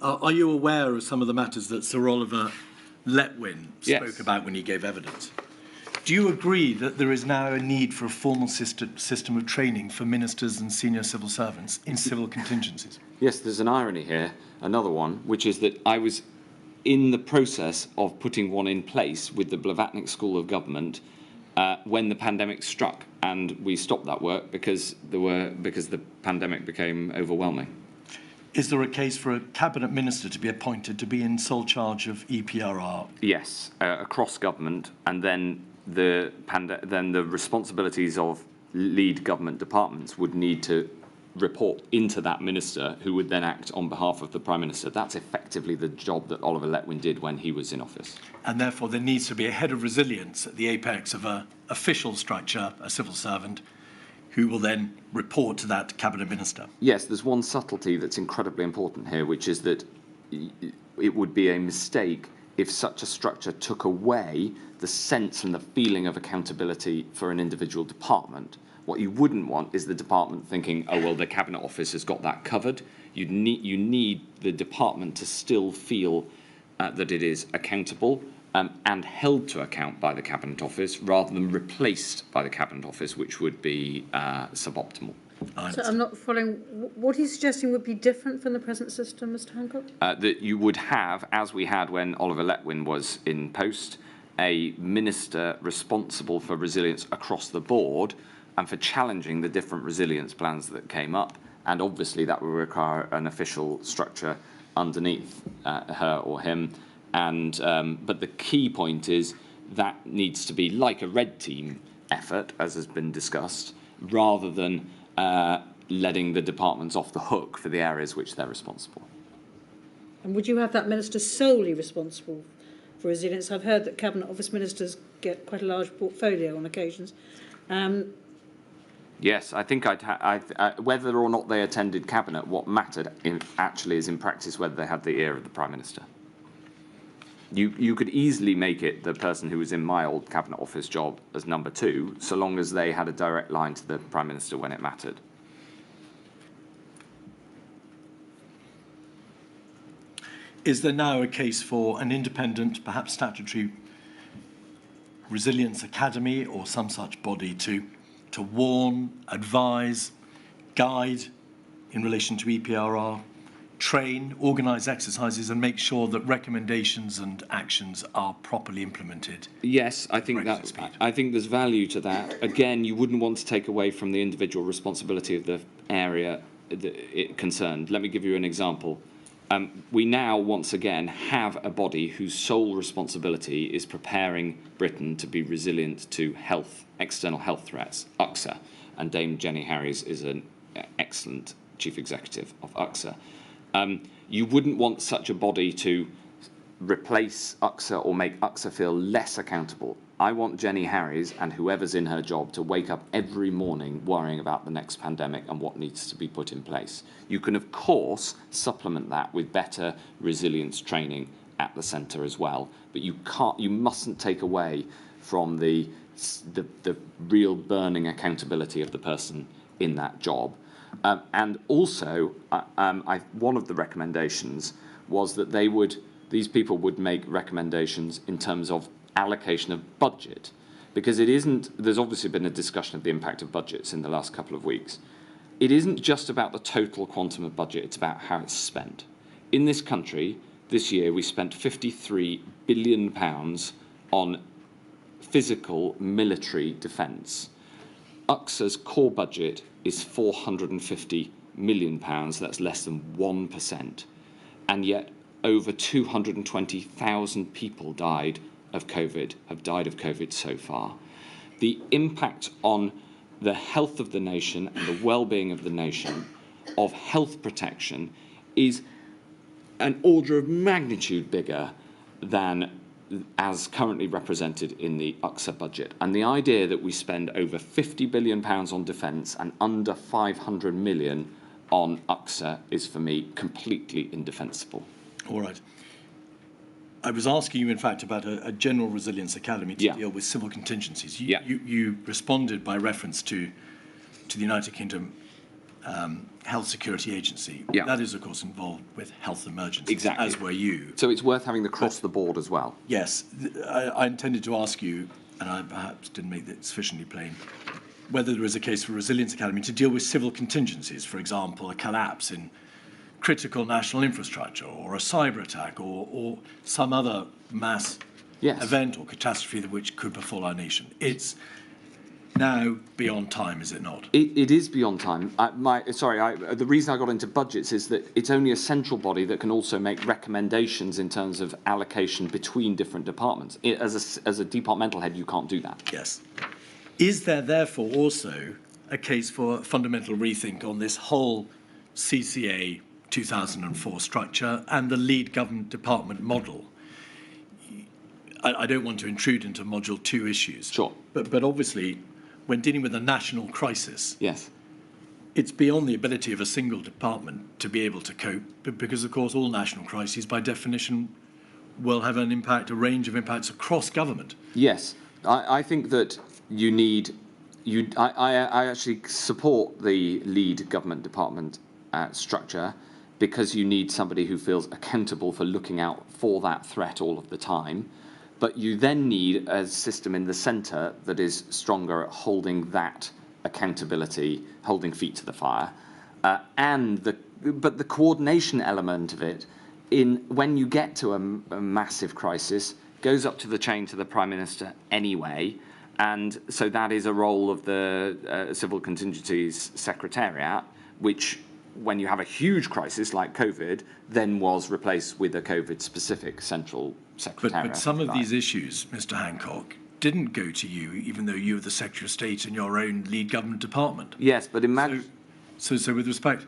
Are you aware of some of the matters that Sir Oliver Letwin spoke about when he gave evidence? Do you agree that there is now a need for a formal system of training for ministers and senior civil servants in civil contingencies? Yes, there's an irony here, another one, which is that I was in the process of putting one in place with the Blavatnik School of Government when the pandemic struck, and we stopped that work because the pandemic became overwhelming. Is there a case for a cabinet minister to be appointed to be in sole charge of EPRR? Yes, across government, and then the responsibilities of lead government departments would need to report into that minister, who would then act on behalf of the Prime Minister. That's effectively the job that Oliver Letwin did when he was in office. And therefore there needs to be a head of resilience at the apex of an official structure, a civil servant, who will then report to that cabinet minister. Yes, there's one subtlety that's incredibly important here, which is that it would be a mistake if such a structure took away the sense and the feeling of accountability for an individual department. What you wouldn't want is the department thinking, oh, well, the Cabinet Office has got that covered. You need the department to still feel that it is accountable and held to account by the Cabinet Office rather than replaced by the Cabinet Office, which would be suboptimal. So I'm not following. What are you suggesting would be different from the present system, Mr. Hancock? That you would have, as we had when Oliver Letwin was in post, a minister responsible for resilience across the board and for challenging the different resilience plans that came up. And obviously that will require an official structure underneath her or him. And but the key point is that needs to be like a red team effort, as has been discussed, rather than letting the departments off the hook for the areas which they're responsible. And would you have that minister solely responsible for resilience? I've heard that Cabinet Office ministers get quite a large portfolio on occasions. Yes, I think whether or not they attended Cabinet, what mattered actually is in practice whether they had the ear of the Prime Minister. You could easily make it the person who was in my old Cabinet Office job as number 2, so long as they had a direct line to the Prime Minister when it mattered. Is there now a case for an independent, perhaps statutory resilience academy or some such body to warn, advise, guide in relation to EPRR, train, organise exercises and make sure that recommendations and actions are properly implemented? Yes, I think there's value to that. Again, you wouldn't want to take away from the individual responsibility of the area concerned. Let me give you an example. We now, once again, have a body whose sole responsibility is preparing Britain to be resilient to external health threats, UXA, and Dame Jenny Harries is an excellent chief executive of UXA. You wouldn't want such a body to replace UXA or make UXA feel less accountable. I want Jenny Harries and whoever's in her job to wake up every morning worrying about the next pandemic and what needs to be put in place. You can, of course, supplement that with better resilience training at the centre as well, but you mustn't take away from the real burning accountability of the person in that job. And also, one of the recommendations was that these people would make recommendations in terms of allocation of budget, because there's obviously been a discussion of the impact of budgets in the last couple of weeks. It isn't just about the total quantum of budget, it's about how it's spent. In this country, this year, we spent £53 billion on physical military defence. UXA's core budget is £450 million, that's less than 1%, and yet over 220,000 people have died of COVID so far. The impact on the health of the nation and the well-being of the nation of health protection is an order of magnitude bigger than as currently represented in the UXA budget. And the idea that we spend over £50 billion on defence and under 500 million on UXA is, for me, completely indefensible. All right. I was asking you, in fact, about a general resilience academy to deal with civil contingencies. You responded by reference to the United Kingdom Health Security Agency. That is, of course, involved with health emergencies, exactly, as were you. So it's worth having across the board as well. Yes. I intended to ask you, and I perhaps didn't make it sufficiently plain, whether there is a case for Resilience Academy to deal with civil contingencies, for example, a collapse in critical national infrastructure or a cyber attack or some other mass event or catastrophe which could befall our nation. now beyond time, is it not? It is beyond time. The reason I got into budgets is that it's only a central body that can also make recommendations in terms of allocation between different departments. As a departmental head, you can't do that. Yes. Is there therefore also a case for a fundamental rethink on this whole CCA 2004 structure and the lead government department model? I don't want to intrude into Module 2 issues. Sure. But obviously, when dealing with a national crisis, Yes. it's beyond the ability of a single department to be able to cope, because, of course, all national crises, by definition, will have an impact, a range of impacts across government. Yes. I think that you need... I actually support the lead government department structure because you need somebody who feels accountable for looking out for that threat all of the time. But you then need a system in the centre that is stronger at holding that accountability, holding feet to the fire, but the coordination element of it, when you get to a massive crisis, goes up to the chain to the Prime Minister anyway, and so that is a role of the Civil Contingencies Secretariat, which, when you have a huge crisis like COVID, then was replaced with a COVID-specific central secretariat. But some of these issues, Mr. Hancock, didn't go to you, even though you were the Secretary of State in your own lead government department. Yes, but imagine... So with respect,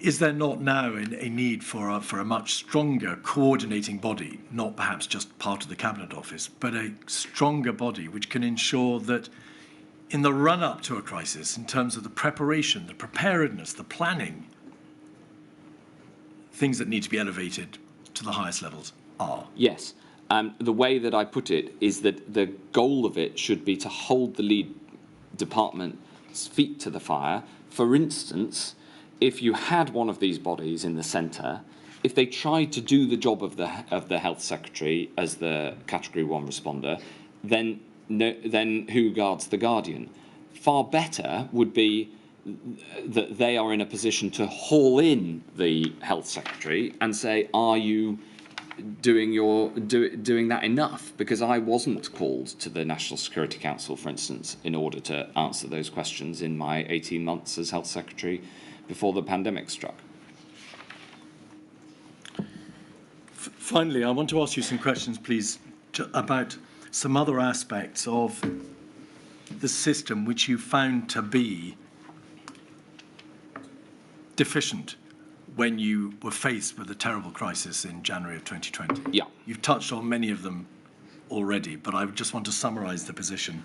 is there not now a need for a much stronger coordinating body, not perhaps just part of the Cabinet Office, but a stronger body which can ensure that in the run-up to a crisis, in terms of the preparation, the preparedness, the planning, things that need to be elevated to the highest levels are? Yes. The way that I put it is that the goal of it should be to hold the lead department's feet to the fire. For instance, if you had one of these bodies in the centre, if they tried to do the job of the Health Secretary as the Category 1 responder, then who guards the guardian? Far better would be that they are in a position to haul in the Health Secretary and say, are you doing that enough? Because I wasn't called to the National Security Council, for instance, in order to answer those questions in my 18 months as Health Secretary before the pandemic struck. Finally, I want to ask you some questions, please, about some other aspects of the system which you found to be deficient when you were faced with a terrible crisis in January of 2020. Yeah. You've touched on many of them already, but I just want to summarise the position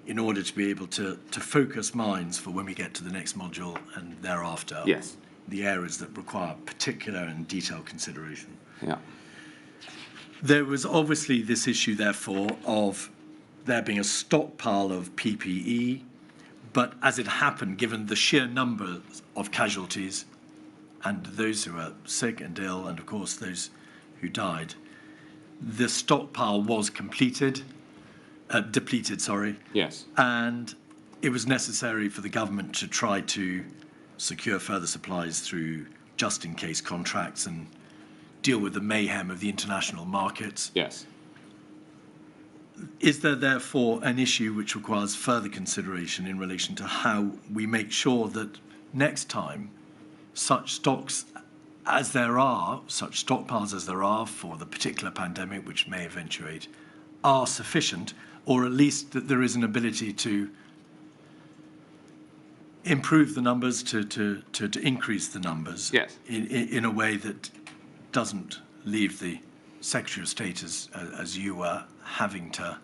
in order to be able to focus minds for when we get to the next module and thereafter. Yes. The areas that require particular and detailed consideration. Yeah. There was obviously this issue, therefore, of there being a stockpile of PPE, but as it happened, given the sheer number of casualties and those who were sick and ill, and of course those who died, the stockpile was depleted, sorry. Yes. And it was necessary for the government to try to secure further supplies through just-in-case contracts and deal with the mayhem of the international markets. Yes. Is there therefore an issue which requires further consideration in relation to how we make sure that next time such stocks as there are, such stockpiles as there are for the particular pandemic which may eventuate, are sufficient, or at least that there is an ability to improve the numbers, to increase the numbers, yes, in a way that doesn't leave the Secretary of State as you were having to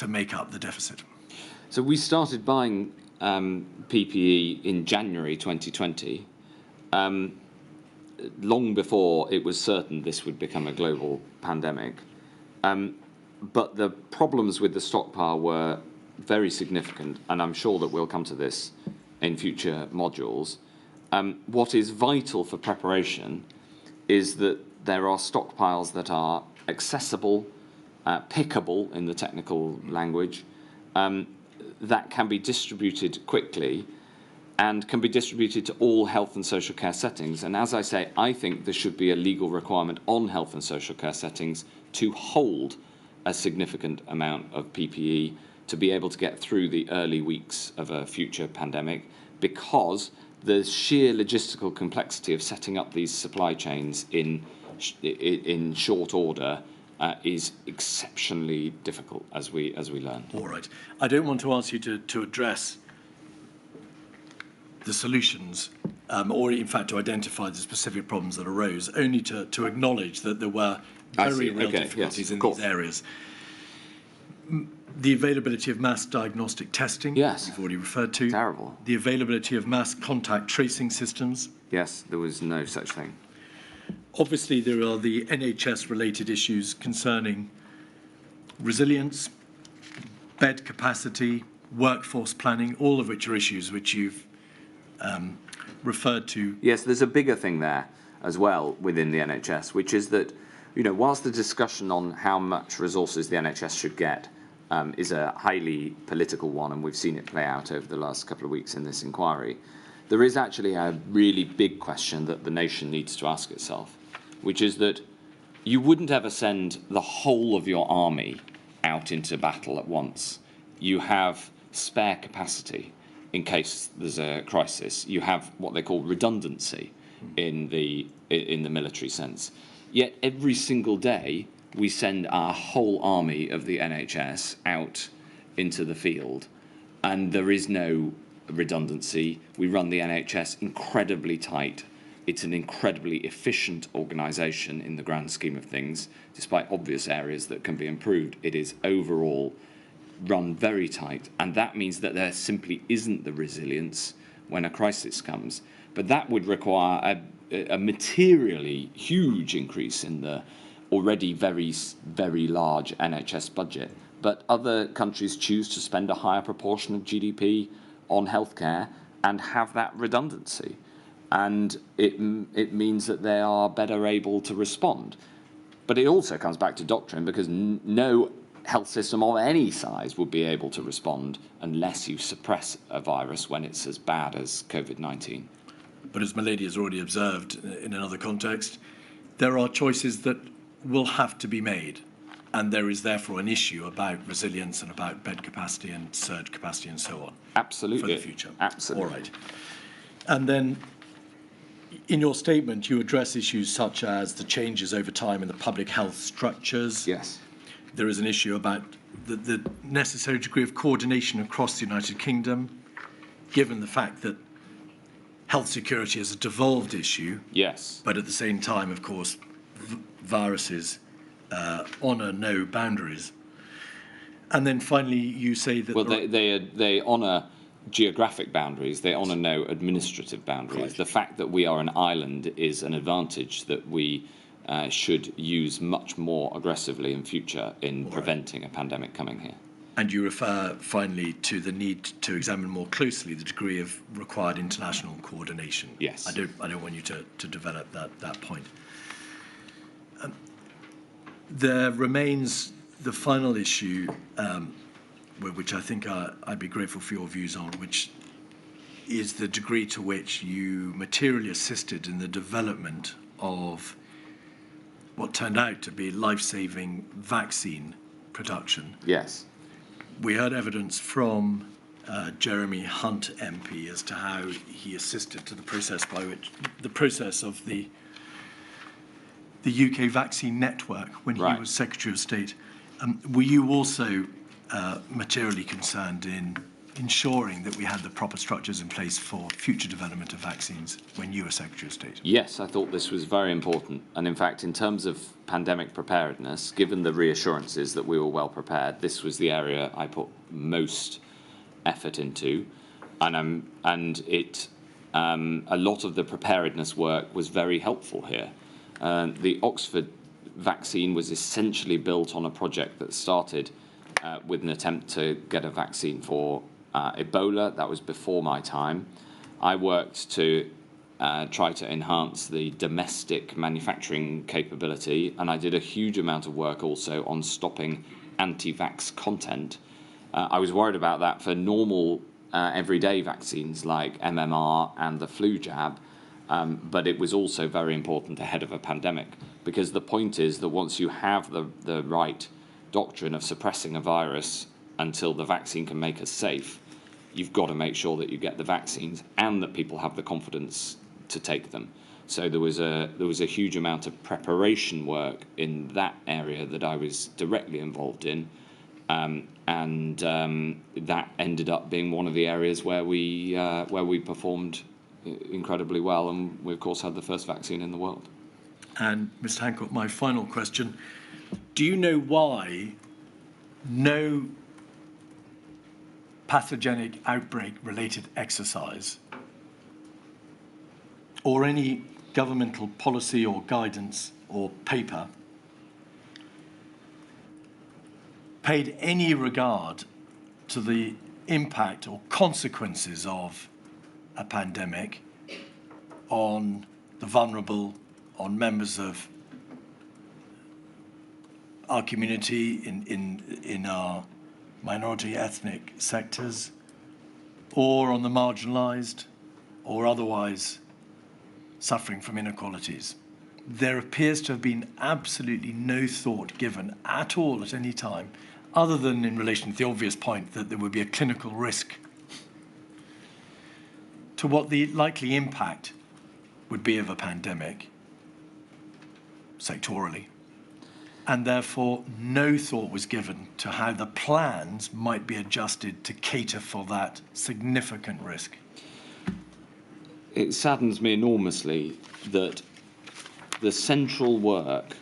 make up the deficit? So we started buying PPE in January 2020, long before it was certain this would become a global pandemic. But the problems with the stockpile were very significant, and I'm sure that we'll come to this in future modules. What is vital for preparation is that there are stockpiles that are accessible, pickable in the technical language, that can be distributed quickly and can be distributed to all health and social care settings. And as I say, I think there should be a legal requirement on health and social care settings to hold a significant amount of PPE to be able to get through the early weeks of a future pandemic, because the sheer logistical complexity of setting up these supply chains in short order is exceptionally difficult, as we learn. All right. I don't want to ask you to address the solutions, or in fact to identify the specific problems that arose, only to acknowledge that there were very real difficulties in these areas. The availability of mass diagnostic testing, yes, we've already referred to. Terrible. The availability of mass contact tracing systems. Yes, there was no such thing. Obviously, there are the NHS-related issues concerning resilience, bed capacity, workforce planning, all of which are issues which you've referred to. Yes, there's a bigger thing there as well within the NHS, which is that, whilst the discussion on how much resources the NHS should get is a highly political one, and we've seen it play out over the last couple of weeks in this inquiry, there is actually a really big question that the nation needs to ask itself, which is that you wouldn't ever send the whole of your army out into battle at once. You have spare capacity in case there's a crisis. You have what they call redundancy in the military sense. Yet every single day we send our whole army of the NHS out into the field, and there is no redundancy. We run the NHS incredibly tight. It's an incredibly efficient organisation in the grand scheme of things. Despite obvious areas that can be improved, it is overall run very tight, and that means that there simply isn't the resilience when a crisis comes. But that would require a materially huge increase in the already very, very large NHS budget. But other countries choose to spend a higher proportion of GDP on healthcare and have that redundancy. And it means that they are better able to respond. But it also comes back to doctrine, because no health system of any size would be able to respond unless you suppress a virus when it's as bad as COVID-19. But as Milady has already observed in another context, there are choices that will have to be made, and there is therefore an issue about resilience and about bed capacity and surge capacity and so on. Absolutely. For the future. Absolutely. All right. And then in your statement, you address issues such as the changes over time in the public health structures. Yes. There is an issue about the necessary degree of coordination across the United Kingdom, given the fact that health security is a devolved issue. Yes. But at the same time, of course, viruses honour no boundaries. And then finally, you say that... Well, they honour geographic boundaries. They honour no administrative boundaries. Right. The fact that we are an island is an advantage that we should use much more aggressively in future in preventing a pandemic coming here. And you refer finally to the need to examine more closely the degree of required international coordination. Yes. I don't want you to develop that point. There remains the final issue, which I think I'd be grateful for your views on, which is the degree to which you materially assisted in the development of what turned out to be life-saving vaccine production. Yes. We heard evidence from Jeremy Hunt MP as to how he assisted to the process by which the process of the UK vaccine network when he was Secretary of State. Were you also materially concerned in ensuring that we had the proper structures in place for future development of vaccines when you were Secretary of State? Yes, I thought this was very important. And in fact, in terms of pandemic preparedness, given the reassurances that we were well prepared, this was the area I put most effort into. And a lot of the preparedness work was very helpful here. The Oxford vaccine was essentially built on a project that started with an attempt to get a vaccine for Ebola. That was before my time. I worked to try to enhance the domestic manufacturing capability, and I did a huge amount of work also on stopping anti-vax content. I was worried about that for normal everyday vaccines like MMR and the flu jab, but it was also very important ahead of a pandemic, because the point is that once you have the right doctrine of suppressing a virus until the vaccine can make us safe, you've got to make sure that you get the vaccines and that people have the confidence to take them. So there was a huge amount of preparation work in that area that I was directly involved in, and that ended up being one of the areas where we performed incredibly well, and we of course had the first vaccine in the world. And Mr. Hancock, my final question: do you know why no pathogenic outbreak-related exercise or any governmental policy or guidance or paper paid any regard to the impact or consequences of a pandemic on the vulnerable, on members of our community in our minority ethnic sectors, or on the marginalised or otherwise suffering from inequalities? There appears to have been absolutely no thought given at all at any time, other than in relation to the obvious point that there would be a clinical risk, to what the likely impact would be of a pandemic sectorally. And therefore, no thought was given to how the plans might be adjusted to cater for that significant risk. It saddens me enormously that the central work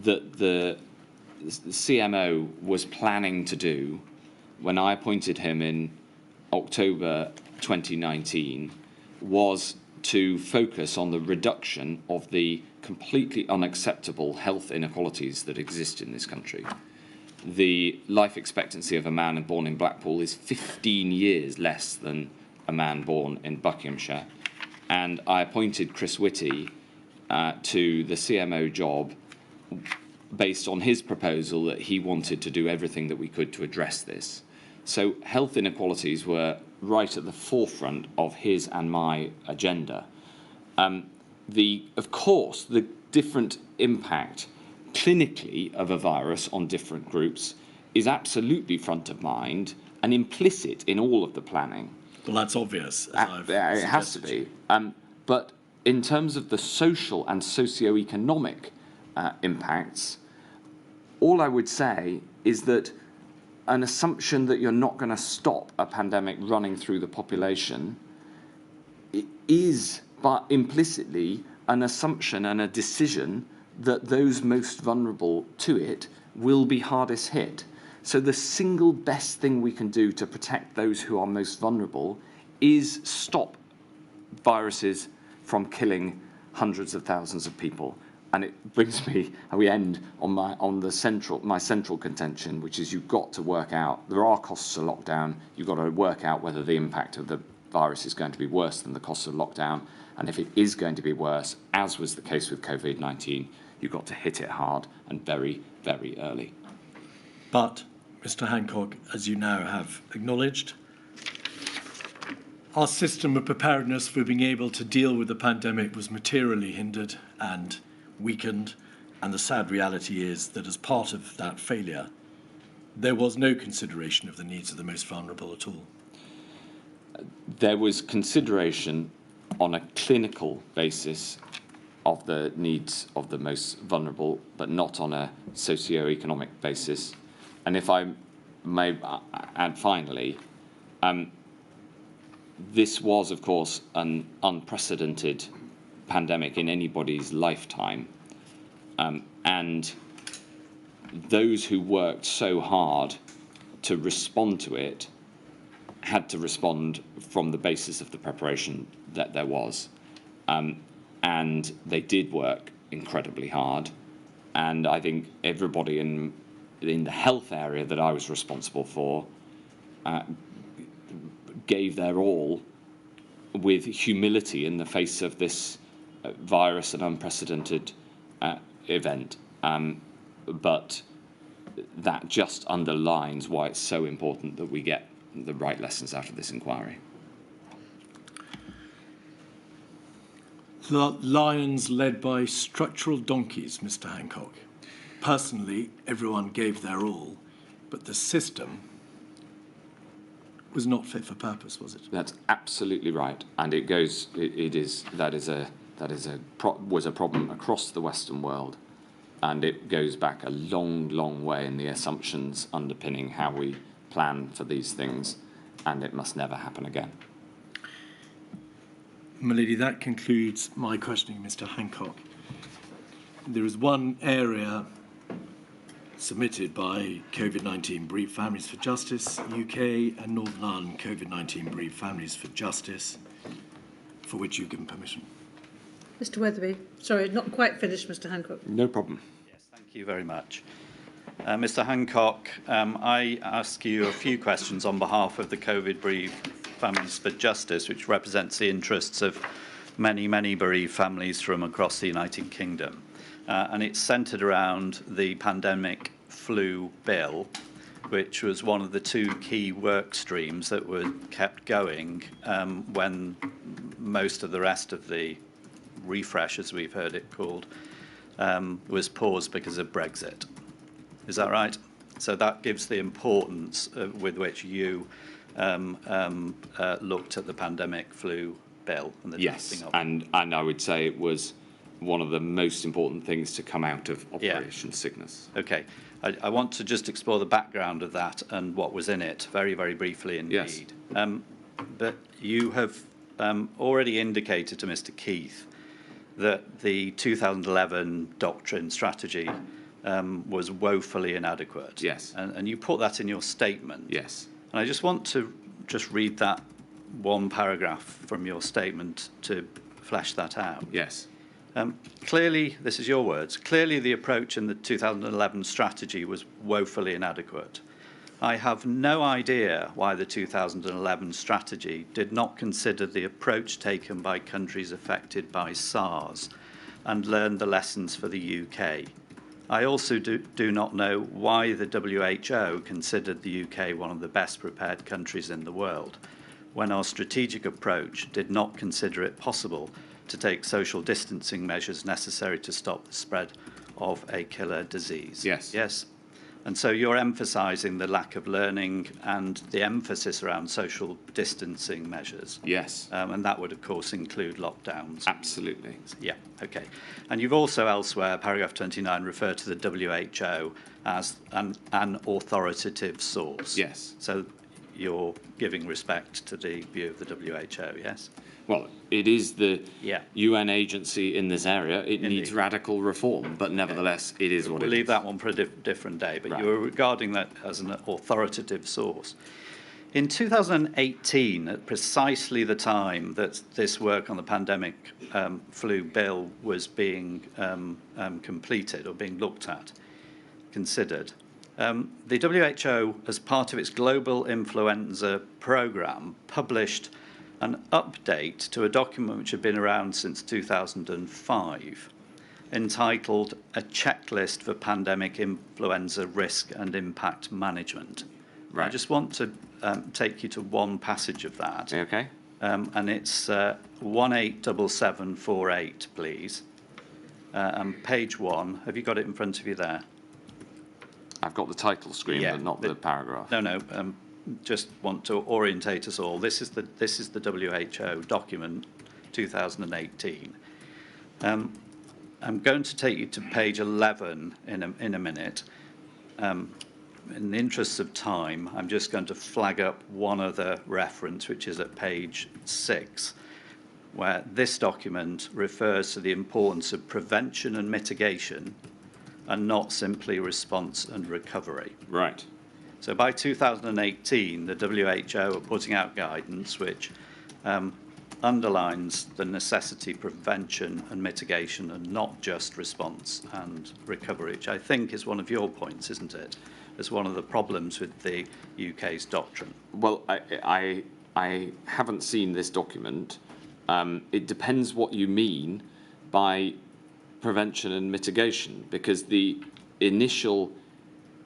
that the CMO was planning to do when I appointed him in October 2019 was to focus on the reduction of the completely unacceptable health inequalities that exist in this country. The life expectancy of a man born in Blackpool is 15 years less than a man born in Buckinghamshire. And I appointed Chris Whitty to the CMO job based on his proposal that he wanted to do everything that we could to address this. So health inequalities were right at the forefront of his and my agenda. Of course, the different impact clinically of a virus on different groups is absolutely front of mind and implicit in all of the planning. Well, that's obvious. It has to be. But in terms of the social and socio-economic impacts, all I would say is that an assumption that you're not going to stop a pandemic running through the population is, but implicitly, an assumption and a decision that those most vulnerable to it will be hardest hit. So the single best thing we can do to protect those who are most vulnerable is stop viruses from killing hundreds of thousands of people. And it brings me, we end on my central contention, which is you've got to work out, there are costs of lockdown, you've got to work out whether the impact of the virus is going to be worse than the costs of lockdown. And if it is going to be worse, as was the case with COVID-19, you've got to hit it hard and very, very early. But, Mr. Hancock, as you now have acknowledged, our system of preparedness for being able to deal with the pandemic was materially hindered and weakened, and the sad reality is that as part of that failure, there was no consideration of the needs of the most vulnerable at all. There was consideration on a clinical basis of the needs of the most vulnerable, but not on a socio-economic basis. And if I may add finally, this was, of course, an unprecedented pandemic in anybody's lifetime. And those who worked so hard to respond to it had to respond from the basis of the preparation that there was. And they did work incredibly hard. And I think everybody in the health area that I was responsible for gave their all with humility in the face of this virus and unprecedented event. But that just underlines why it's so important that we get the right lessons out of this inquiry. The lions led by structural donkeys, Mr. Hancock. Personally, everyone gave their all, but the system was not fit for purpose, was it? That's absolutely right, and it goes. Was a problem across the Western world, and it goes back a long, long way in the assumptions underpinning how we plan for these things, and it must never happen again. My lady, that concludes my questioning, Mr. Hancock. There is one area submitted by COVID-19 Bereaved Families for Justice UK and Northern Ireland COVID-19 Bereaved Families for Justice, for which you've given permission. Mr. Weatherby. Sorry, not quite finished, Mr. Hancock. No problem. Yes, thank you very much. Mr. Hancock, I ask you a few questions on behalf of the COVID Bereaved Families for Justice, which represents the interests of many, many bereaved families from across the United Kingdom. And it's centred around the pandemic flu bill, which was one of the two key work streams that were kept going when most of the rest of the refresh, as we've heard it called, was paused because of Brexit. Is that right? So that gives the importance with which you looked at the pandemic flu bill. And the yes, and I would say it was one of the most important things to come out of Operation Cygnus. Okay. I want to just explore the background of that and what was in it very, very briefly indeed. Yes. But you have already indicated to Mr. Keith that the 2011 doctrine strategy was woefully inadequate. Yes. And you put that in your statement. Yes. And I just want to just read that one paragraph from your statement to flesh that out. Yes. Clearly, this is your words, clearly the approach in the 2011 strategy was woefully inadequate. I have no idea why the 2011 strategy did not consider the approach taken by countries affected by SARS and learn the lessons for the UK. I also do not know why the WHO considered the UK one of the best prepared countries in the world, when our strategic approach did not consider it possible to take social distancing measures necessary to stop the spread of a killer disease. Yes. Yes. And so you're emphasising the lack of learning and the emphasis around social distancing measures. Yes. And that would, of course, include lockdowns. Absolutely. Yeah, okay. And you've also elsewhere, paragraph 29, referred to the WHO as an authoritative source. Yes. So you're giving respect to the view of the WHO, yes? Well, it is the UN agency in this area. It Indeed. needs radical reform, but nevertheless, it is what we'll it is. leave that one for a different day, but right. You were regarding that as an authoritative source. In 2018, at precisely the time that this work on the pandemic flu bill was being completed or being looked at, considered, the WHO, as part of its global influenza programme, published an update to a document which had been around since 2005, entitled A Checklist for Pandemic Influenza Risk and Impact Management. Right. I just want to take you to one passage of that. Okay. And it's 187748, please. And page 1. Have you got it in front of you there? I've got the title screen, but not the paragraph. No. Just want to orientate us all. This is the WHO document, 2018. I'm going to take you to page 11 in a minute. In the interests of time, I'm just going to flag up one other reference, which is at page 6, where this document refers to the importance of prevention and mitigation and not simply response and recovery. Right. So by 2018, the WHO are putting out guidance which underlines the necessity of prevention and mitigation and not just response and recovery, which I think is one of your points, isn't it? As one of the problems with the UK's doctrine. Well, I haven't seen this document. It depends what you mean by prevention and mitigation, because the initial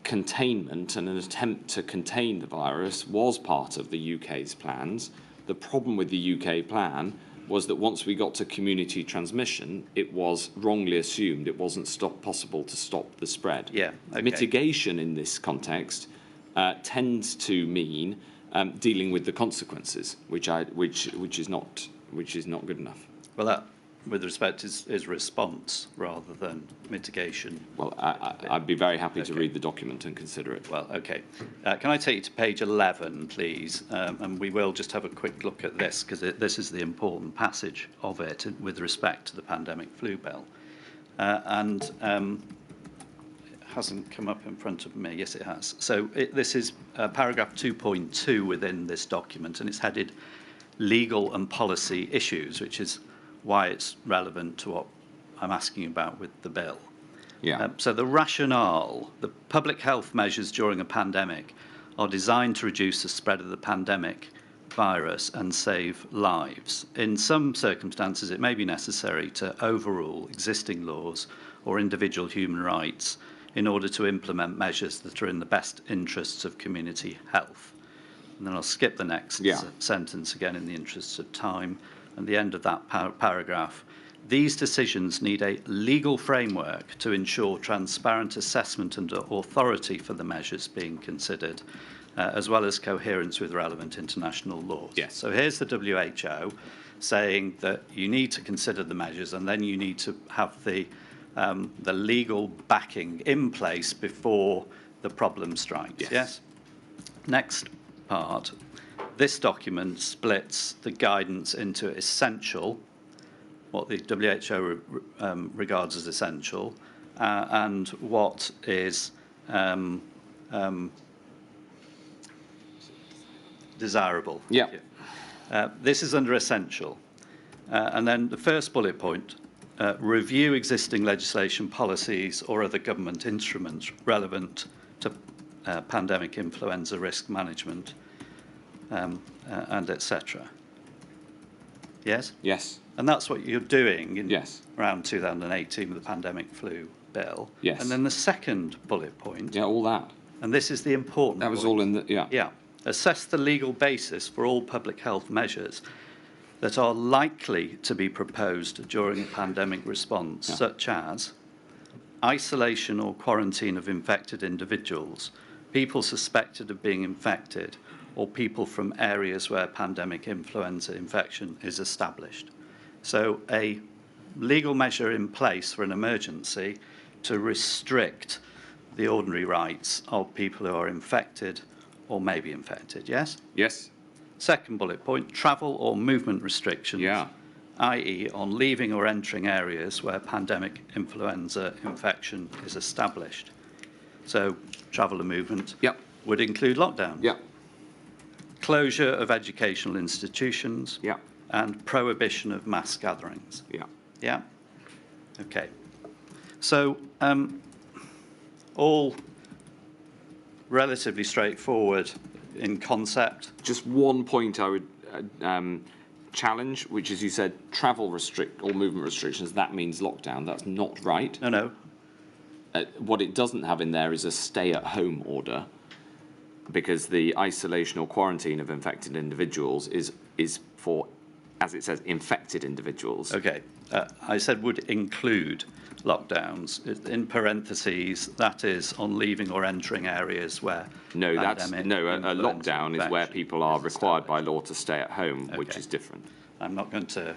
containment and an attempt to contain the virus was part of the UK's plans. The problem with the UK plan was that once we got to community transmission, it was wrongly assumed it wasn't possible to stop the spread. Yeah, okay. Mitigation in this context tends to mean dealing with the consequences, which is not good enough. Well, that, with respect, is response rather than mitigation. Well, I'd be very happy to read the document and consider it. Well, okay. Can I take you to page 11, please? And we will just have a quick look at this, because this is the important passage of it with respect to the pandemic flu bill. It hasn't come up in front of me. Yes, it has. So this is paragraph 2.2 within this document, and it's headed Legal and Policy Issues, which is why it's relevant to what I'm asking about with the bill. Yeah. So the rationale, the public health measures during a pandemic are designed to reduce the spread of the pandemic virus and save lives. In some circumstances, it may be necessary to overrule existing laws or individual human rights in order to implement measures that are in the best interests of community health. And then I'll skip the next sentence again in the interests of time. And the end of that paragraph. These decisions need a legal framework to ensure transparent assessment and authority for the measures being considered, as well as coherence with relevant international laws. Yes. So here's the WHO saying that you need to consider the measures, and then you need to have the legal backing in place before the problem strikes. Yes? Next part. This document splits the guidance into essential, what the WHO regards as essential, and what is desirable. Yeah. This is under essential. And then the first bullet point, review existing legislation, policies, or other government instruments relevant to pandemic influenza risk management, and etc. Yes? Yes. And that's what you're doing in around 2018 with the pandemic flu bill. Yes. And then the second bullet point. Yeah, all that. And this is the important That was point. all in the, Yeah. Assess the legal basis for all public health measures that are likely to be proposed during a pandemic response, such as isolation or quarantine of infected individuals, people suspected of being infected, or people from areas where pandemic influenza infection is established. So a legal measure in place for an emergency to restrict the ordinary rights of people who are infected or may be infected, yes? Yes. Second bullet point, travel or movement restrictions, i.e. on leaving or entering areas where pandemic influenza infection is established. So travel and movement would include lockdown. Closure of educational institutions and prohibition of mass gatherings. Yeah? Okay. So all relatively straightforward in concept. Just one point I would challenge, which is you said travel restrict or movement restrictions, that means lockdown. That's not right. No. What it doesn't have in there is a stay-at-home order, because the isolation or quarantine of infected individuals is for, as it says, infected individuals. Okay. I said would include lockdowns. In parentheses, that is on leaving or entering areas where a lockdown is where people are required by law to stay at home, which is different. I'm not going to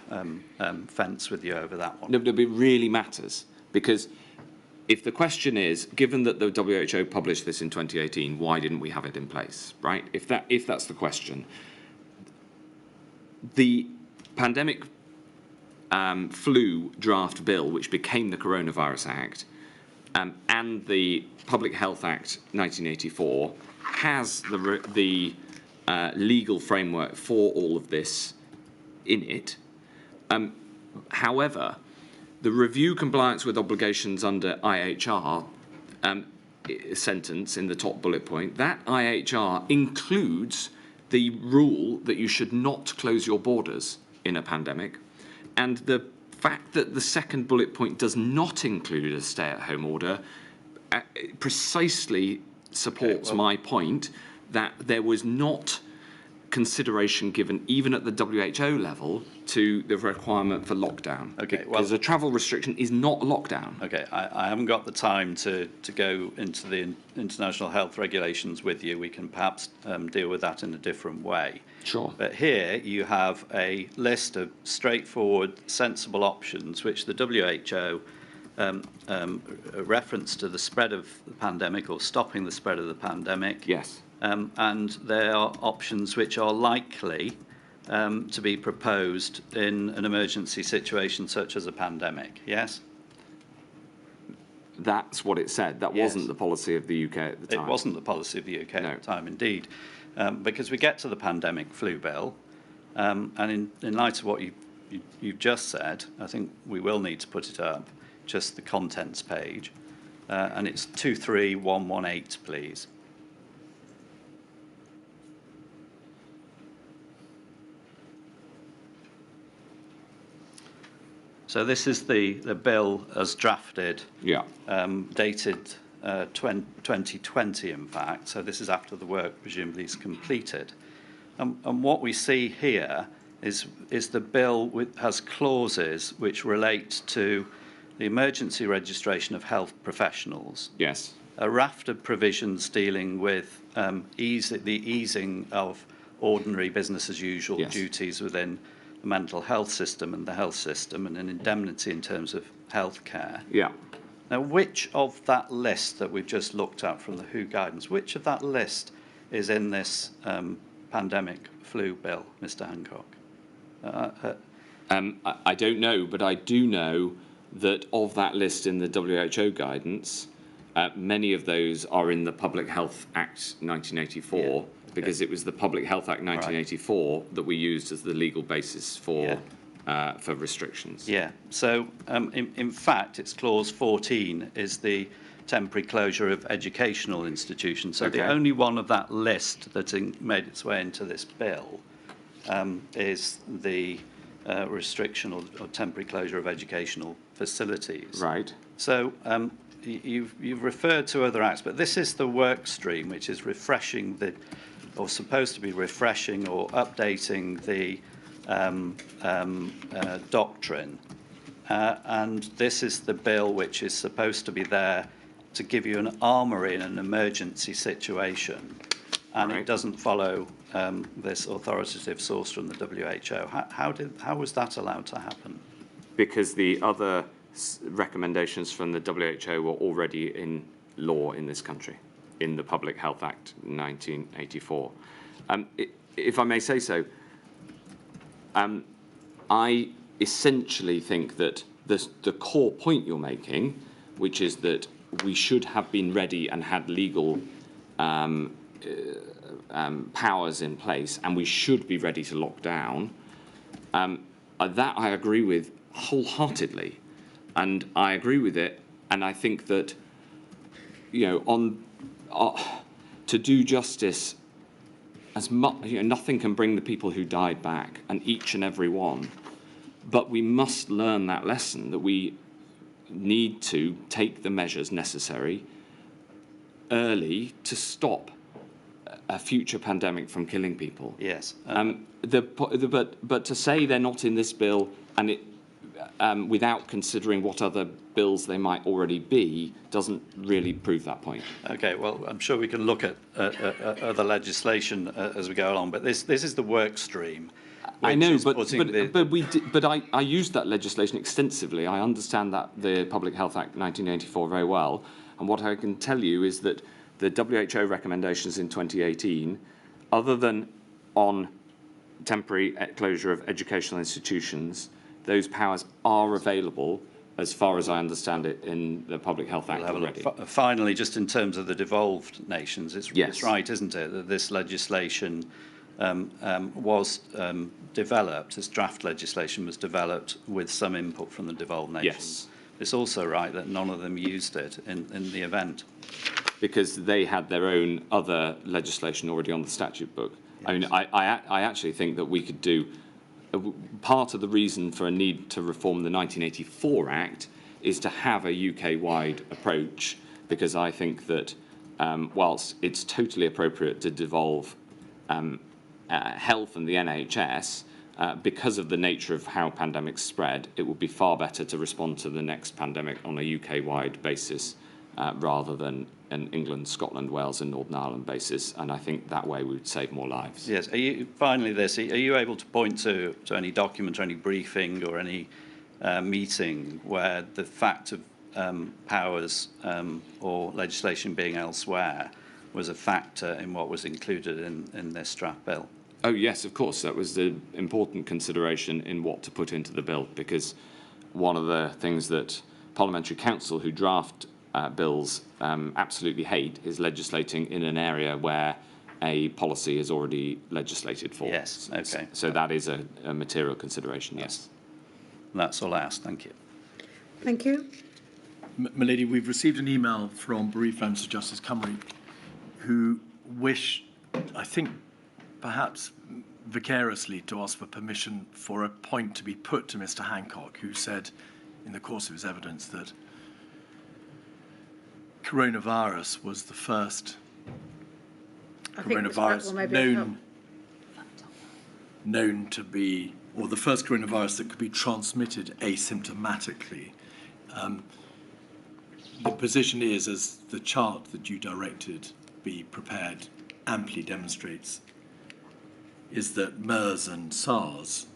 fence with you over that one. No, but it really matters, because if the question is, given that the WHO published this in 2018, why didn't we have it in place, right? If that's the question, the pandemic flu draft bill, which became the Coronavirus Act, and the Public Health Act 1984, has the legal framework for all of this in it. However, the review compliance with obligations under IHR sentence in the top bullet point, that IHR includes the rule that you should not close your borders in a pandemic. And the fact that the second bullet point does not include a stay-at-home order precisely supports my point that there was not consideration given even at the WHO level to the requirement for lockdown. Okay, because a travel restriction is not a lockdown. Okay, I haven't got the time to go into the international health regulations with you. We can perhaps deal with that in a different way. Sure. But here you have a list of straightforward, sensible options which the WHO reference to the spread of the pandemic or stopping the spread of the pandemic. Yes. And there are options which are likely to be proposed in an emergency situation such as a pandemic. Yes? That's what it said. That wasn't the policy of the UK at the time. It wasn't the policy of the UK at the time, indeed. Because we get to the pandemic flu bill, and in light of what you've just said, I think we will need to put it up, just the contents page. And it's 23118, please. So this is the bill as drafted, dated 2020, in fact. So this is after the work presumably is completed. And what we see here is the bill has clauses which relate to the emergency registration of health professionals. Yes. A raft of provisions dealing with the easing of ordinary business as usual duties within the mental health system and the health system, and an indemnity in terms of healthcare. Yeah. Now, which of that list that we've just looked at from the WHO guidance, which of that list is in this pandemic flu bill, Mr. Hancock? I don't know, but I do know that of that list in the WHO guidance, many of those are in the Public Health Act 1984, because it was the Public Health Act 1984 that we used as the legal basis for restrictions. Yeah. So, in fact, it's clause 14 is the temporary closure of educational institutions. So the only one of that list that's made its way into this bill is the restriction or temporary closure of educational facilities. Right. So you've referred to other acts, but this is the work stream which is refreshing or supposed to be refreshing or updating the doctrine. And this is the bill which is supposed to be there to give you an armoury in an emergency situation. And it doesn't follow this authoritative source from the WHO. How was that allowed to happen? Because the other recommendations from the WHO were already in law in this country, in the Public Health Act 1984. If I may say so, I essentially think that the core point you're making, which is that we should have been ready and had legal powers in place, and we should be ready to lock down, that I agree with wholeheartedly. And I agree with it, and I think that, to do justice, as much, nothing can bring the people who died back, and each and every one. But we must learn that lesson, that we need to take the measures necessary early to stop a future pandemic from killing people. Yes. But to say they're not in this bill and without considering what other bills they might already be doesn't really prove that point. Okay, well, I'm sure we can look at other legislation as we go along, but this is the work stream. I know, but I used that legislation extensively. I understand that the Public Health Act 1984 very well, and what I can tell you is that the WHO recommendations in 2018, other than on temporary closure of educational institutions, those powers are available, as far as I understand it, in the Public Health Act already. Finally, just in terms of the devolved nations, it's right, isn't it, that this legislation was developed, this draft legislation was developed with some input from the devolved nations. Yes. It's also right that none of them used it in the event. Because they had their own other legislation already on the statute book. Yes. I mean, I actually think that we could do... part of the reason for a need to reform the 1984 Act is to have a UK-wide approach, because I think that whilst it's totally appropriate to devolve health and the NHS, because of the nature of how pandemics spread, it would be far better to respond to the next pandemic on a UK-wide basis rather than an England, Scotland, Wales and Northern Ireland basis. And I think that way we would save more lives. Yes. Finally, are you able to point to any document or any briefing or any meeting where the fact of powers or legislation being elsewhere was a factor in what was included in this draft bill? Oh, yes, of course. That was the important consideration in what to put into the bill, because one of the things that Parliamentary Council who draft bills absolutely hate is legislating in an area where a policy is already legislated for. Yes, okay. So that is a material consideration, yes. That's all I asked. Thank you. Thank you. My lady, we've received an email from Bereaved Families for Justice Cymru, who wish, I think, perhaps vicariously, to ask for permission for a point to be put to Mr. Hancock, who said in the course of his evidence that coronavirus was the first coronavirus known to be, or the first coronavirus that could be transmitted asymptomatically. The position is, as the chart that you directed be prepared amply demonstrates, is that MERS and SARS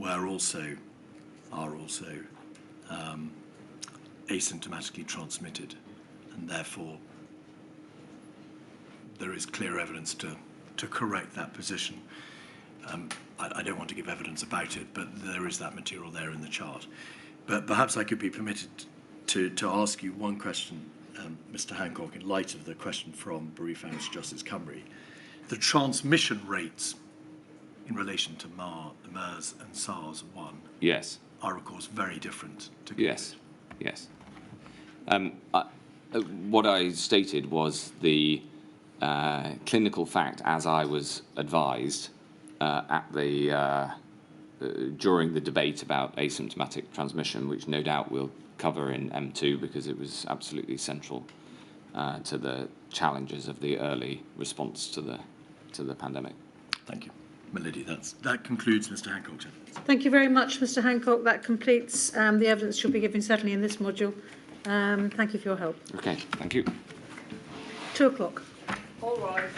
are also asymptomatically transmitted, and therefore there is clear evidence to correct that position. I don't want to give evidence about it, but there is that material there in the chart. But perhaps I could be permitted to ask you one question, Mr. Hancock, in light of the question from Bereaved Families for Justice Cymru. The transmission rates in relation to MERS and SARS-1 yes. are, of course, very different to COVID. Yes, yes. What I stated was the clinical fact as I was advised during the debate about asymptomatic transmission, which no doubt we'll cover in M2 because it was absolutely central to the challenges of the early response to the pandemic. Thank you. My lady, that concludes Mr. Hancock's evidence. Thank you very much, Mr. Hancock. That completes the evidence you'll be giving, certainly in this module. Thank you for your help. Okay, thank you. 2 o'clock. All right.